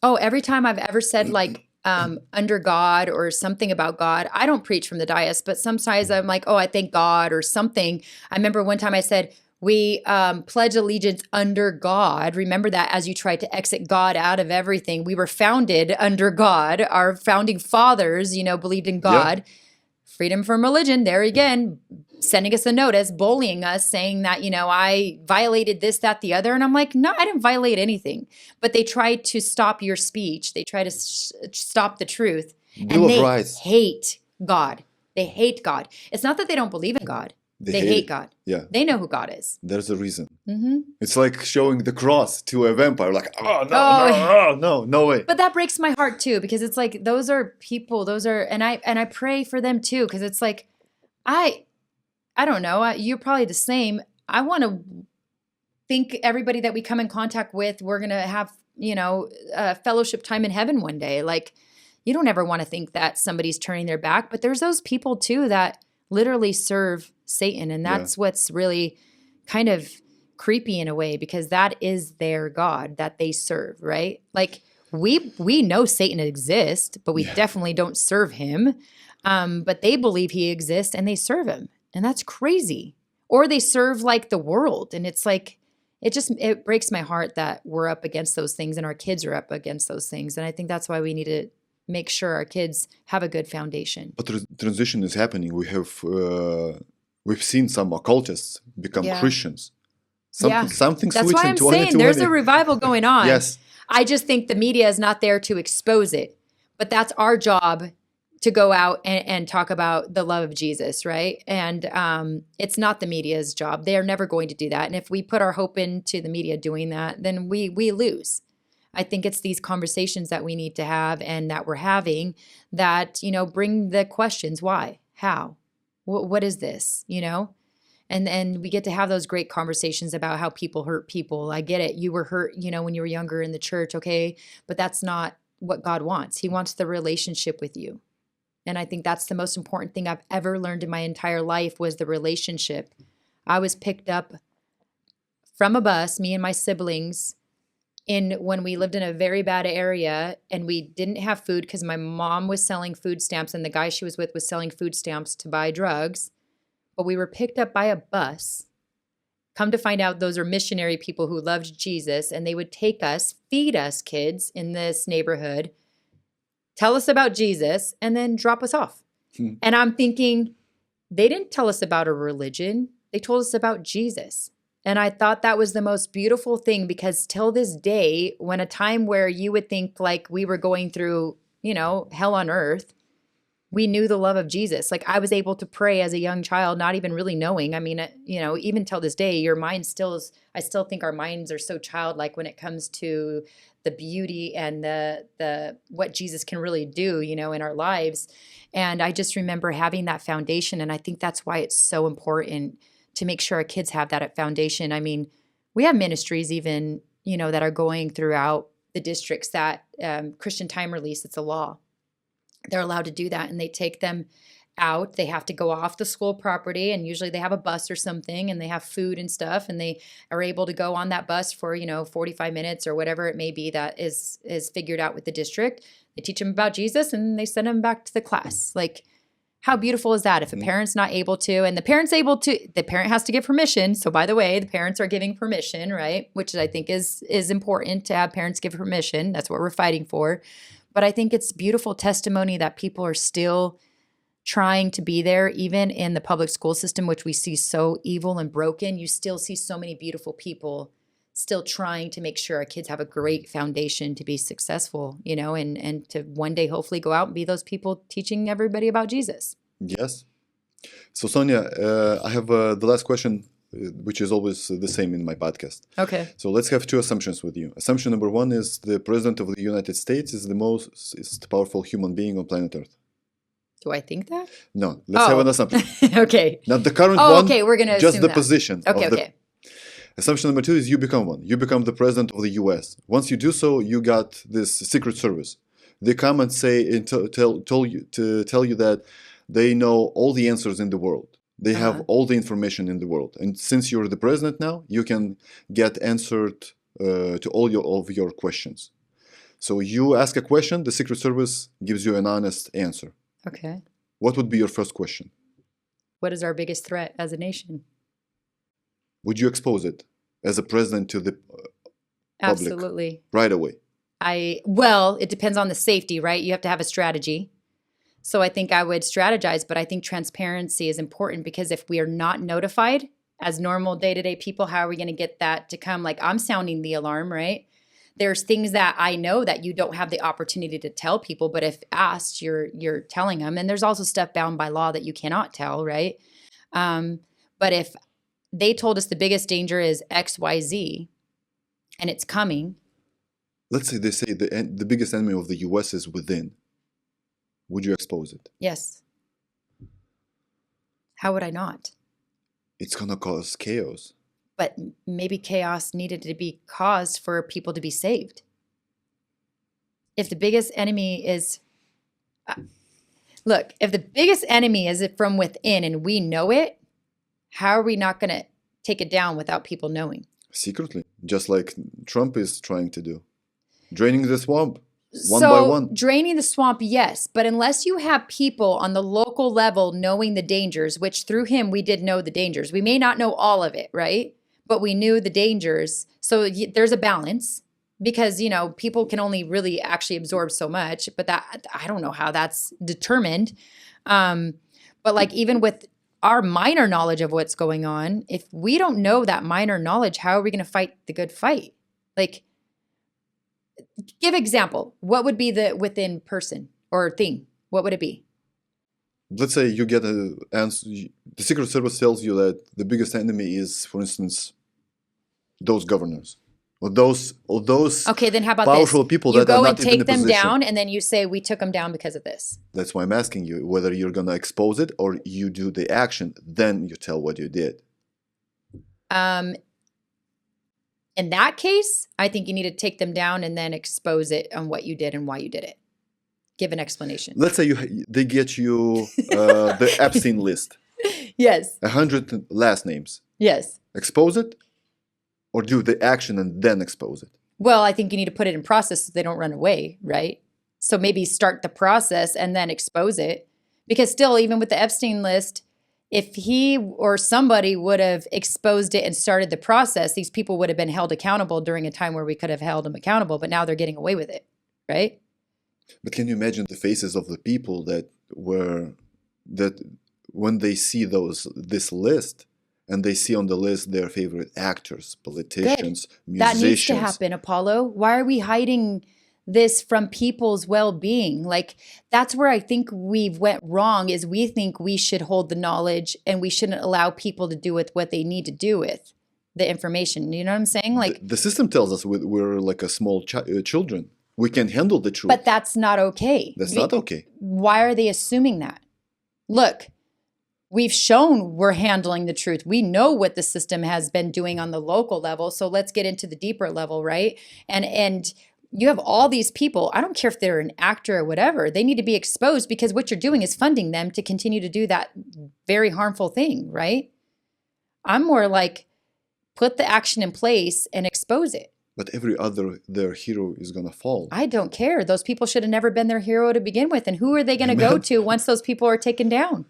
Oh, every time I've ever said like under God or something about God, I don't preach from the dais, but sometimes I'm like, oh, I thank God or something. I remember one time I said, we pledge allegiance under God. Remember that as you tried to exit God out of everything. We were founded under God. Our founding fathers, believed in God. Yeah. Freedom from religion, there again, sending us a notice, bullying us, saying that, I violated this, that, the other. And I'm like, no, I didn't violate anything. But they tried to stop your speech. They try to stop the truth. Bill of Rights. Hate God. They hate God. It's not that they don't believe in God. They hate God. Yeah. They know who God is. There's a reason. Mm-hmm. It's like showing the cross to a vampire. Like, no way. But that breaks my heart too, because it's like, those are people, and I pray for them too. Because it's like, I don't know. You're probably the same. I want to think everybody that we come in contact with, we're going to have, fellowship time in heaven one day. Like, you don't ever want to think that somebody's turning their back, but there's those people too that literally serve Satan. And that's what's really kind of creepy in a way, because that is their God that they serve, right? Like we know Satan exists, but we definitely don't serve him. But they believe he exists and they serve him. And that's crazy. Or they serve like the world. And it's like, it breaks my heart that we're up against those things and our kids are up against those things. And I think that's why we need to make sure our kids have a good foundation. But transition is happening. We've seen some occultists become Christians. Something that's sweet why in I'm 2020. saying there's a revival going on. Yes. I just think the media is not there to expose it. But that's our job to go out and talk about the love of Jesus, right? And it's not the media's job. They are never going to do that. And if we put our hope into the media doing that, then we lose. I think it's these conversations that we need to have and that we're having that, bring the questions. Why? How? What is this? And we get to have those great conversations about how people hurt people. I get it. You were hurt, when you were younger in the church. Okay. But that's not what God wants. He wants the relationship with you. And I think that's the most important thing I've ever learned in my entire life was the relationship. I was picked up from a bus, me and my siblings, when we lived in a very bad area and we didn't have food because my mom was selling food stamps and the guy she was with was selling food stamps to buy drugs. But we were picked up by a bus. Come to find out, those are missionary people who loved Jesus, and they would take us, feed us kids in this neighborhood, tell us about Jesus, and then drop us off. And I'm thinking, they didn't tell us about a religion. They told us about Jesus. And I thought that was the most beautiful thing, because till this day, when a time where you would think like we were going through, hell on earth, we knew the love of Jesus. Like I was able to pray as a young child, not even really knowing. I mean, even till this day, your mind I still think our minds are so childlike when it comes to the beauty and the what Jesus can really do, in our lives. And I just remember having that foundation. And I think that's why it's so important to make sure our kids have that foundation. I mean, we have ministries even, that are going throughout the districts that Christian time release, it's a law. They're allowed to do that, and they take them out. They have to go off the school property, and usually they have a bus or something, and they have food and stuff, and they are able to go on that bus for 45 minutes or whatever it may be that is figured out with the district. They teach them about Jesus, and they send them back to the class. Like, How beautiful is that? If a parent's not able to, and the parent's able to, the parent has to give permission. So by the way, the parents are giving permission, right? Which I think is important to have parents give permission. That's what we're fighting for. But I think it's beautiful testimony that people are still trying to be there, even in the public school system, which we see so evil and broken. You still see so many beautiful people still trying to make sure our kids have a great foundation to be successful, and to one day hopefully go out and be those people teaching everybody about Jesus. Yes. So Sonja, I have the last question, which is always the same in my podcast. Okay. So let's have two assumptions with you. Assumption number one is the President of the United States is the most powerful human being on planet Earth. Do I think that? No, let's have an assumption. Okay. Not the current one. Okay, we're going to just assume the that. position. Okay. Assumption number two is you become one. You become the president of the U.S. Once you do so, you got this Secret Service. They come and say and tell you that they know all the answers in the world. They have all the information in the world. And since you're the president now, you can get answered to all of your questions. So you ask a question, the Secret Service gives you an honest answer. Okay. What would be your first question? What is our biggest threat as a nation? Would you expose it as a president to the public? Absolutely. Right away. Well, it depends on the safety, right? You have to have a strategy. So I think I would strategize, but I think transparency is important because if we are not notified as normal day-to-day people, how are we going to get that to come? Like I'm sounding the alarm, right? There's things that I know that you don't have the opportunity to tell people, but if asked, you're telling them. And there's also stuff bound by law that you cannot tell, right? But if they told us the biggest danger is XYZ and it's coming. Let's say they say the biggest enemy of the U.S. is within. Would you expose it? Yes. How would I not? It's going to cause chaos. But maybe chaos needed to be caused for people to be saved. If the biggest enemy is, if the biggest enemy is from within and we know it, how are we not going to take it down without people knowing? Secretly, just like Trump is trying to do. Draining the swamp one by one. Draining the swamp, yes. But unless you have people on the local level knowing the dangers, which through him we did know the dangers. We may not know all of it, right? But we knew the dangers. So there's a balance because, people can only really actually absorb so much. But that I don't know how that's determined. But even with our minor knowledge of what's going on, if we don't know that minor knowledge, how are we going to fight the good fight? Give example. What would be the within person or thing? What would it be? Let's say you get an answer. The Secret Service tells you that the biggest enemy is, for instance, those governors or those okay, then how about powerful this? people you that are not and take in a them position. down, and then you say we took them down because of this. That's why I'm asking you whether you're going to expose it or you do the action, then you tell what you did. In that case, I think you need to take them down and then expose it on what you did and why you did it. Give an explanation. Let's say they get you the Epstein list. Yes. 100 last names. Yes. Expose it or do the action and then expose it? Well, I think you need to put it in process so they don't run away, right? So maybe start the process and then expose it. Because still, even with the Epstein list, if he or somebody would have exposed it and started the process, these people would have been held accountable during a time where we could have held them accountable, but now they're getting away with it, right? But can you imagine the faces of the people that when they see this list and they see on the list their favorite actors, politicians, musicians. That needs to happen, Apollo. Why are we hiding this from people's well-being? That's where I think we've went wrong is we think we should hold the knowledge and we shouldn't allow people to do with what they need to do with the information. You know what I'm saying? The system tells us we're like a small children. We can handle the truth. But that's not okay. That's not okay. Why are they assuming that? Look, we've shown we're handling the truth. We know what the system has been doing on the local level. So let's get into the deeper level, right? And you have all these people. I don't care if they're an actor or whatever. They need to be exposed because what you're doing is funding them to continue to do that very harmful thing, right? I'm more like put the action in place and expose it. But their hero is gonna fall. I don't care. Those people should have never been their hero to begin with. And who are they going to go to once those people are taken down?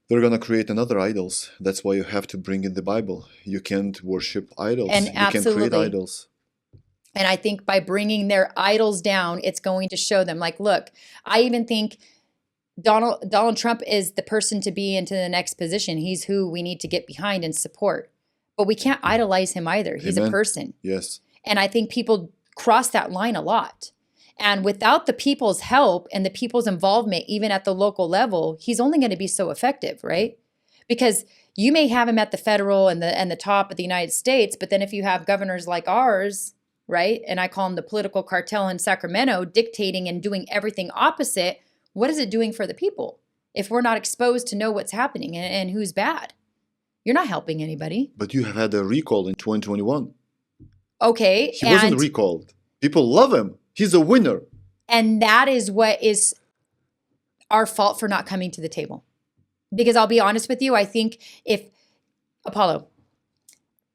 They're gonna create another idols. That's why you have to bring in the Bible. You can't worship idols. And you can create idols. And I think by bringing their idols down, it's going to show them, like, look, I even think Donald Trump is the person to be into the next position. He's who we need to get behind and support. But we can't idolize him either. He's Amen. a person. Yes. And I think people cross that line a lot. And without the people's help and the people's involvement, even at the local level, he's only going to be so effective, right? Because you may have him at the federal and the top of the United States, but then if you have governors like ours, right? And I call them the political cartel in Sacramento, dictating and doing everything opposite, what is it doing for the people? If we're not exposed to know what's happening and who's bad, you're not helping anybody. But you have had a recall in 2021. Okay. He wasn't recalled. People love him. He's a winner. And that is what is our fault for not coming to the table. Because I'll be honest with you, I think if, Apollo,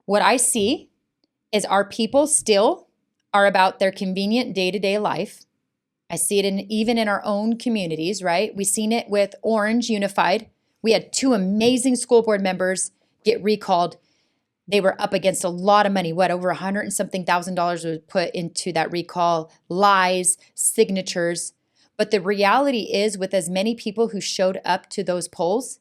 what I see is our people still are about their convenient day-to-day life. I see it even in our own communities, right? We've seen it with Orange Unified. We had 2 amazing school board members get recalled. They were up against a lot of money. Over $100 and something thousand was put into that recall, lies, signatures. But the reality is, with as many people who showed up to those polls,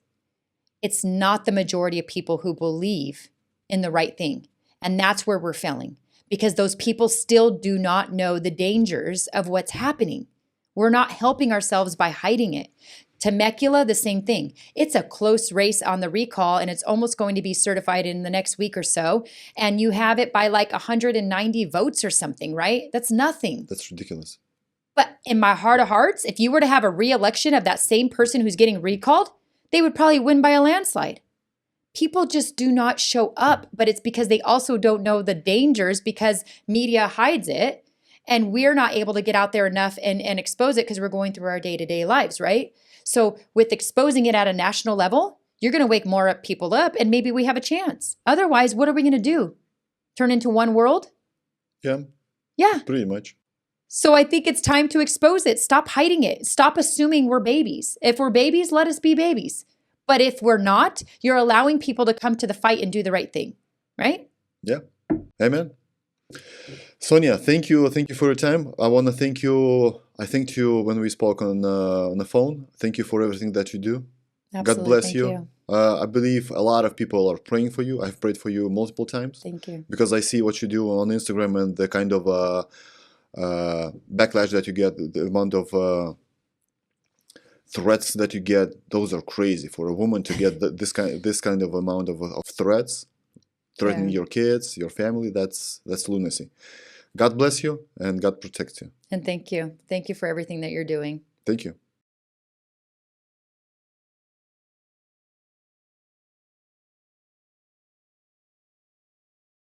it's not the majority of people who believe in the right thing. And that's where we're failing, because those people still do not know the dangers of what's happening. We're not helping ourselves by hiding it. Temecula, the same thing. It's a close race on the recall, and it's almost going to be certified in the next week or so. And you have it by like 190 votes or something, right? That's nothing. That's ridiculous. But in my heart of hearts, if you were to have a re-election of that same person who's getting recalled, they would probably win by a landslide. People just do not show up, but it's because they also don't know the dangers because media hides it. And we're not able to get out there enough and expose it because we're going through our day-to-day lives, right? So with exposing it at a national level, you're going to wake more people up, and maybe we have a chance. Otherwise, what are we going to do? Turn into one world? Yeah. Yeah. Pretty much. So I think it's time to expose it. Stop hiding it. Stop assuming we're babies. If we're babies, let us be babies. But if we're not, you're allowing people to come to the fight and do the right thing, right? Yeah. Amen. Sonja, thank you for your time. I want to thank you. I thanked you when we spoke on the phone. Thank you for everything that you do. Absolutely. God bless Thank you. I believe a lot of people are praying for you. I've prayed for you multiple times. Thank you. Because I see what you do on Instagram and the kind of backlash that you get, the amount of threats that you get. Those are crazy for a woman to get this kind of amount of threats. Threatening your kids, your family, that's lunacy. God bless you and God protect you. And thank you. Thank you for everything that you're doing. Thank you.